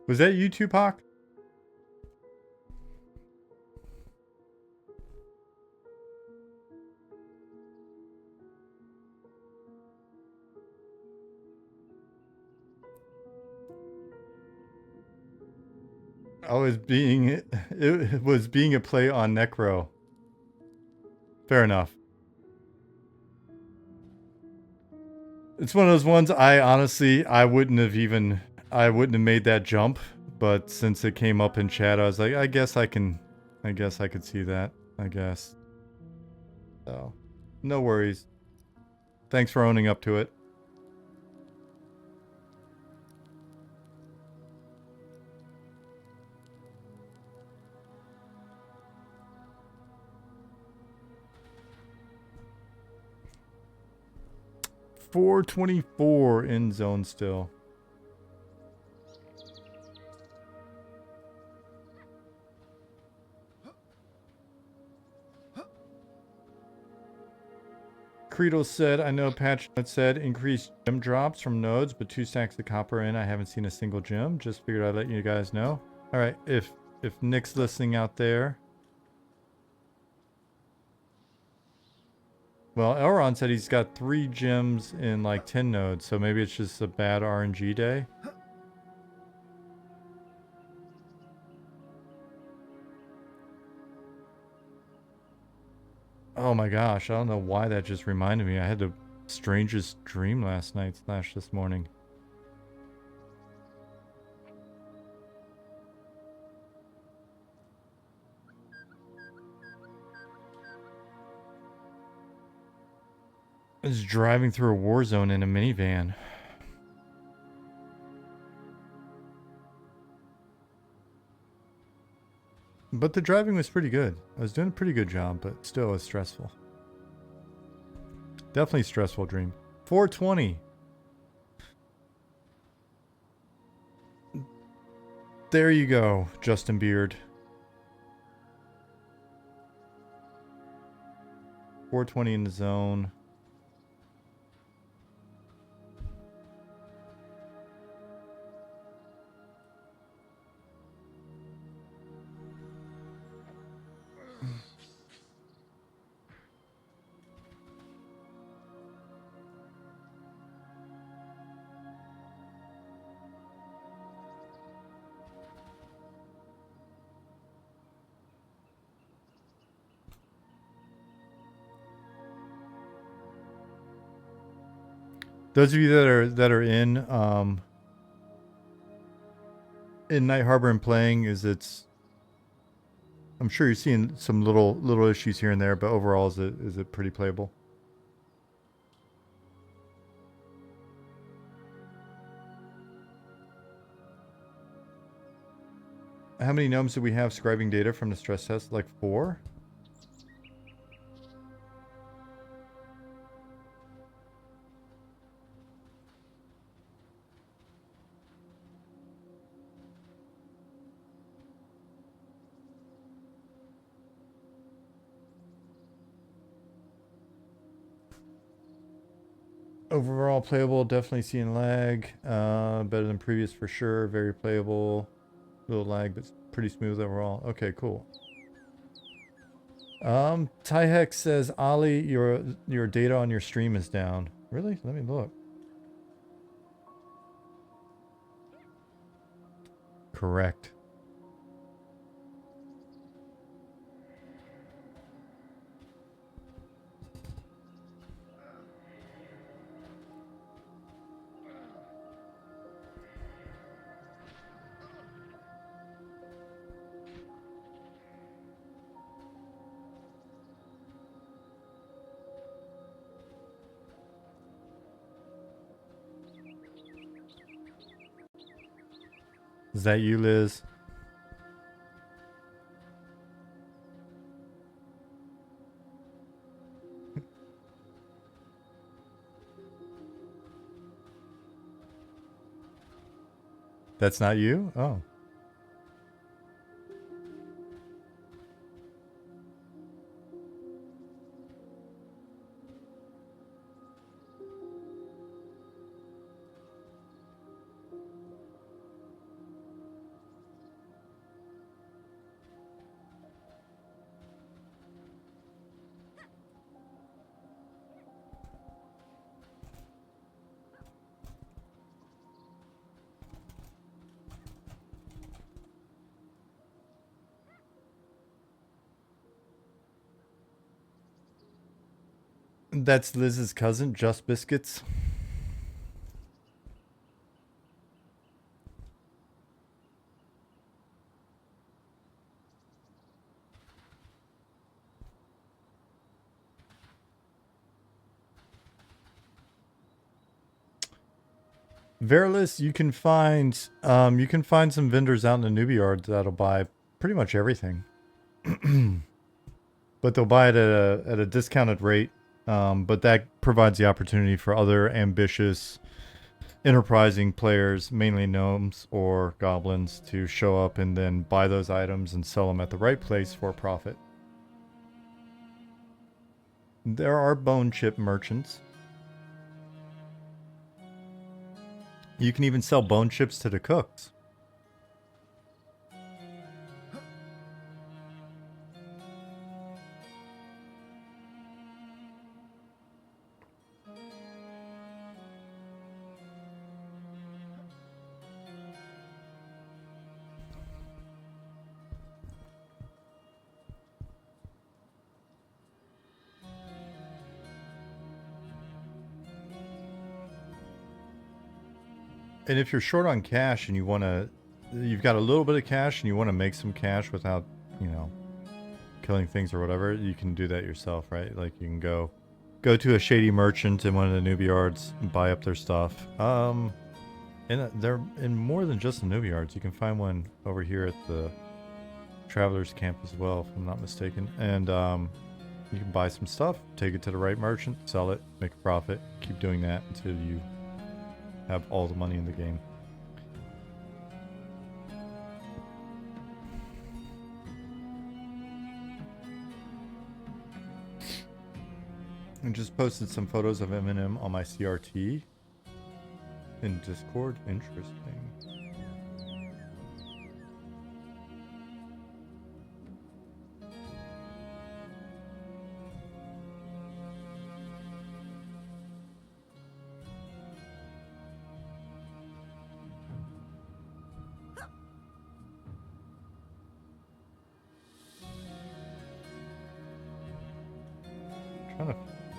Was that you, Tupac? I was being it was being a play on Necro. Fair enough. It's one of those ones I honestly I wouldn't have made that jump, but since it came up in chat, I was like, I guess I could see that. I guess. So, no worries. Thanks for owning up to it. .424 in zone still. Creedle said, I know patch notes said increased gem drops from nodes, but 2 stacks of copper in. I haven't seen a single gem. Just figured I'd let you guys know. Alright, if Nick's listening out there. Well, Elron said he's got 3 gems in like 10 nodes, so maybe it's just a bad RNG day. Oh my gosh, I don't know why that just reminded me. I had the strangest dream last night / this morning. I was driving through a war zone in a minivan. But the driving was pretty good. I was doing a pretty good job, but still it was stressful. Definitely stressful dream. 420. There you go, Justin Beard. 420 in the zone. Those of you that are in Night Harbor and playing, I'm sure you're seeing some little issues here and there, but overall is it pretty playable? How many gnomes do we have scribing data from the stress test? Like 4? Overall playable, definitely seeing lag. Better than previous for sure. Very playable. Little lag, but pretty smooth overall. Okay, cool. Tyhex says, Ollie, your data on your stream is down. Really? Let me look. Correct. Is that you, Liz? That's not you? Oh. That's Liz's cousin, Just Biscuits. Verilus, you can find some vendors out in the newbie yards that'll buy pretty much everything. But they'll buy it at a discounted rate. But that provides the opportunity for other ambitious, enterprising players, mainly gnomes or goblins, to show up and then buy those items and sell them at the right place for a profit. There are bone chip merchants. You can even sell bone chips to the cooks. And if you're short on cash and you've got a little bit of cash and you want to make some cash without, killing things or whatever, you can do that yourself, right? Like you can go to a shady merchant in one of the newbie yards and buy up their stuff. And they're in more than just the newbie yards. You can find one over here at the Travelers Camp as well, if I'm not mistaken. And you can buy some stuff, take it to the right merchant, sell it, make a profit, keep doing that until you have all the money in the game. I just posted some photos of Eminem on my CRT in Discord. Interesting.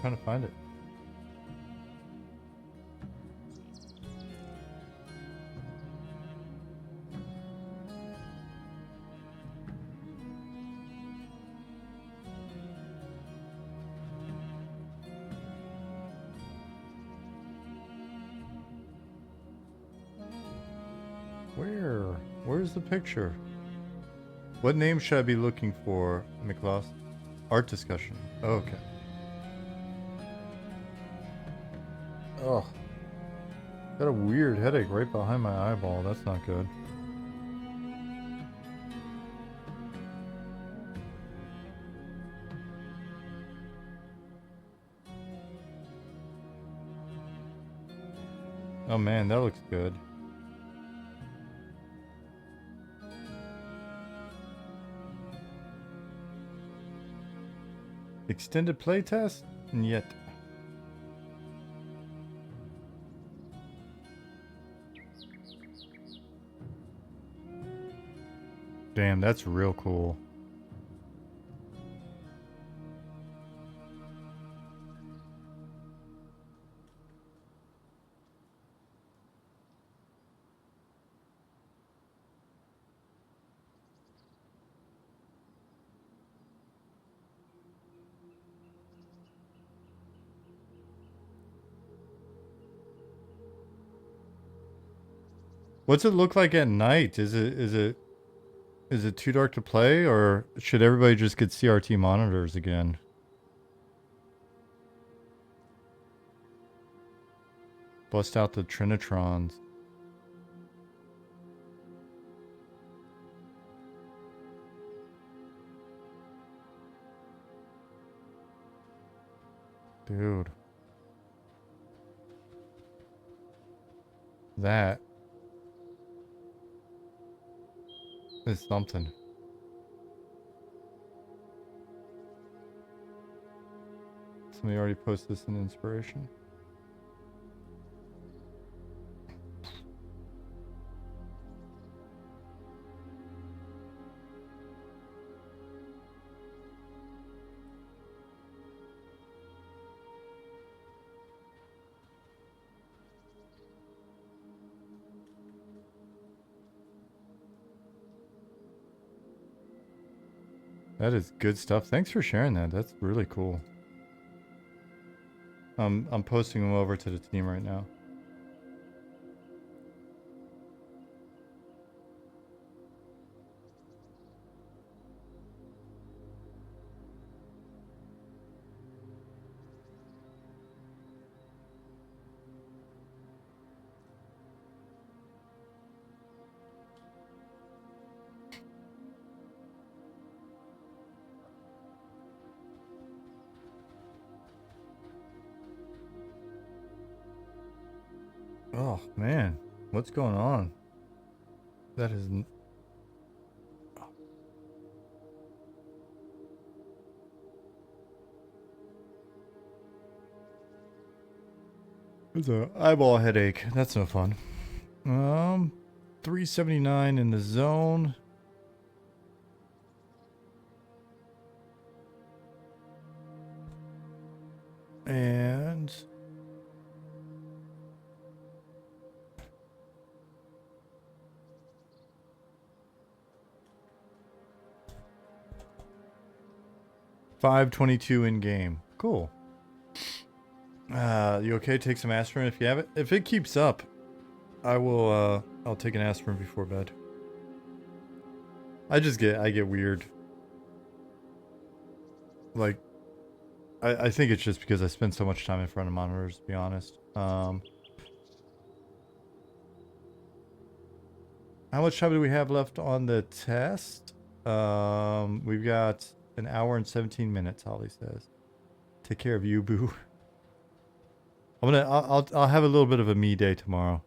Trying to find it. Where's the picture? What name should I be looking for, Miklos? Art discussion. Oh, okay. Oh, got a weird headache right behind my eyeball. That's not good. Oh man, that looks good. Extended playtest? Yet. Damn, that's real cool. What's it look like at night? Is it too dark to play, or should everybody just get CRT monitors again? Bust out the Trinitrons. Dude. That is something. Somebody already posted this in inspiration. That is good stuff. Thanks for sharing that. That's really cool. I'm posting them over to the team right now. Oh man, what's going on? That is. It's an eyeball headache. That's no fun. 379 in the zone. And 522 in game. Cool. You okay? Take some aspirin if you have it. If it keeps up, I will. I'll take an aspirin before bed. I get weird. Like, I think it's just because I spend so much time in front of monitors. To be honest. How much time do we have left on the test? We've got an hour and 17 minutes. Holly says. Take care of you, boo. I'll have a little bit of a me day tomorrow.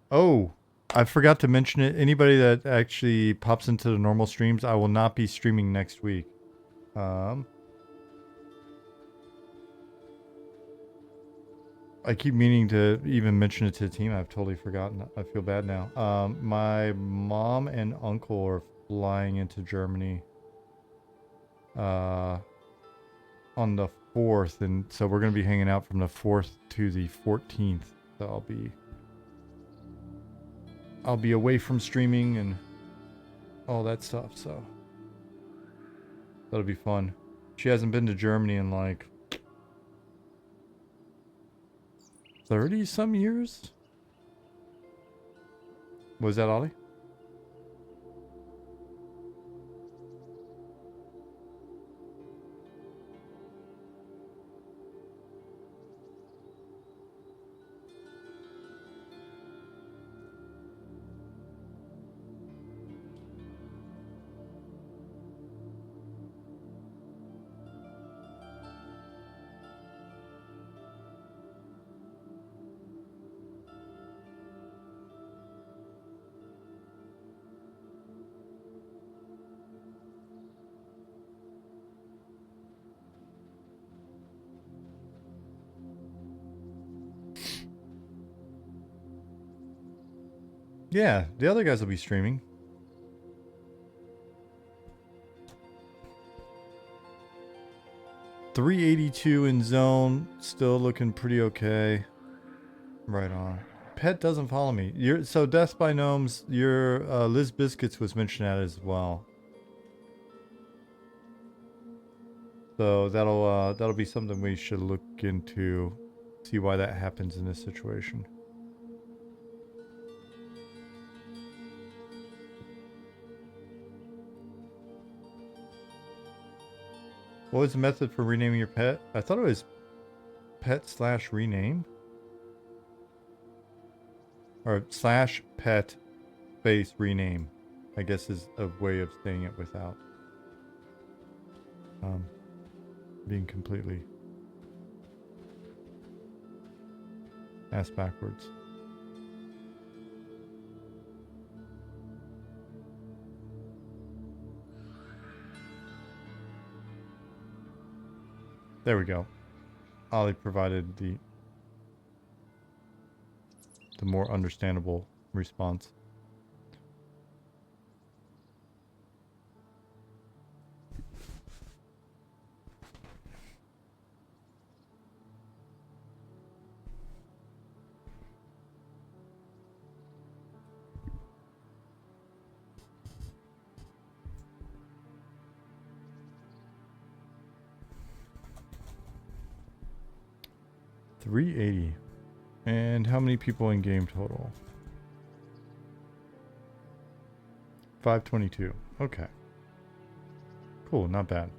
Oh, I forgot to mention it. Anybody that actually pops into the normal streams, I will not be streaming next week. I keep meaning to even mention it to the team. I've totally forgotten. I feel bad now. My mom and uncle are flying into Germany on the 4th, and so we're going to be hanging out from the 4th to the 14th. So I'll be away from streaming and all that stuff, so that'll be fun. She hasn't been to Germany in like 30 some years. Was that Ollie? Yeah, the other guys will be streaming. $382 in zone, still looking pretty okay. Right on. Pet doesn't follow me. So Death by Gnomes, your Liz Biscuits was mentioned at as well. So that'll be something we should look into, see why that happens in this situation. What was the method for renaming your pet? I thought it was pet/rename. Or /pet space rename, I guess is a way of saying it without being completely ass backwards. There we go. Ollie provided the more understandable response. 380. And how many people in game total? 522. Okay. Cool, not bad.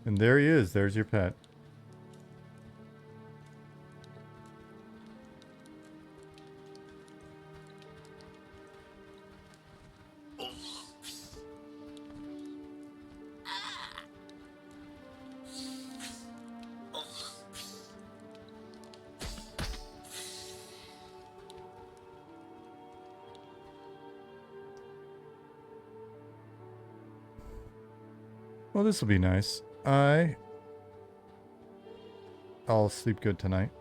And there he is. There's your pet. Well, this will be nice. I'll sleep good tonight.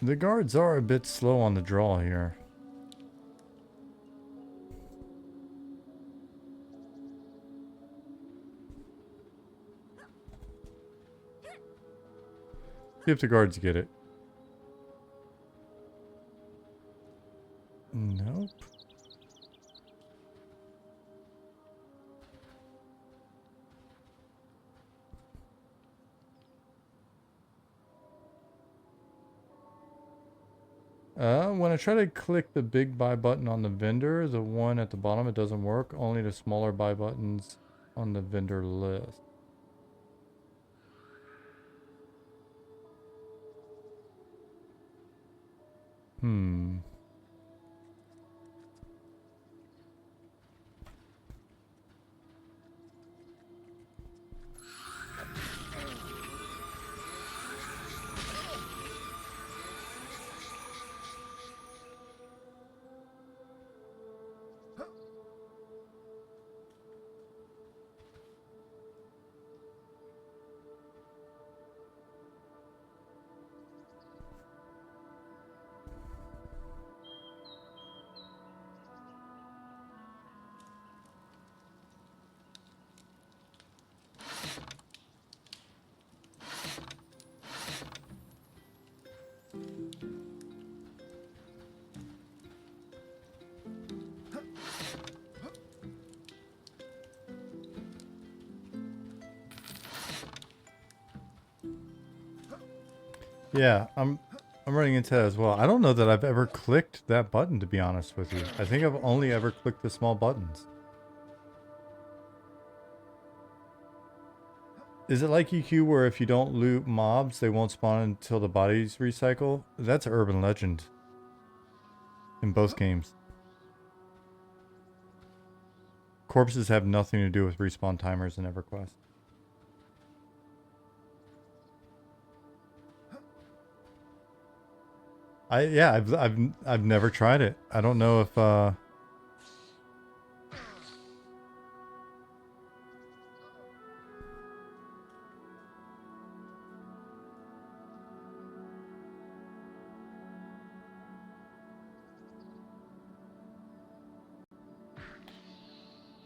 The guards are a bit slow on the draw here. See if the guards get it. Nope. When I try to click the big buy button on the vendor, the one at the bottom, it doesn't work. Only the smaller buy buttons on the vendor list. Yeah, I'm running into that as well. I don't know that I've ever clicked that button, to be honest with you. I think I've only ever clicked the small buttons. Is it like EQ where if you don't loot mobs, they won't spawn until the bodies recycle? That's urban legend in both games. Corpses have nothing to do with respawn timers in EverQuest. I've never tried it. I don't know if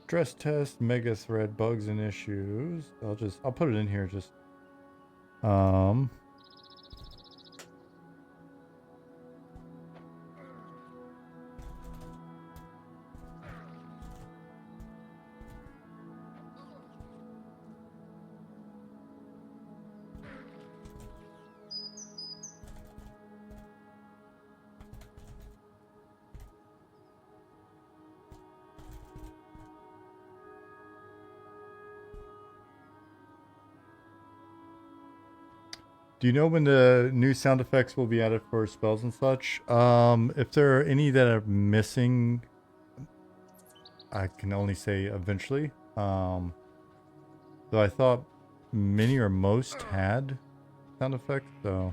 stress test, mega thread, bugs and issues. I'll put it in here just Do you know when the new sound effects will be added for spells and such? If there are any that are missing, I can only say eventually. Though I thought many or most had sound effects, so.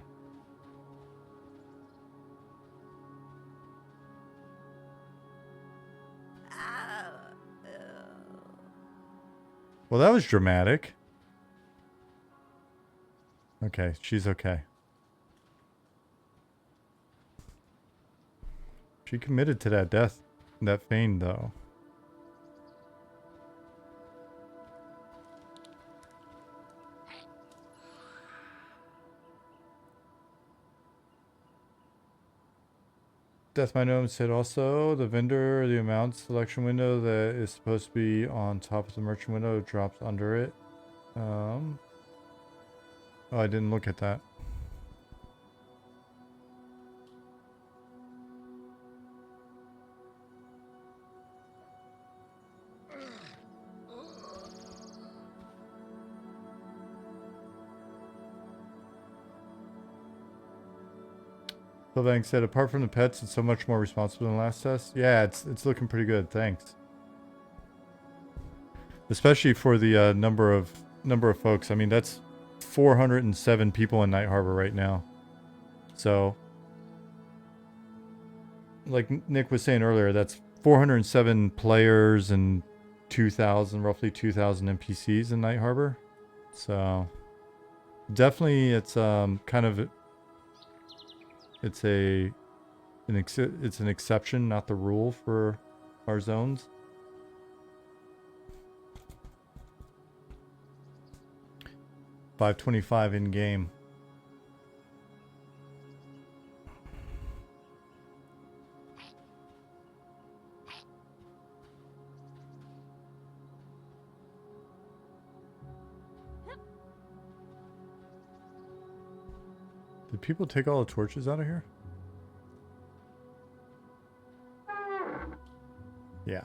Well, that was dramatic. Okay, she's okay. She committed to that death, that feign, though. Death My Gnome said also the vendor, the amount selection window that is supposed to be on top of the merchant window drops under it. Oh, I didn't look at that. Sylvain said, apart from the pets, it's so much more responsible than last test. Yeah, it's looking pretty good. Thanks. Especially for the number of folks. I mean, that's 407 people in Night Harbor right now. So, like Nick was saying earlier, that's 407 players and 2,000, roughly 2,000 NPCs in Night Harbor. So, definitely, it's kind of it's an exception, not the rule for our zones. $5.25 in game. Did people take all the torches out of here? Yeah.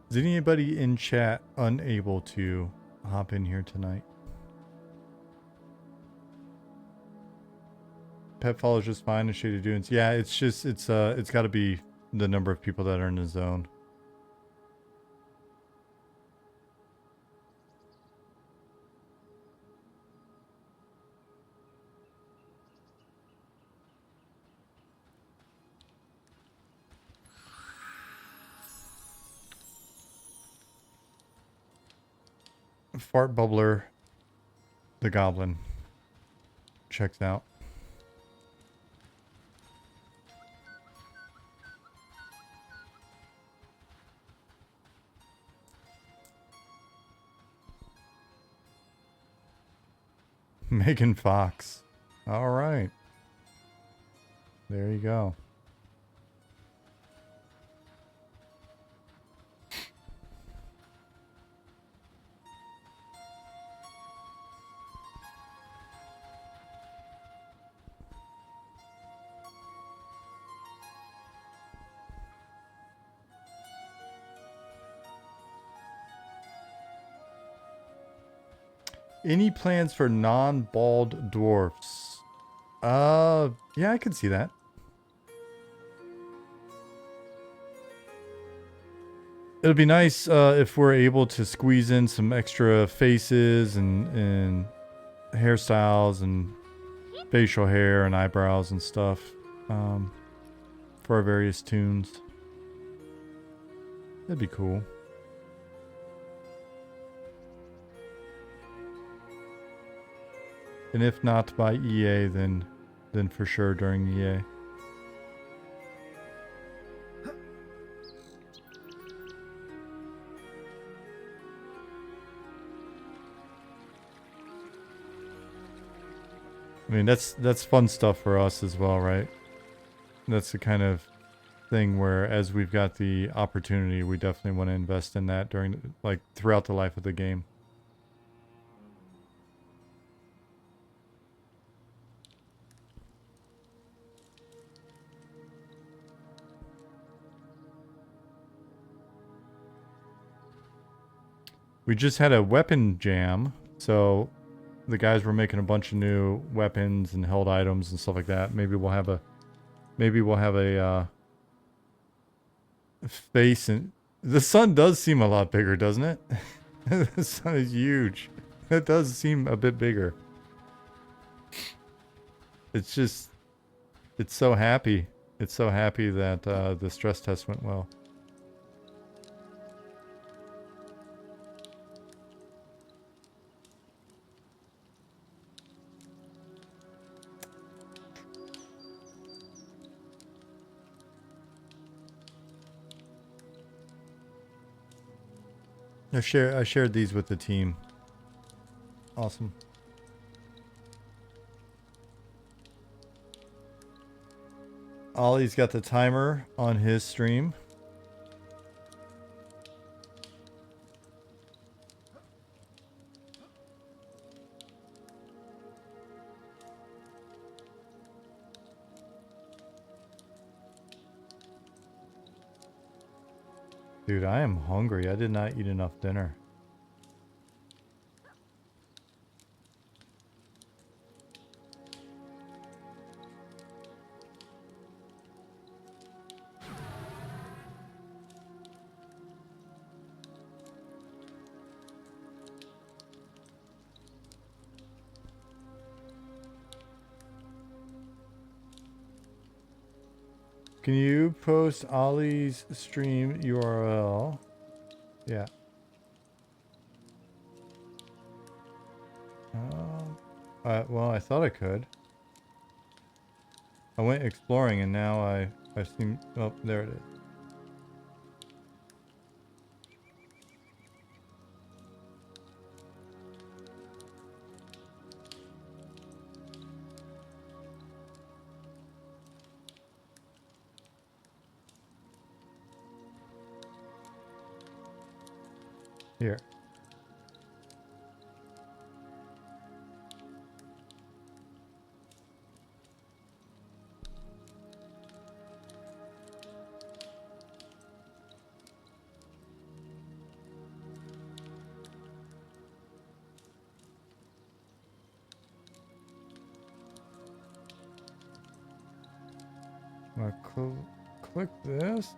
Is anybody in chat unable to hop in here tonight? Pet follows just fine and Shady Dunes. Yeah, it's just it's got to be the number of people that are in the zone. Fart Bubbler, the Goblin, checks out. Megan Fox. All right. There you go. Any plans for non-bald dwarfs? Yeah, I can see that. It'll be nice if we're able to squeeze in some extra faces and hairstyles and facial hair and eyebrows and stuff for our various tunes. That'd be cool. And if not by EA, then for sure during EA. I mean, that's fun stuff for us as well, right? That's the kind of thing where, as we've got the opportunity, we definitely want to invest in that during, like, throughout the life of the game. We just had a weapon jam, so the guys were making a bunch of new weapons and held items and stuff like that. Maybe we'll have a face, and the sun does seem a lot bigger, doesn't it? The sun is huge. It does seem a bit bigger. It's just, it's so happy. It's so happy that the stress test went well. I shared these with the team. Awesome. Ollie's got the timer on his stream. Dude, I am hungry. I did not eat enough dinner. Can you post Ollie's stream URL? Yeah. Well, I thought I could. I went exploring and now I've seen. Oh, there it is. Here. I'll click this.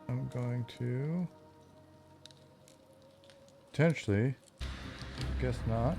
I'm going to potentially, guess not.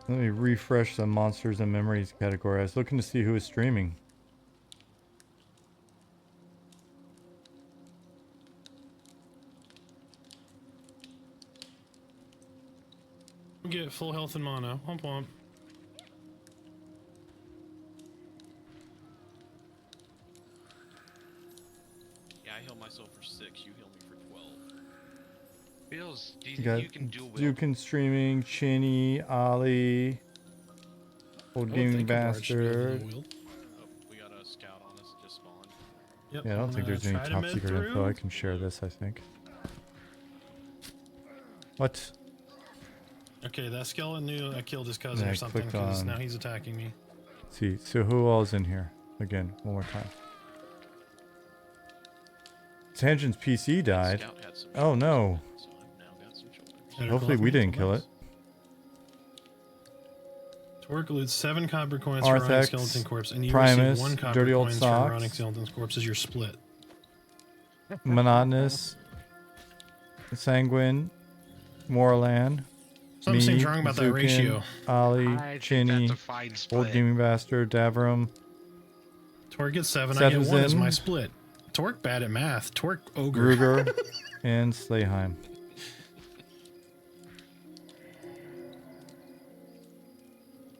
Let me refresh the monsters and memories category. I was looking to see who is streaming. Get full health and mana. Womp womp. Yeah, I heal myself for 6. You heal me for 12. Feels You decent. got You can dual wield. Dukin streaming, Chinny, Ollie, Old Gaming Bastard. Oh, we got a scout on us just spawned. Yep, Yeah, I don't think there's any try to top mid secret info. through. I can share this, I think. What? Okay, that skeleton knew I killed his cousin Yeah, or I something clicked because on- now he's attacking me. Let's see, so who all is in here? Again, one more time. Tangent's PC died. Scout had some Oh no. so I've now got some shoulders. Better Hopefully glove we mantle, didn't kill nice. it. Torque loots 7 copper coins for running Arthex, skeleton corpse, and you Primus, receive 1 copper Dirty Old coins Socks. for running skeleton corpse as your split. Monotonous, Sanguine, Moorland, Something seems wrong about that Zukin, ratio. Ollie, I think Chinny, that's a fine Old split. Gaming Bastard, Davram, Torque gets 7, Seth I get was 1 as in. my split. Torque bad at math. Torque ogre. Ruger, and Slayheim.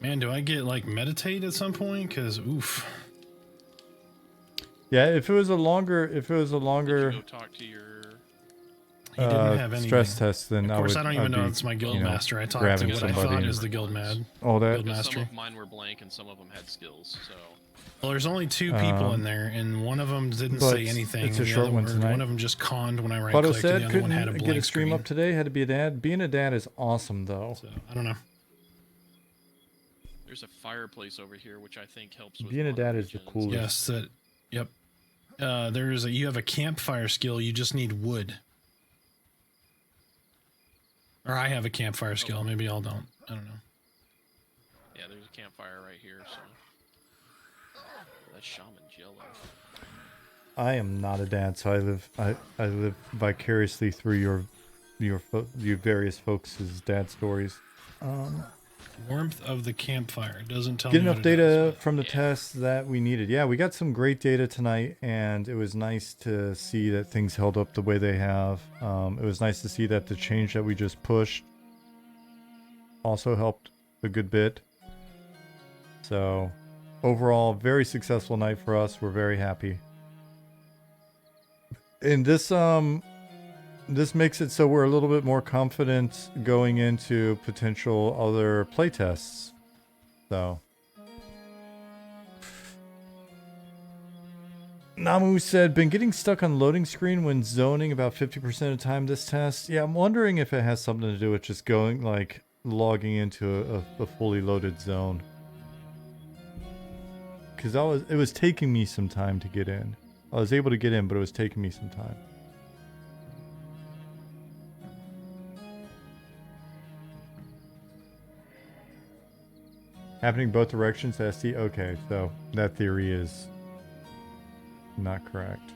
Man, do I get like meditate at some point? Cause oof. Yeah, if it was a longer, Did you go talk to your... He didn't have anything. stress test, then Of course, I I don't I'd even know be, it's my guild you know, master. I talked grabbing to what I somebody thought and is the guild mad. all that. Guild Because some mastery. of mine were blank and some of them had skills, so... Well, there's only 2 people in there, and one of them didn't but say anything. it's a and the short other one or tonight. One of them just conned when I right Pato clicked, and said the other one had a couldn't blank get a stream screen. up today. Had to be a dad. Being a dad is awesome, though. So I don't know. There's a fireplace over here, which I think helps with Being a dad is the moderation and coolest. Yes, yep. You have a campfire skill. You just need wood. Or I have a campfire skill. Maybe y'all don't. I don't know. Yeah, there's a campfire right here, so... That shaman's yellow. I am not a dad, so I live vicariously through your various folks' dad stories. Warmth of the campfire. It doesn't tell Get me enough what it data is, but- from the tests that we needed. Yeah, we got some great data tonight, and it was nice to see that things held up the way they have. It was nice to see that the change that we just pushed also helped a good bit. So, overall, very successful night for us. We're very happy. And this makes it so we're a little bit more confident going into potential other playtests. So, Namu said, been getting stuck on loading screen when zoning about 50% of the time this test. Yeah, I'm wondering if it has something to do with just going, like, logging into a fully loaded zone. Because it was taking me some time to get in. I was able to get in, but it was taking me some time. Happening both directions, SD? Okay, so that theory is not correct.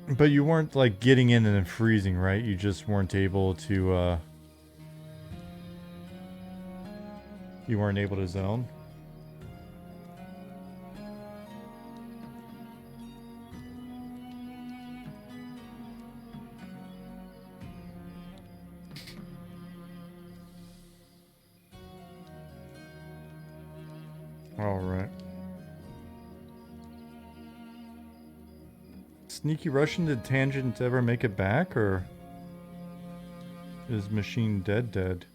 But you weren't, like, getting in and then freezing, right? You just weren't able to, you weren't able to zone? Alright. Sneaky Russian, did Tangent ever make it back, or is Machine dead?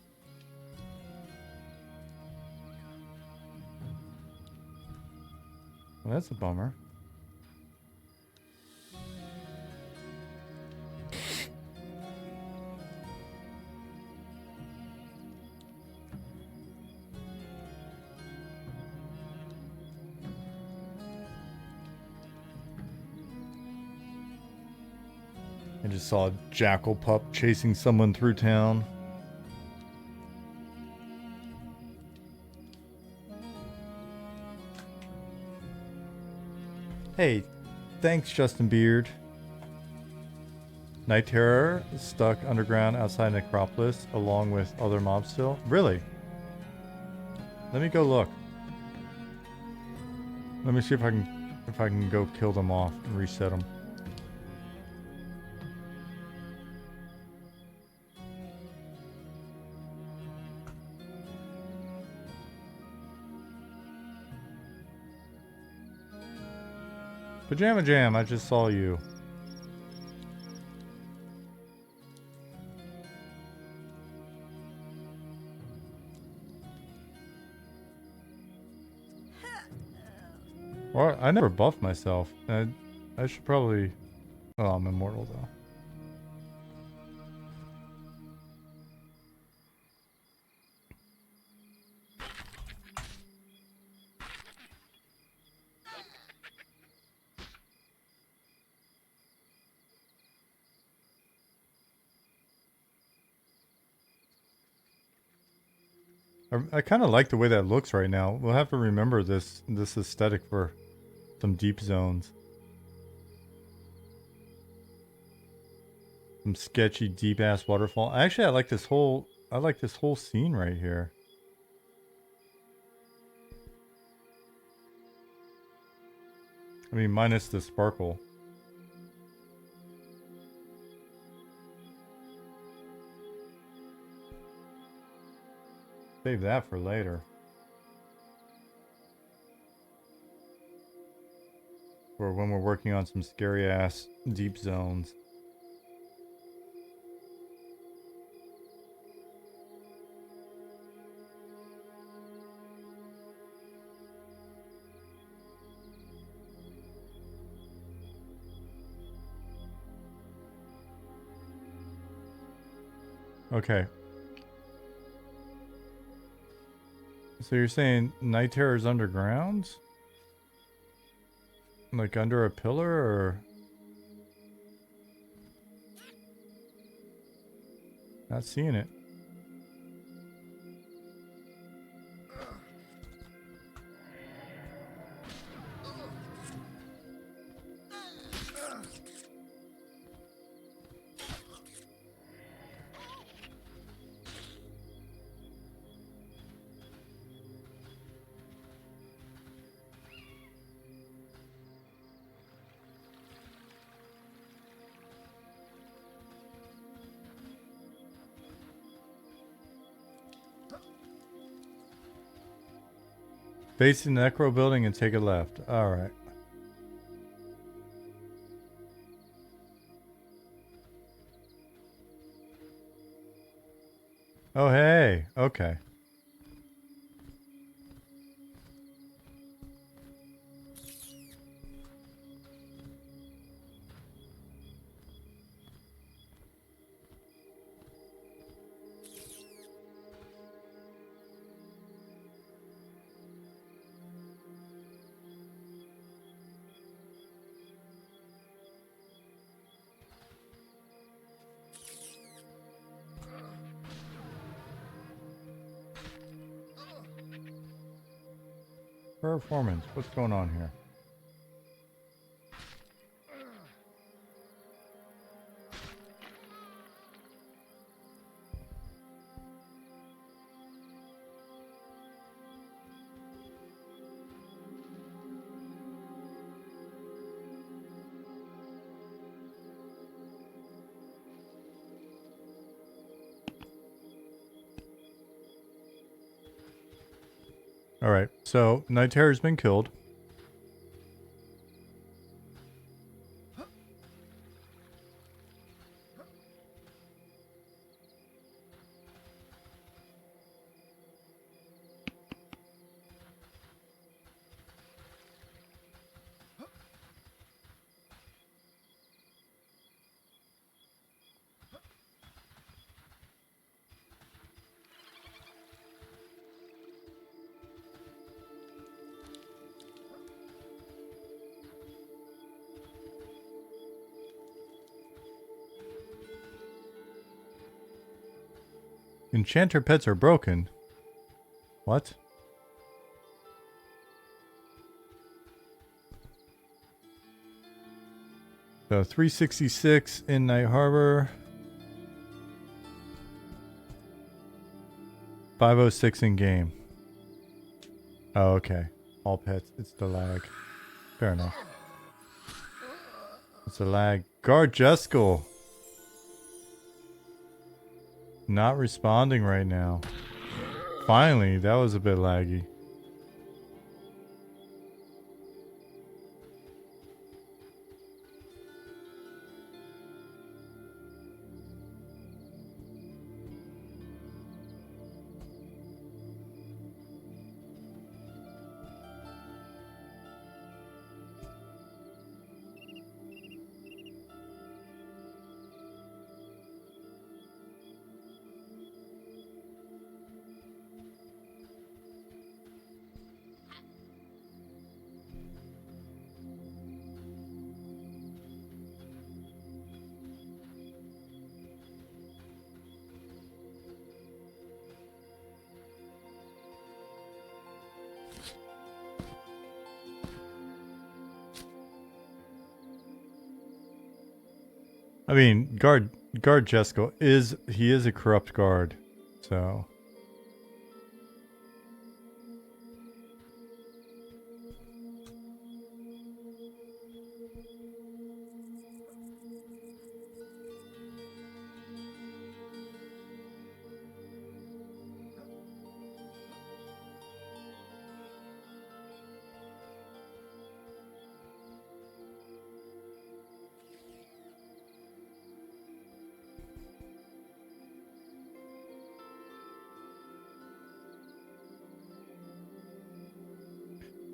Well, that's a bummer. I just saw a jackal pup chasing someone through town. Hey, thanks, Justin Beard. Night Terror is stuck underground outside Necropolis along with other mobs still. Really? Let me go look. Let me see if I can go kill them off and reset them. Pajama Jam, I just saw you. Well, I never buffed myself. I should probably... Oh, I'm immortal though. I kind of like the way that looks right now. We'll have to remember this aesthetic for some deep zones. Some sketchy deep ass waterfall. Actually, I like this whole scene right here. I mean, minus the sparkle. Save that for later. for when we're working on some scary ass deep zones. Okay. So you're saying Night Terror is underground? Like under a pillar, or? Not seeing it. Face the Necro building and take a left. Alright. Oh, hey. Okay. Performance. What's going on here? Alright, so Night Terror's been killed. Enchanter pets are broken. What? So 366 in Night Harbor. 506 in game. Oh, okay. All pets. It's the lag. Fair enough. It's a lag. Guard Jeskel. Not responding right now. Finally, that was a bit laggy. I mean, guard Jeskel is a corrupt guard, so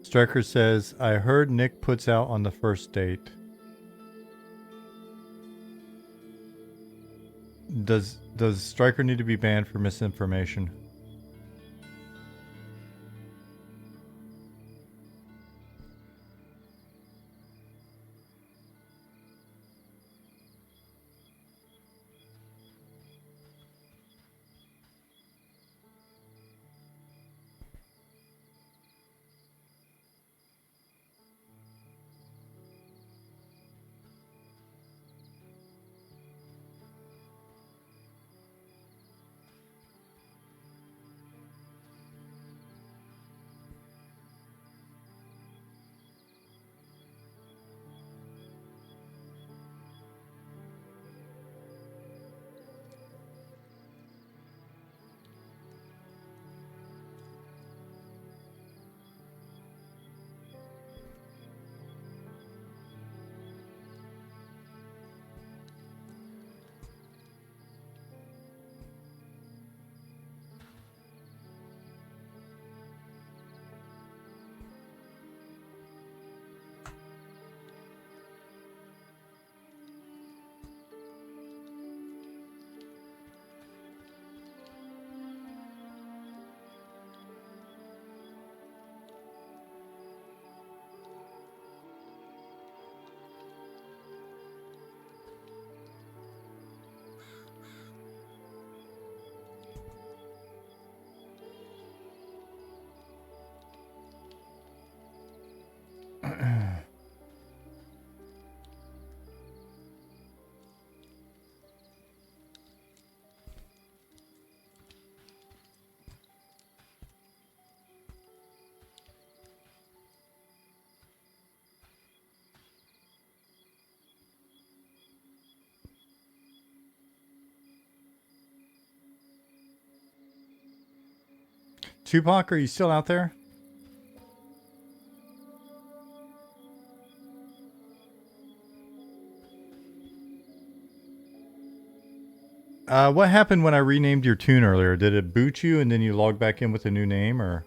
Striker says, I heard Nick puts out on the first date. Does Striker need to be banned for misinformation? Tupac, are you still out there? What happened when I renamed your tune earlier? Did it boot you and then you log back in with a new name, or?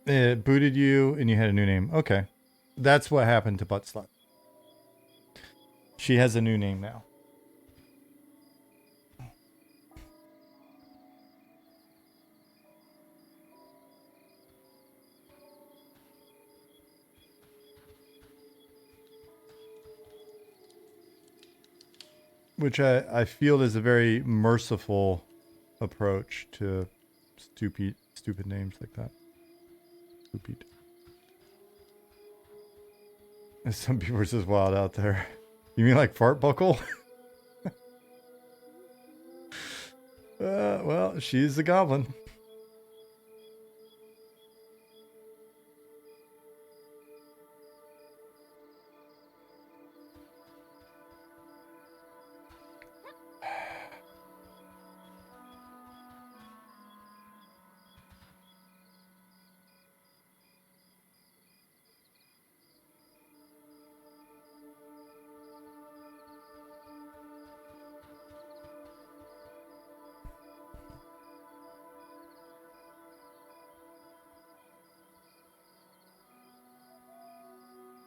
It booted you and you had a new name. Okay. That's what happened to Butt Slut. She has a new name now. Which I feel is a very merciful approach to stupid names like that. Stupid. Some people are just wild out there. You mean like fart buckle? Well, she's a goblin.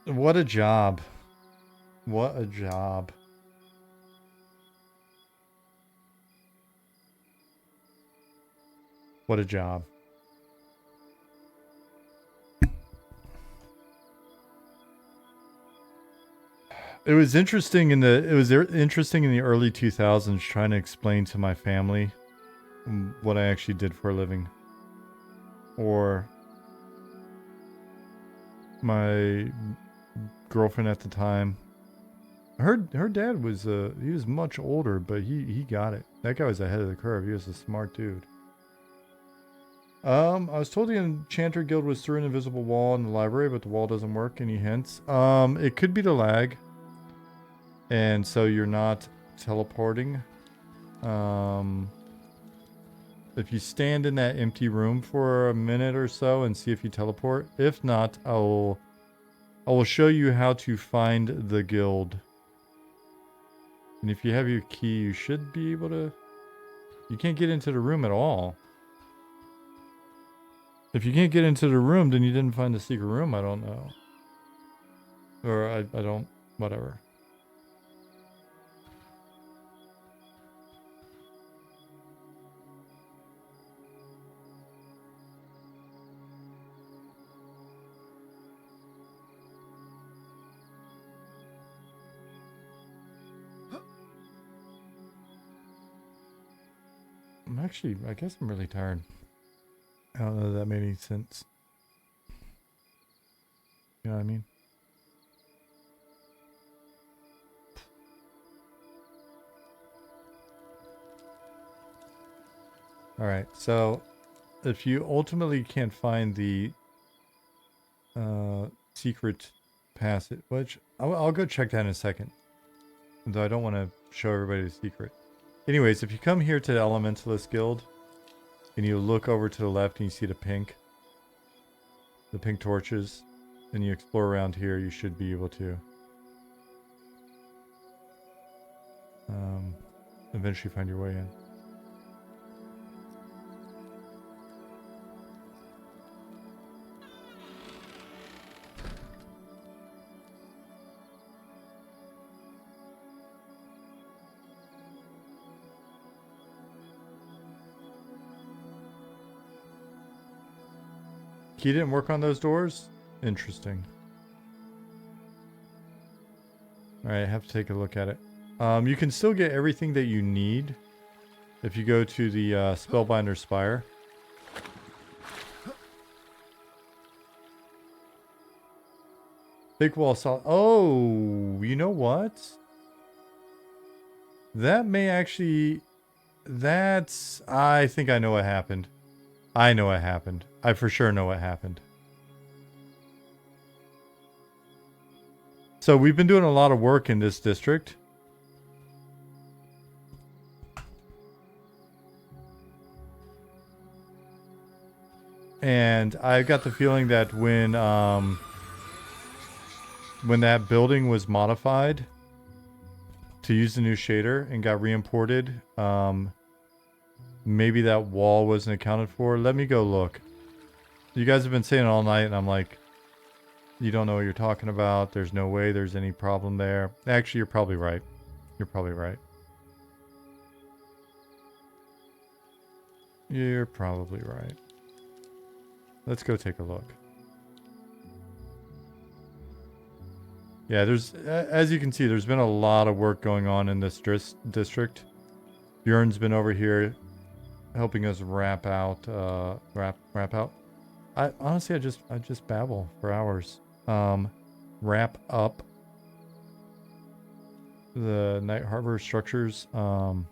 What a job. What a job. What a job. It was interesting in the early 2000s trying to explain to my family what I actually did for a living. Or my girlfriend at the time. Her dad was he was much older, but he got it. That guy was ahead of the curve. He was a smart dude. I was told the Enchanter Guild was through an invisible wall in the library, but the wall doesn't work. Any hints? It could be the lag. And so you're not teleporting. If you stand in that empty room for a minute or so and see if you teleport. If not, I will show you how to find the guild. And if you have your key, you should be able to... You can't get into the room at all. If you can't get into the room, then you didn't find the secret room. I don't know. Or I don't... Whatever. I guess I'm really tired. I don't know if that made any sense. You know what I mean? Alright, so if you ultimately can't find the secret passage, which I'll go check that in a second. Though I don't want to show everybody the secret. Anyways, if you come here to the Elementalist Guild and you look over to the left and you see the pink torches, and you explore around here, you should be able to eventually find your way in. Key didn't work on those doors? Interesting. Alright, I have to take a look at it. You can still get everything that you need if you go to the Spellbinder Spire. Big wall solid. Oh, you know what? That may actually... That's... I think I know what happened. I know what happened. I for sure know what happened. So we've been doing a lot of work in this district. And I got the feeling that when that building was modified to use the new shader and got re-imported, maybe that wall wasn't accounted for. Let me go look. You guys have been saying it all night, and I'm like, you don't know what you're talking about. There's no way there's any problem there. Actually, you're probably right. You're probably right. You're probably right. Let's go take a look. Yeah, there's, as you can see, there's been a lot of work going on in this district. Bjorn's been over here helping us wrap out, wrap out. I honestly, I just babble for hours. Wrap up the Night Harbor structures. And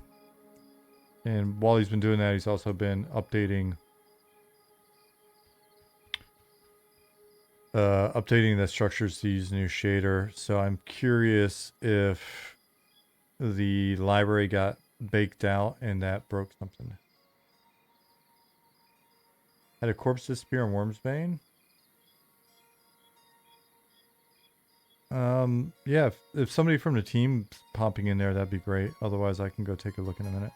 while he's been doing that, he's also been updating the structures to use new shader. So I'm curious if the library got baked out and that broke something. Had a corpse disappear in Wormsbane? Yeah, if somebody from the team's popping in there, that'd be great. Otherwise, I can go take a look in a minute.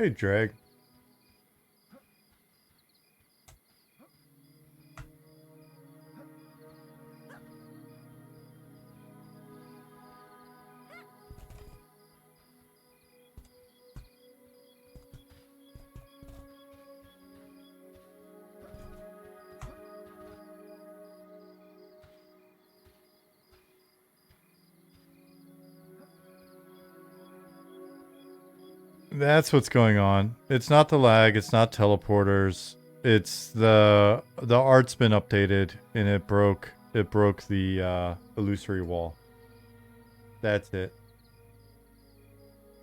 Hey, Drag. That's what's going on. It's not the lag. It's not teleporters. It's the art's been updated and it broke the illusory wall. That's it.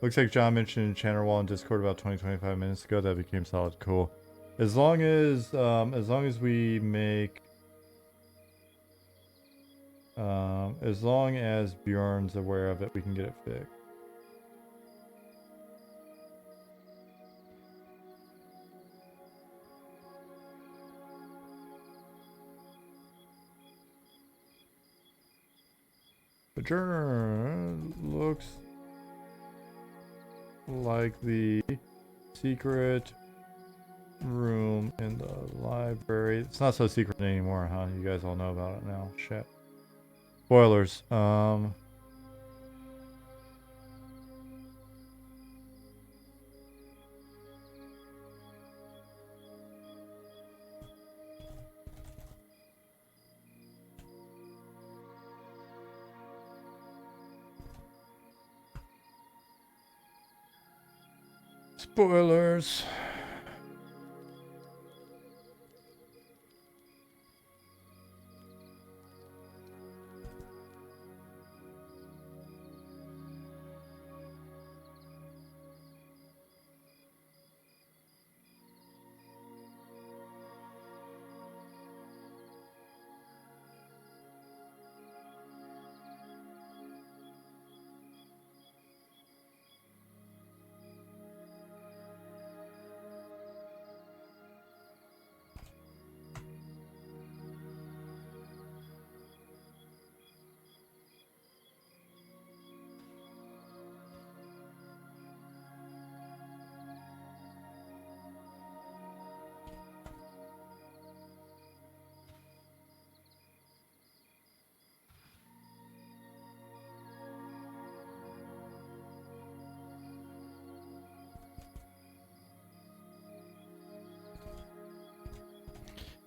Looks like John mentioned in channel wall in Discord about 25 minutes ago. That became solid. Cool. As long as we make as long as Bjorn's aware of it, we can get it fixed. Adjourn looks like the secret room in the library. It's not so secret anymore, huh? You guys all know about it now. Shit. Spoilers. Spoilers.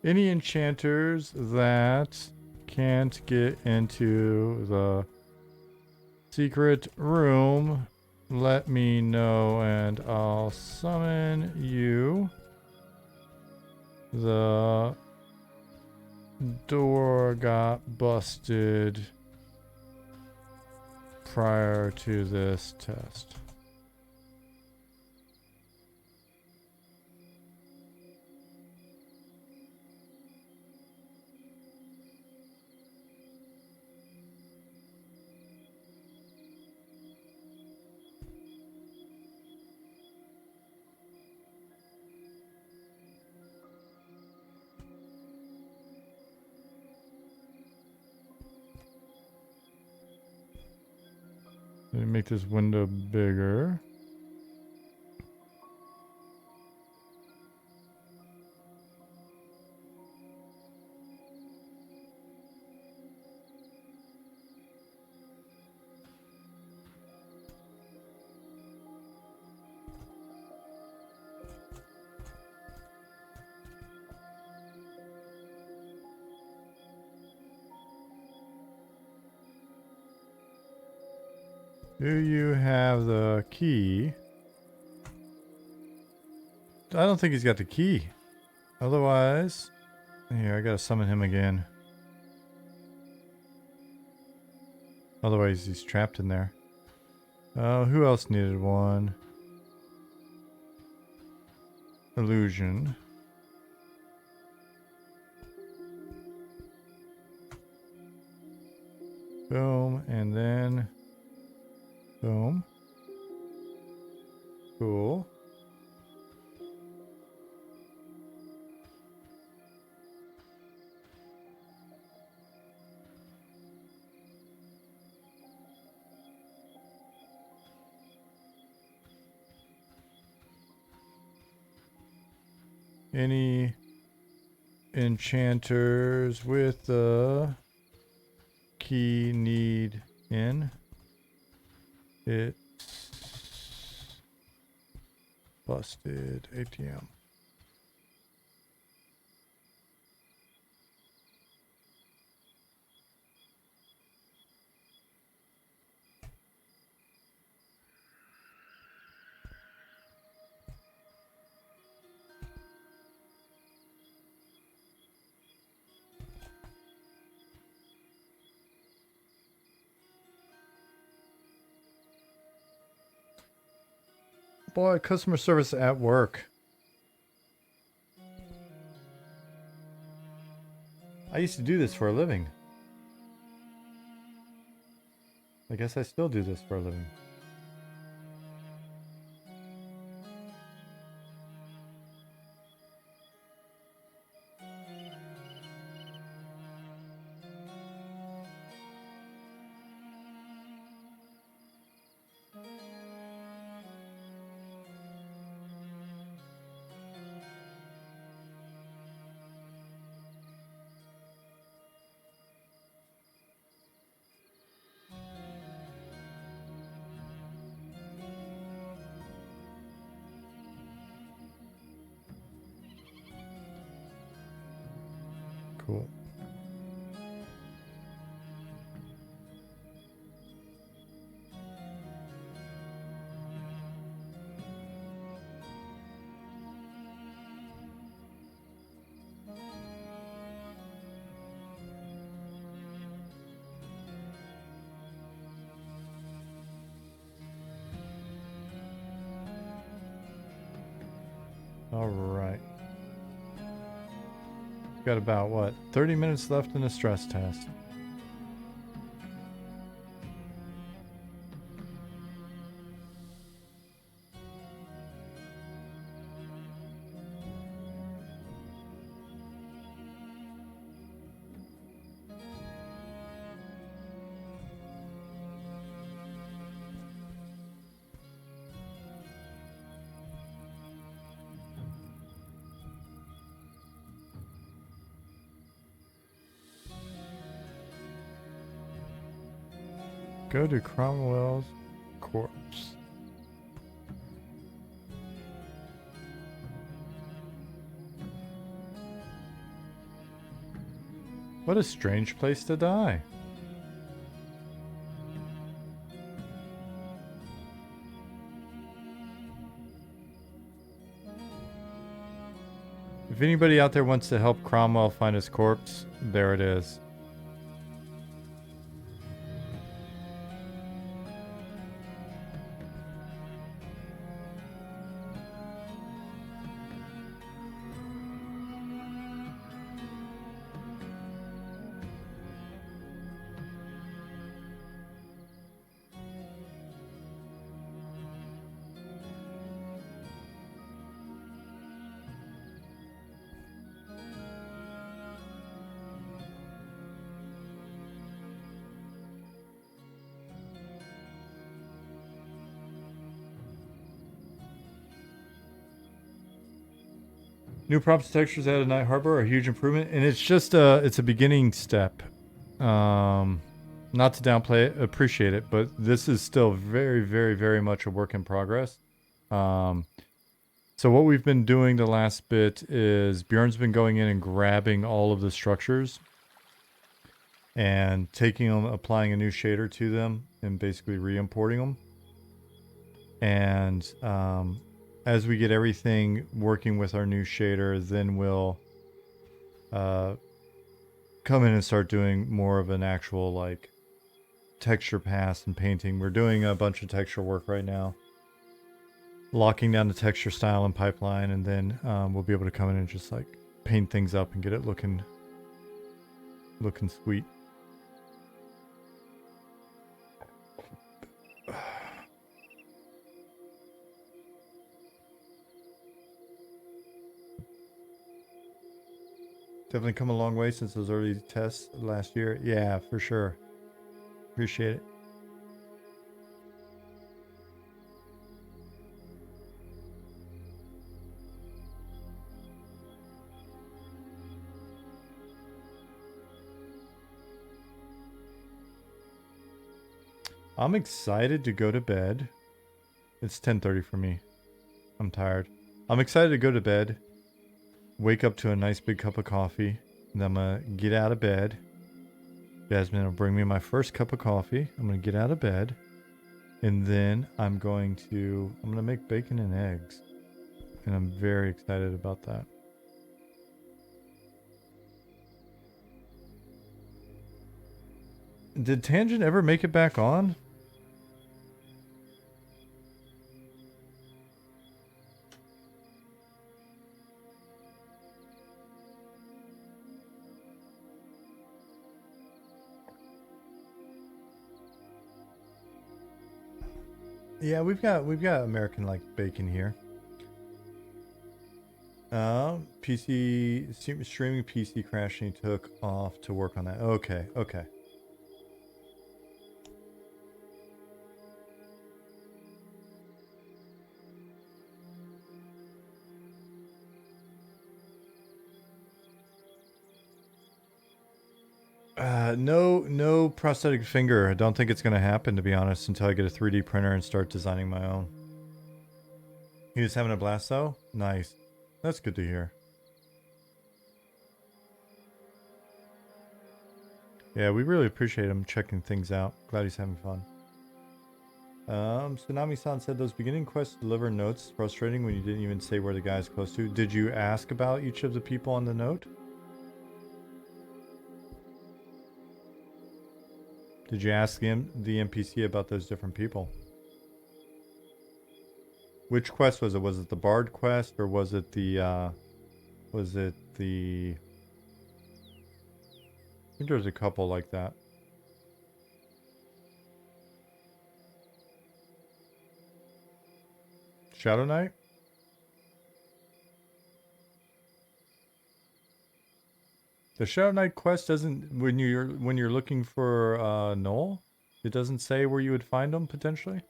Any enchanters that can't get into the secret room, let me know and I'll summon you. The door got busted prior to this test. Let me make this window bigger. Do you have the key? I don't think he's got the key. Otherwise, here, I gotta summon him again. Otherwise, he's trapped in there. Who else needed one? Illusion. Boom, and then boom. Cool. Any enchanters with the key need in? It's busted ATM. Boy, customer service at work. I used to do this for a living. I guess I still do this for a living. Cool. All right. Got about, what, 30 minutes left in the stress test. Go to Cromwell's corpse. What a strange place to die. If anybody out there wants to help Cromwell find his corpse, there it is. New prompts and textures added at Night Harbor are a huge improvement, and it's just it's a beginning step. Not to downplay it, appreciate it, but this is still very, very, very much a work in progress. So what we've been doing the last bit is Bjorn's been going in and grabbing all of the structures and taking them, applying a new shader to them, and basically re-importing them. And as we get everything working with our new shader, then we'll come in and start doing more of an actual like texture pass and painting. We're doing a bunch of texture work right now, locking down the texture style and pipeline, and then we'll be able to come in and just like paint things up and get it looking sweet. Definitely come a long way since those early tests last year. Yeah, for sure. Appreciate it. I'm excited to go to bed. It's 10:30 for me. I'm tired. I'm excited to go to bed. Wake up to a nice big cup of coffee. And then I'm gonna get out of bed. Jasmine will bring me my first cup of coffee. I'm gonna get out of bed. And then I'm gonna make bacon and eggs. And I'm very excited about that. Did Tangent ever make it back on? Yeah, we've got American like bacon here. PC streaming PC crashing, took off to work on that. Okay, okay. No prosthetic finger. I don't think it's gonna happen, to be honest, until I get a 3D printer and start designing my own. He was having a blast though? Nice. That's good to hear. Yeah, we really appreciate him checking things out. Glad he's having fun. Tsunami-san said those beginning quests to deliver notes frustrating when you didn't even say where the guy's close to. Did you ask about each of the people on the note? Did you ask the NPC about those different people? Which quest was it? Was it the Bard quest or was it the I think there's a couple like that. Shadow Knight? The Shadow Knight quest doesn't when you're looking for Noel, it doesn't say where you would find him potentially?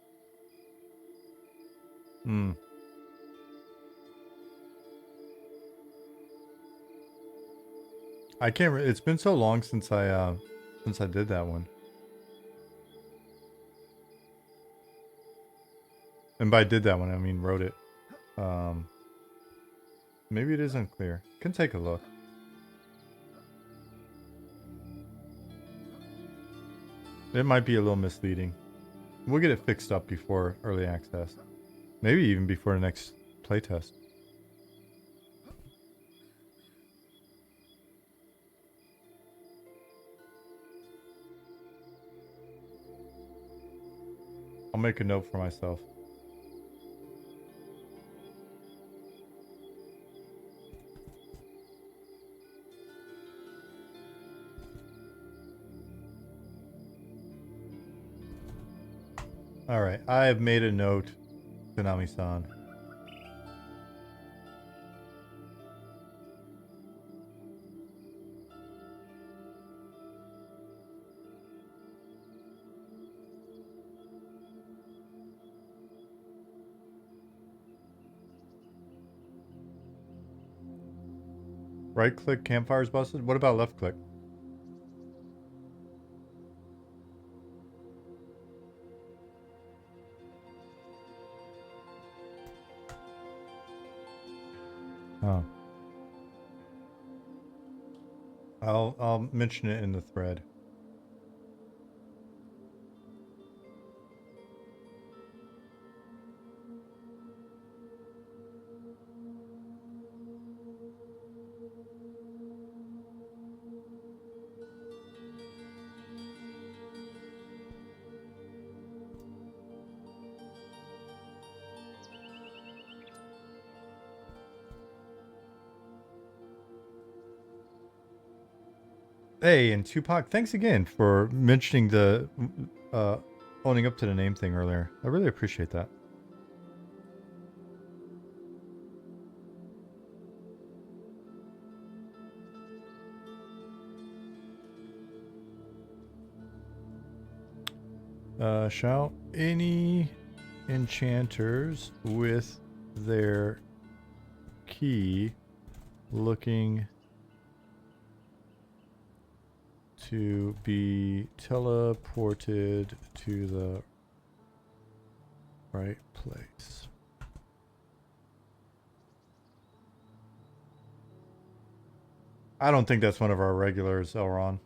Hmm. I can't it's been so long since I did that one. And by did that one, I mean wrote it. Maybe it is unclear. Can take a look. It might be a little misleading. We'll get it fixed up before early access. Maybe even before the next playtest. I'll make a note for myself. Alright, I have made a note, Konami-san. Right click, campfire's busted? What about left click? Oh. I'll mention it in the thread. Hey, and Tupac, thanks again for mentioning the owning up to the name thing earlier. I really appreciate that. Shall any enchanters with their key looking to be teleported to the right place. I don't think that's one of our regulars, Elron.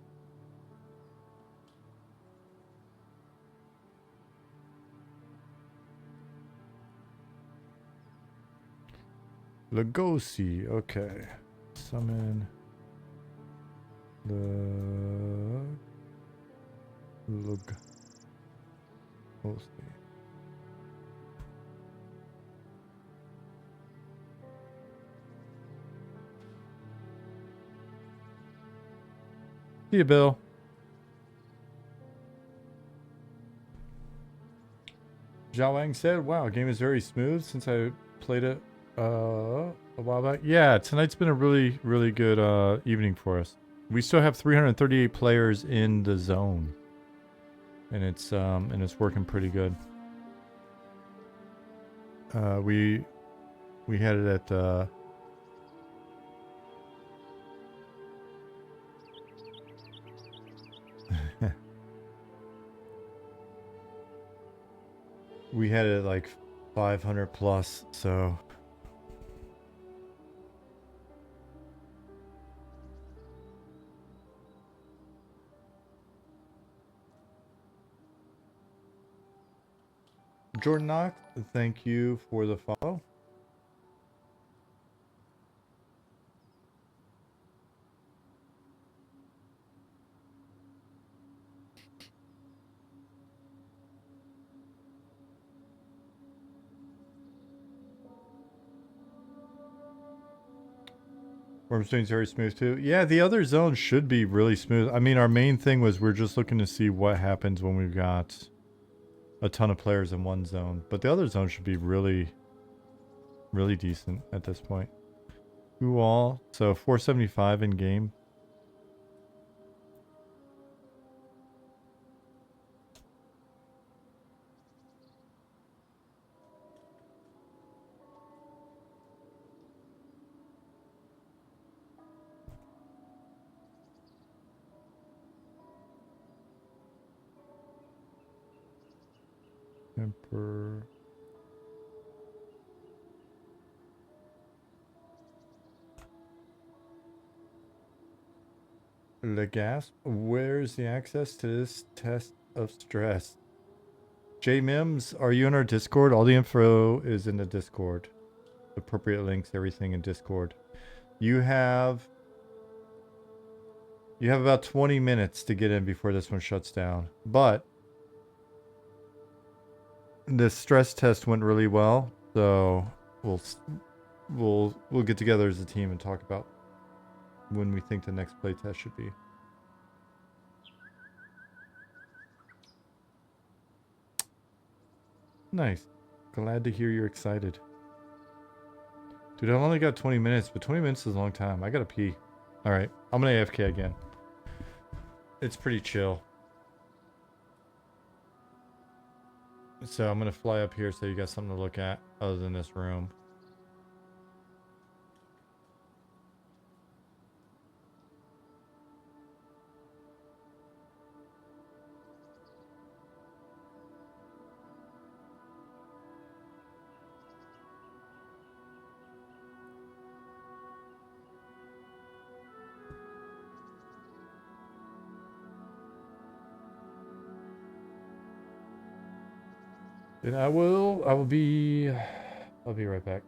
Lugosi, okay. Summon the Lugosi. See you, Bill. Zhao Wang said, wow, game is very smooth since I played it a while back. Yeah, tonight's been a really, really good evening for us. We still have 338 players in the zone. And it's working pretty good. We had it at we had it at like 500 plus, so Jordan Knox, thank you for the follow. Wormstein's very smooth too. Yeah, the other zones should be really smooth. I mean, our main thing was we're just looking to see what happens when we've got a ton of players in one zone. But the other zone should be really, really decent at this point. Who all? So 475 in game. Emperor. Legasp, where's the access to this test of stress? J Mims, are you in our Discord? All the info is in the Discord. Appropriate links, everything in Discord. You have about 20 minutes to get in before this one shuts down. But the stress test went really well, so we'll get together as a team and talk about when we think the next playtest should be. Nice. Glad to hear you're excited. Dude, I've only got 20 minutes, but 20 minutes is a long time. I gotta pee. Alright, I'm gonna AFK again. It's pretty chill. So I'm gonna fly up here so you got something to look at other than this room. And I'll be right back.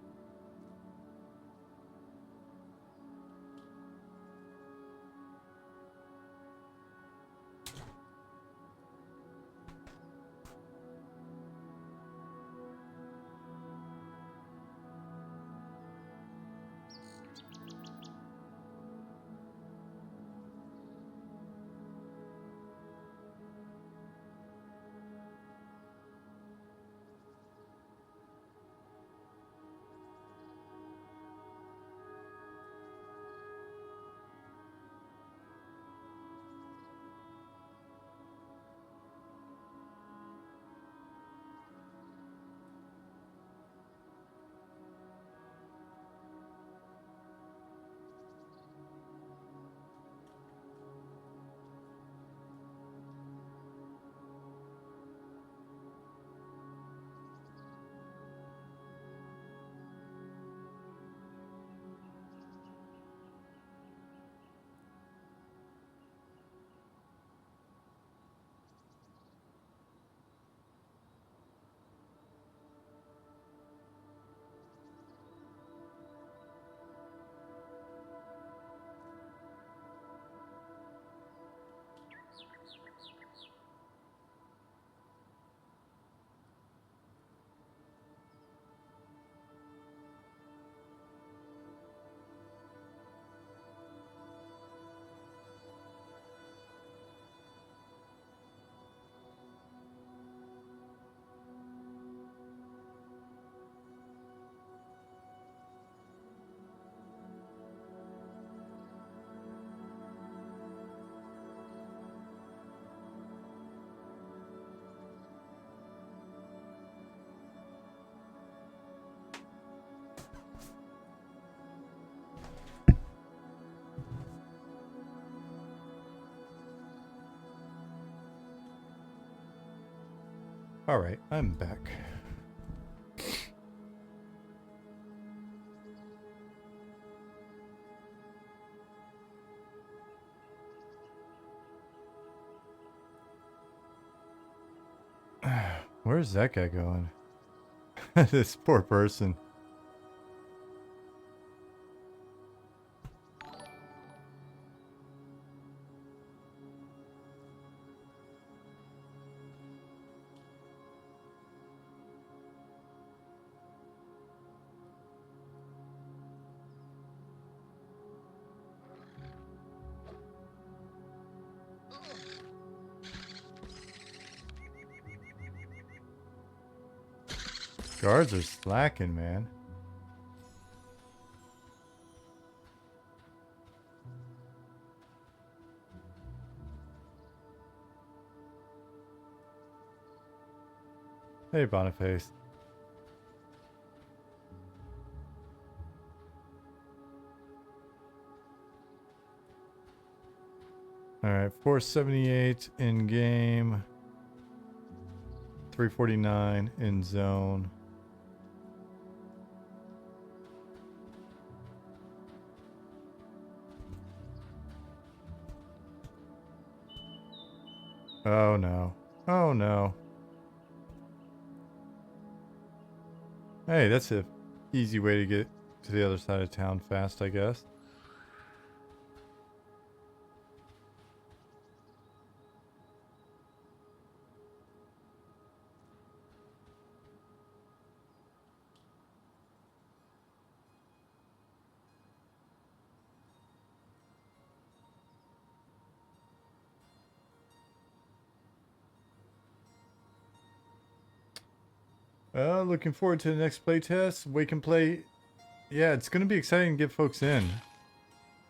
Alright, I'm back. Where's that guy going? This poor person. Guards are slacking, man. Hey, Boniface. Alright, 478 in game. 349 in zone. Oh no. Oh no. Hey, that's a easy way to get to the other side of town fast, I guess. Looking forward to the next playtest. Wake and play. Yeah, it's going to be exciting to get folks in.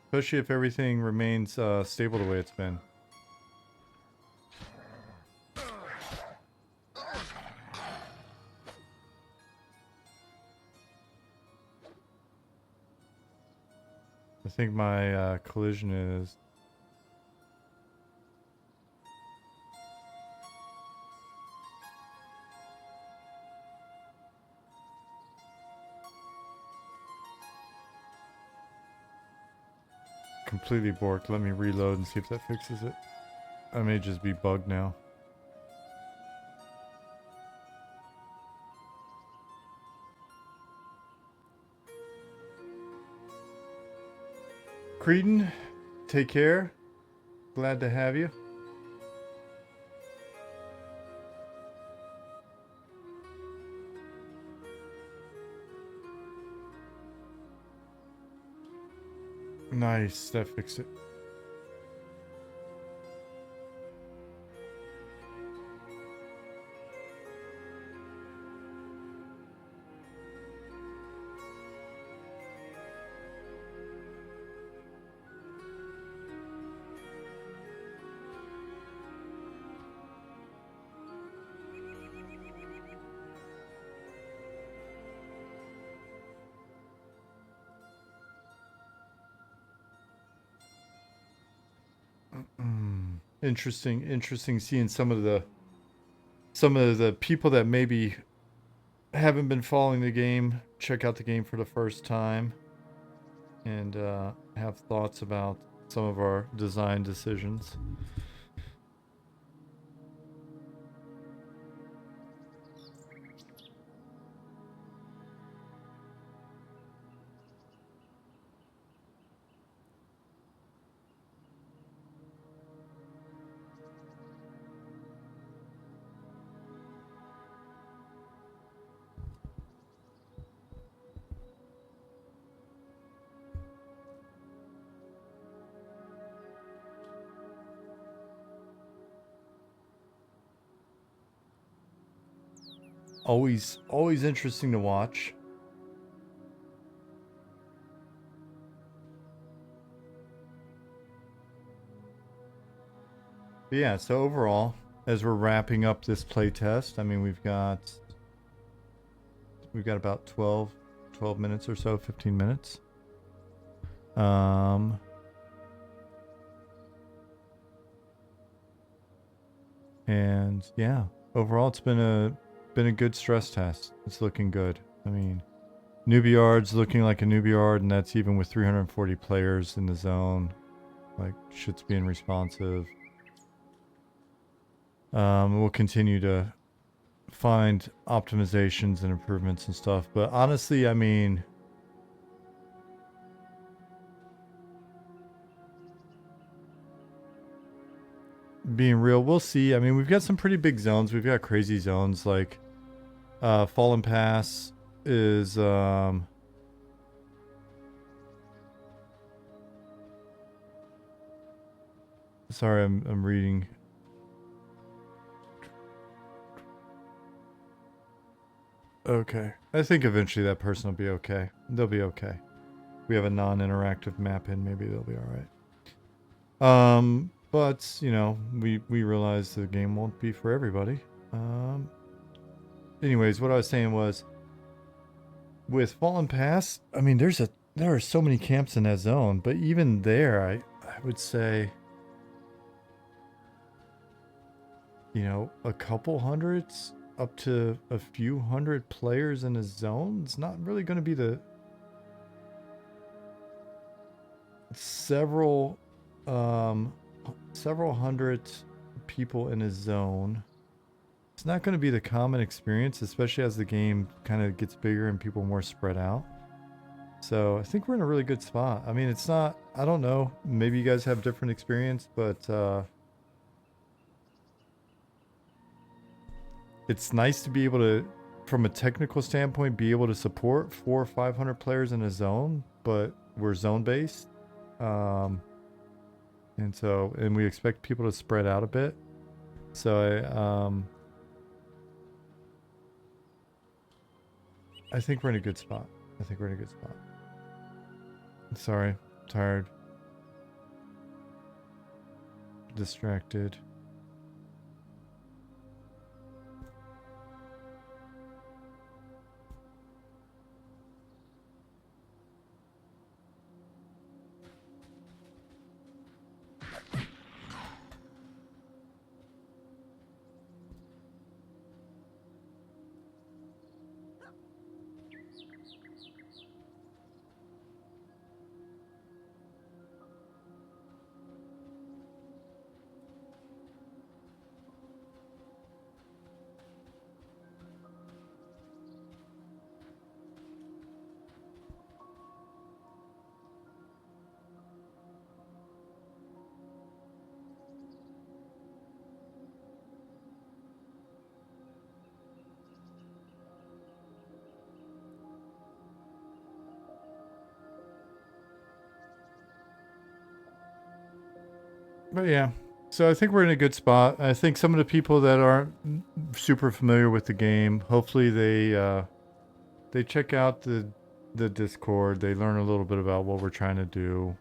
Especially if everything remains stable the way it's been. I think my collision is... completely borked. Let me reload and see if that fixes it. I may just be bugged now. Creedon, take care. Glad to have you. Nice, that fixed it. Interesting seeing some of the people that maybe haven't been following the game check out the game for the first time and have thoughts about some of our design decisions. Always interesting to watch. But yeah, so overall, as we're wrapping up this playtest, I mean, we've got about 12 minutes or so, 15 minutes. And yeah, overall, it's been a good stress test. It's looking good. I mean, newbie yard's looking like a newbie yard, and that's even with 340 players in the zone. Like, shit's being responsive. We'll continue to find optimizations and improvements and stuff. But honestly, I mean, being real, we'll see. I mean, we've got some pretty big zones. We've got crazy zones like Fallen Pass is sorry, I'm reading. Okay. I think eventually that person will be okay. They'll be okay. We have a non-interactive map in, maybe they'll be alright. But, you know, we realize the game won't be for everybody. Anyways, what I was saying was, with Fallen Pass, I mean, there are so many camps in that zone, but even there, I would say, you know, a couple hundreds up to a few hundred players in a zone. It's not really going to be the several hundred people in a zone. It's not going to be the common experience, especially as the game kind of gets bigger and people more spread out. So I think we're in a really good spot. I mean, it's not, I don't know, maybe you guys have different experience, but it's nice to be able to, from a technical standpoint, be able to support 400 or 500 players in a zone, but we're zone based. And we expect people to spread out a bit. So I think we're in a good spot. Sorry, tired, distracted. But yeah, so I think we're in a good spot. I think some of the people that aren't super familiar with the game, hopefully they check out the Discord. They learn a little bit about what we're trying to do.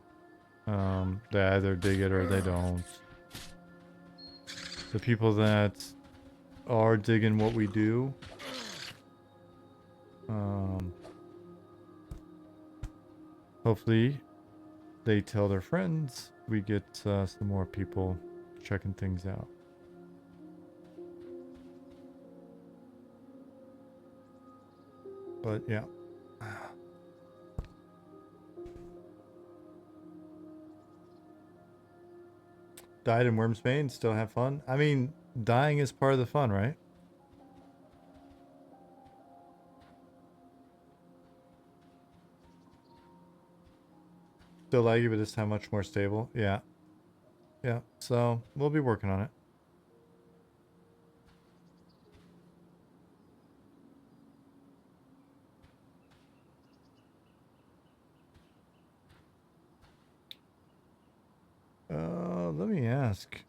They either dig it or they don't. The people that are digging what we do, hopefully they tell their friends. We get some more people checking things out. But yeah. Died in Worm's Bane, still have fun. I mean, dying is part of the fun, right? Still laggy, but this time much more stable. Yeah. Yeah, so we'll be working on it. Let me ask.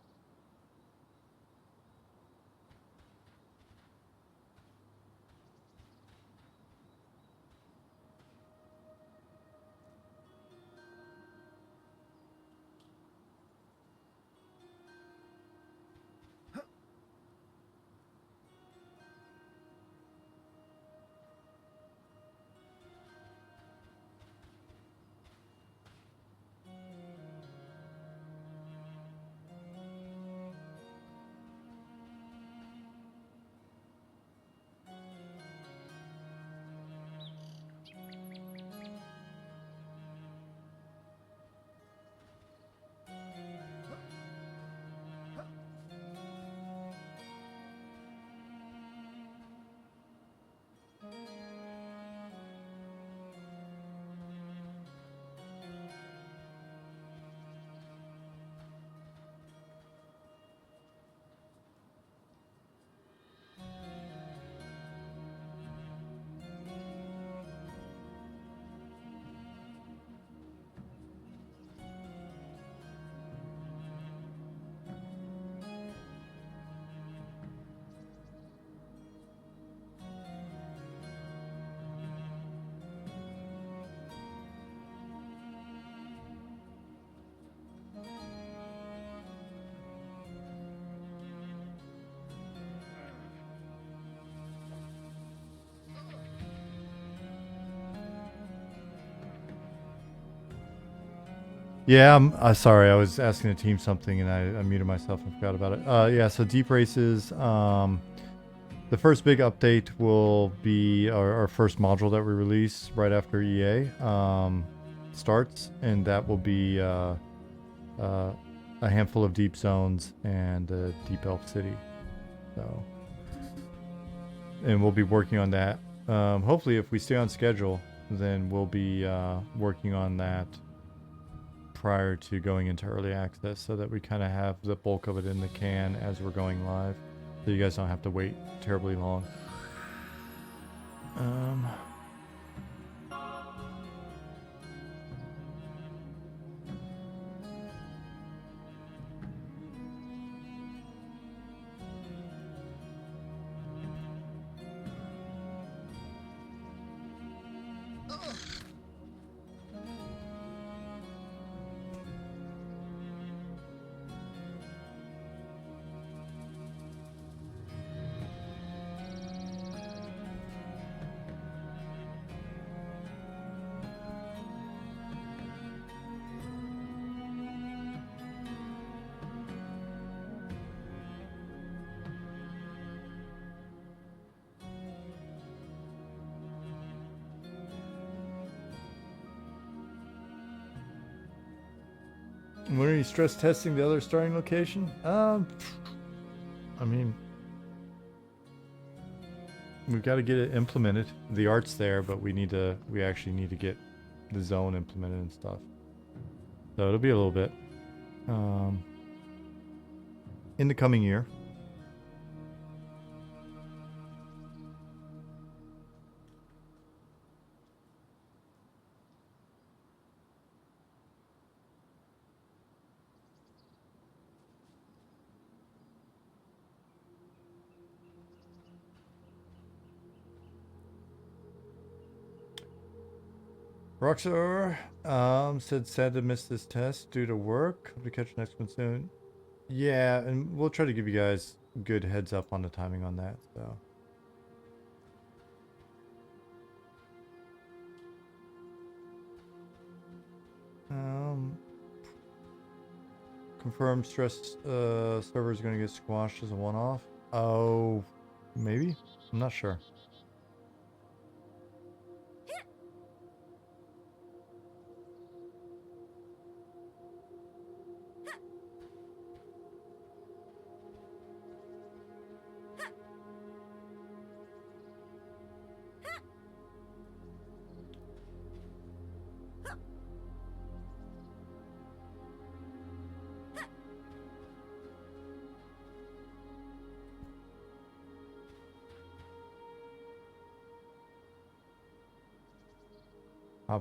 Yeah, I'm sorry. I was asking the team something and I muted myself and forgot about it. Yeah, so deep races. The first big update will be our first module that we release right after EA starts, and that will be a handful of deep zones and a deep elf city. So, and we'll be working on that. Hopefully, if we stay on schedule, then we'll be working on that prior to going into early access so that we kind of have the bulk of it in the can as we're going live, so you guys don't have to wait terribly long. When are you stress testing the other starting location? I mean, we've got to get it implemented. The art's there, but we actually need to get the zone implemented and stuff. So it'll be a little bit in the coming year. Roxor said sad to miss this test due to work. Hope to catch the next one soon. Yeah, and we'll try to give you guys good heads up on the timing on that. So. Confirmed stress server is going to get squashed as a one-off. Oh, maybe? I'm not sure.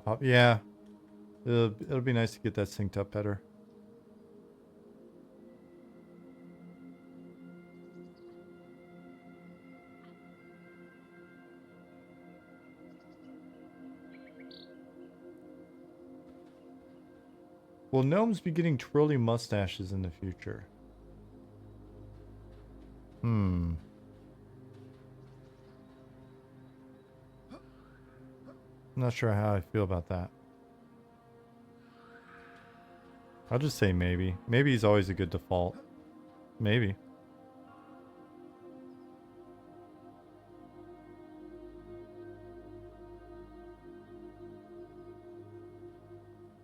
Pop. Yeah. It'll be nice to get that synced up better. Will gnomes be getting twirly mustaches in the future? I'm not sure how I feel about that. I'll just say maybe. Maybe is always a good default. Maybe.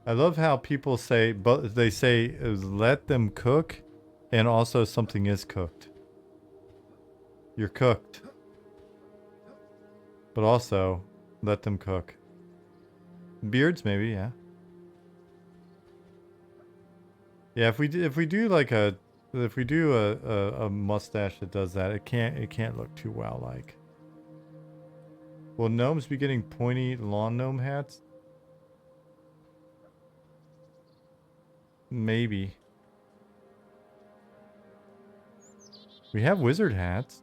I love how people say, but they say let them cook, and also something is cooked. You're cooked. But also, let them cook. Beards, maybe, yeah. Yeah, if we do like a mustache that does that, it can't look too well like. Will gnomes be getting pointy lawn gnome hats? Maybe. We have wizard hats.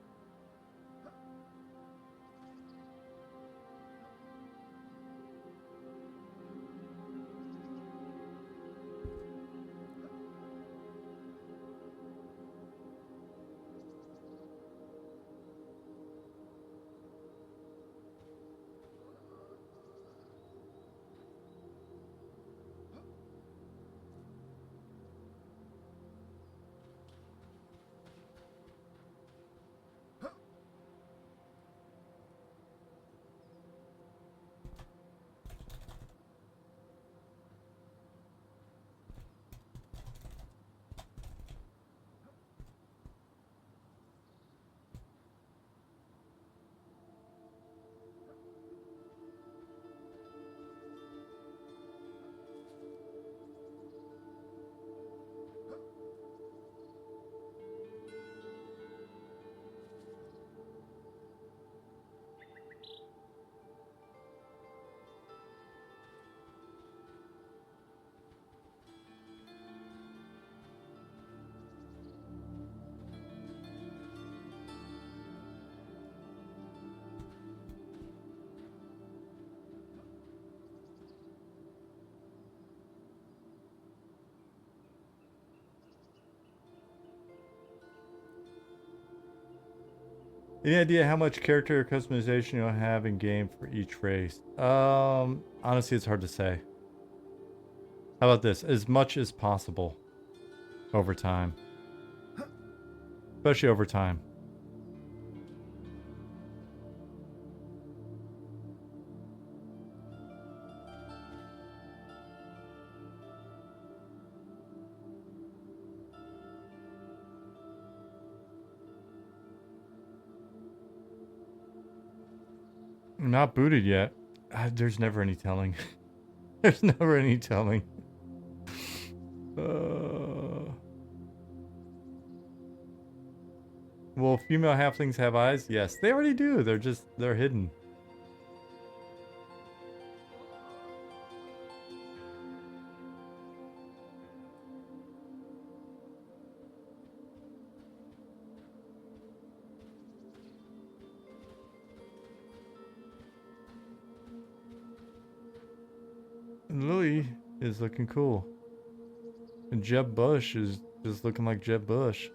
Any idea how much character customization you'll have in game for each race? Honestly, it's hard to say. How about this? As much as possible over time. Especially over time. Not booted yet. There's never any telling. There's never any telling. Will female halflings have eyes? Yes, they already do. They're hidden. And Louis is looking cool. And Jeb Bush is just looking like Jeb Bush.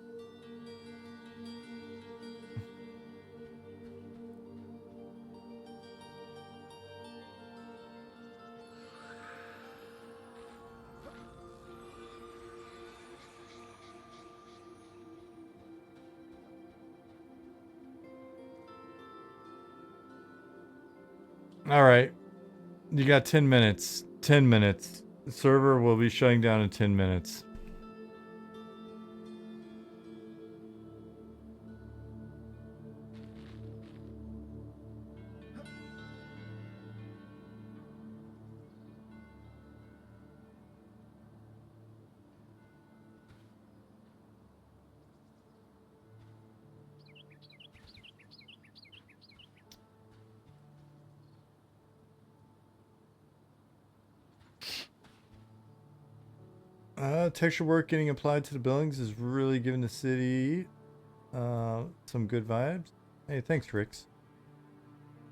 All right. You got 10 minutes. 10 minutes. The server will be shutting down in 10 minutes. Texture work getting applied to the buildings is really giving the city some good vibes. Hey, thanks, Rix.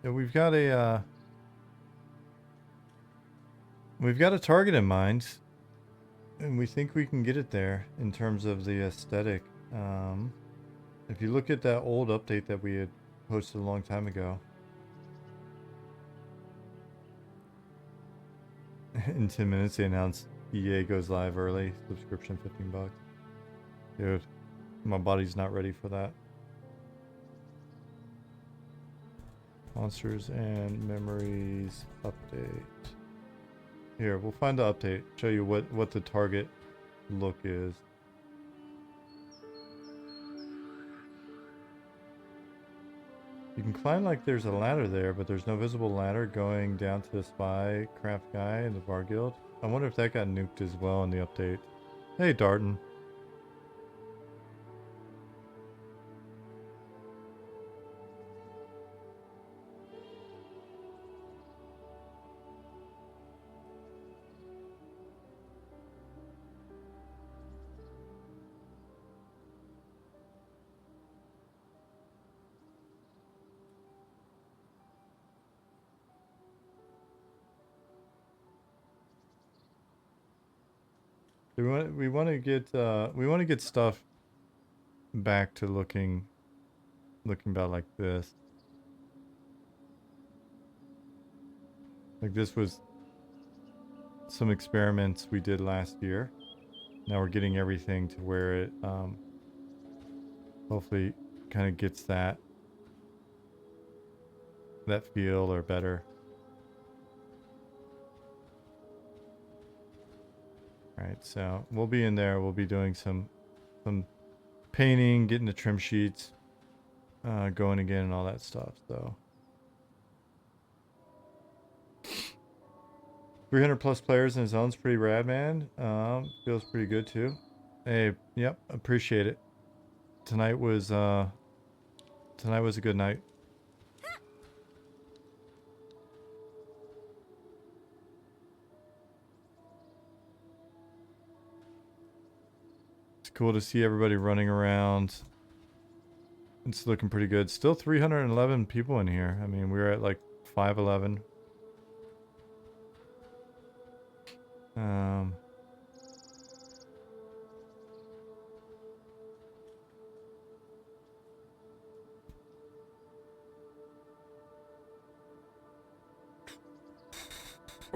Yeah, we've got a target in mind, and we think we can get it there in terms of the aesthetic. If you look at that old update that we had posted a long time ago, in 10 minutes they announced EA goes live early, subscription $15. Dude, my body's not ready for that. Monsters and Memories update. Here, we'll find the update. Show you what the target look is. You can climb like there's a ladder there, but there's no visible ladder going down to the spy craft guy in the bar guild. I wonder if that got nuked as well in the update. Hey, Darton. We want to get stuff back to looking about like this. Like this was some experiments we did last year. Now we're getting everything to where it hopefully kind of gets that feel or better. Alright, so we'll be in there. We'll be doing some painting, getting the trim sheets going again and all that stuff. So 300 plus players in his zone's pretty rad, man. Feels pretty good too. Hey, yep, appreciate it. Tonight was a good night. Cool to see everybody running around. It's looking pretty good. Still 311 people in here. I mean, we're at like 511.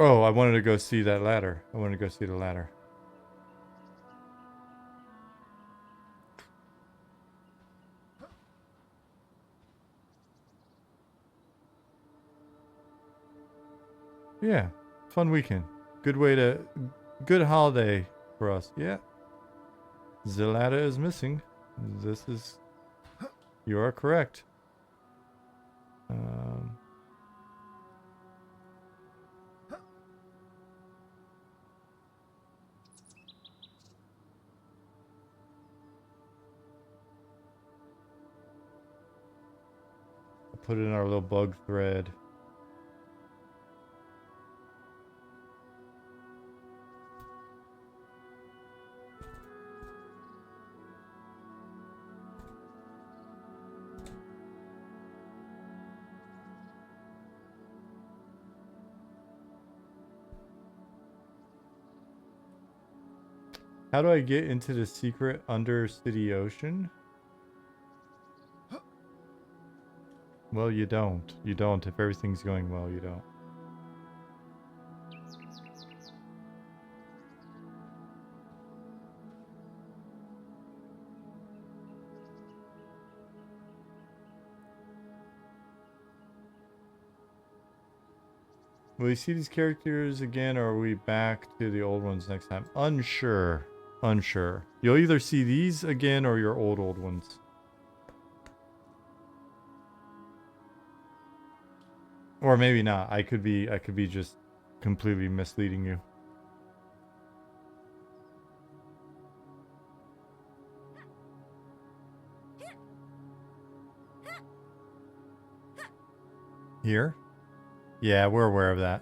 Oh, I wanted to go see that ladder. I wanted to go see the ladder. Yeah, fun weekend. Good way to, good holiday for us. Yeah. The ladder is missing. This is, you are correct. I'll put it in our little bug thread. How do I get into the secret Undercity Ocean? Well, you don't. You don't. If everything's going well, you don't. Will we see these characters again, or are we back to the old ones next time? Unsure. Unsure. You'll either see these again or your old ones. Or maybe not. I could be just completely misleading you. Here? Yeah, we're aware of that.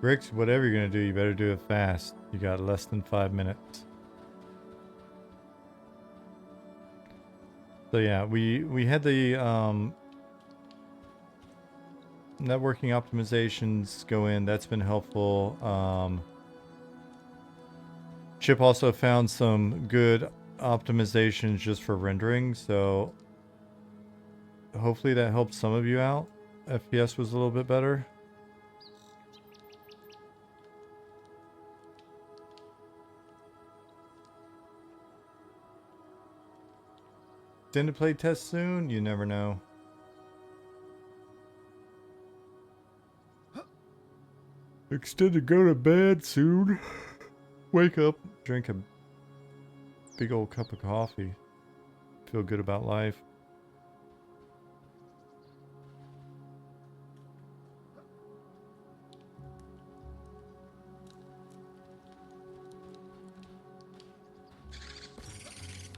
Rix, whatever you're gonna do, you better do it fast. You got less than 5 minutes. So yeah, we had the networking optimizations go in. That's been helpful. Chip also found some good optimizations just for rendering, so hopefully that helped some of you out. FPS was a little bit better. Extended play test soon? You never know. Extended go to bed soon. Wake up, drink a big old cup of coffee. Feel good about life.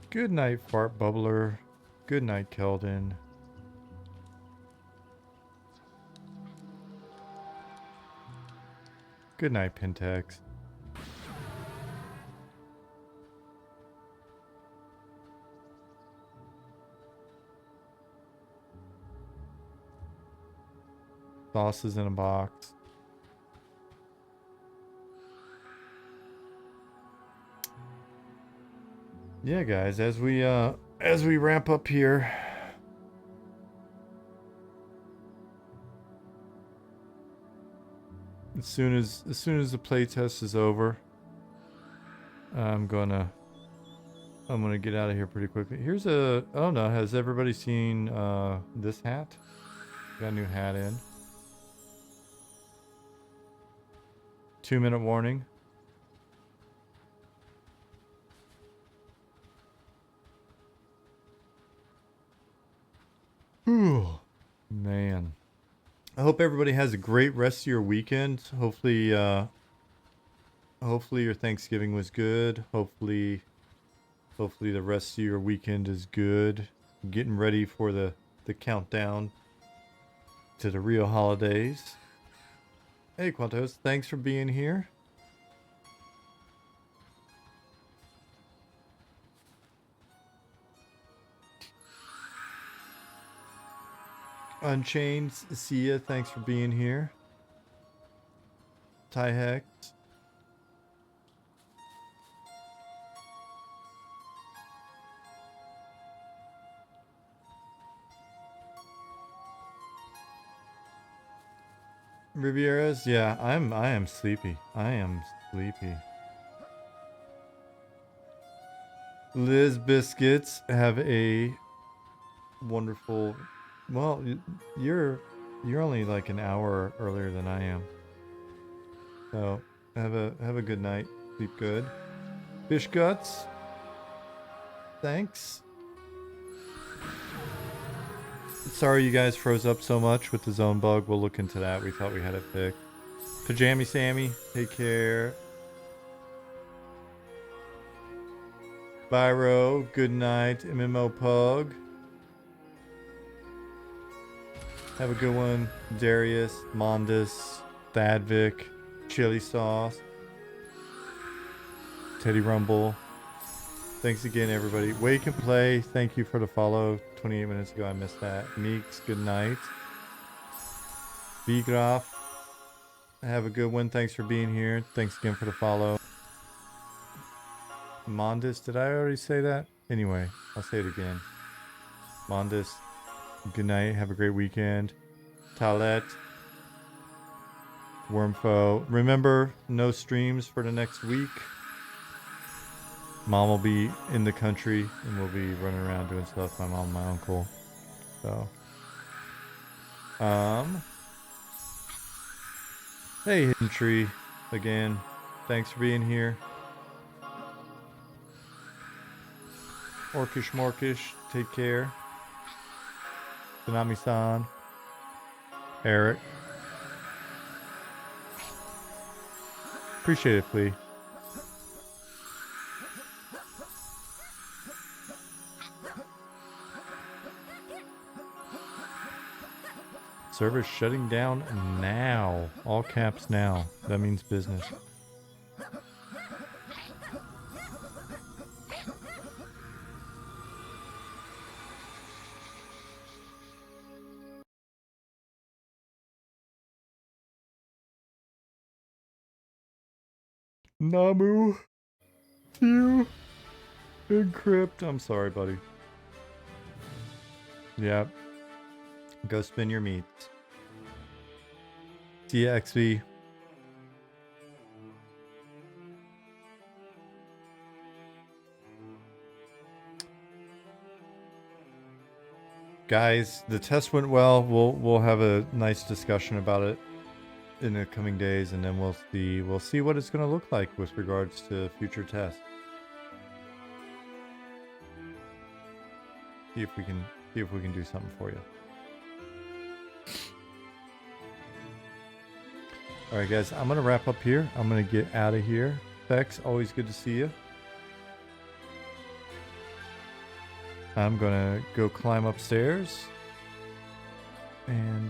Good night, Fart Bubbler. Good night, Keldon. Good night, Pentex. Sauces in a box. Yeah, guys, as we wrap up here, as soon as the playtest is over, I'm gonna get out of here pretty quickly. Here's a, I don't know, has everybody seen this hat? Got a new hat in. 2-minute warning. Whew. I hope everybody has a great rest of your weekend. Hopefully, hopefully your Thanksgiving was good. Hopefully the rest of your weekend is good. Getting ready for the countdown to the real holidays. Hey, Quantos, thanks for being here. Unchained, see ya. Thanks for being here. Ty Hex. Rivieras, yeah, I am sleepy. I am sleepy. Liz Biscuits, have a wonderful. Well, you're only like an hour earlier than I am. So have a good night. Sleep good. Fish guts. Thanks. Sorry you guys froze up so much with the zone bug. We'll look into that. We thought we had it fixed. Pajami Sammy, take care. Byro, good night. MMO Pug. Have a good one. Darius, Mondus, Thadvic, Chili Sauce, Teddy Rumble. Thanks again, everybody. Wake and Play, thank you for the follow. 28 minutes ago, I missed that. Meeks, good night. Vigraf, have a good one. Thanks for being here. Thanks again for the follow. Mondus, did I already say that? Anyway, I'll say it again. Mondus, good night. Have a great weekend. Talet, Wormfo. Remember, no streams for the next week. Mom will be in the country and we'll be running around doing stuff. My mom and my uncle. So. Hey, Hidden Tree. Again, thanks for being here. Orkish Morkish, take care. Tsunami-san. Eric. Appreciate it, Flea. Server's shutting down now. All caps now. That means business. Namu. You. Encrypt. I'm sorry, buddy. Yep. Go spin your meats. See ya, XV. Guys, the test went well. We'll have a nice discussion about it in the coming days, and then we'll see what it's going to look like with regards to future tests. See if we can do something for you. All right, guys, I'm gonna wrap up here. I'm gonna get out of here. Bex, always good to see you. I'm gonna go climb upstairs and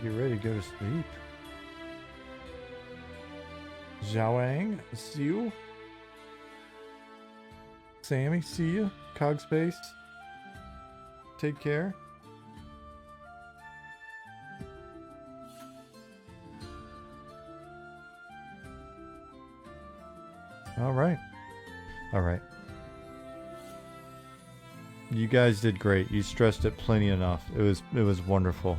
get ready to go to sleep. Zhaoang, see you. Sammy, see you. Cogspace, take care. All right. You guys did great. You stressed it plenty enough. It was wonderful.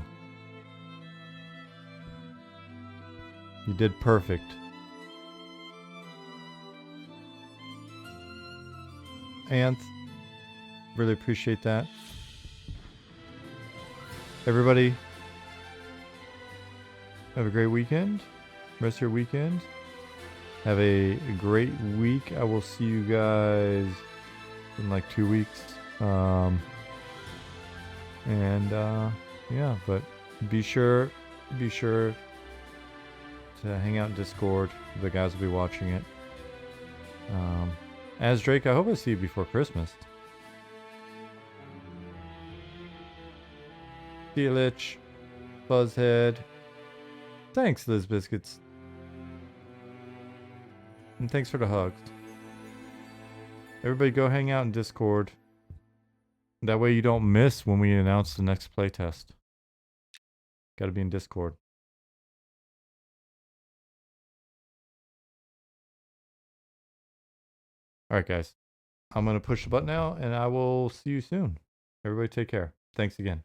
You did perfect. Anth, really appreciate that. Everybody, have a great weekend. Rest of your weekend. Have a great week. I will see you guys in like 2 weeks. Yeah, but be sure to hang out in Discord. The guys will be watching it. As Drake, I hope I see you before Christmas. See you, Lich. Buzzhead. Thanks, Liz Biscuits. And thanks for the hugs. Everybody go hang out in Discord. That way you don't miss when we announce the next playtest. Gotta be in Discord. Alright guys. I'm gonna push the button now and I will see you soon. Everybody take care. Thanks again.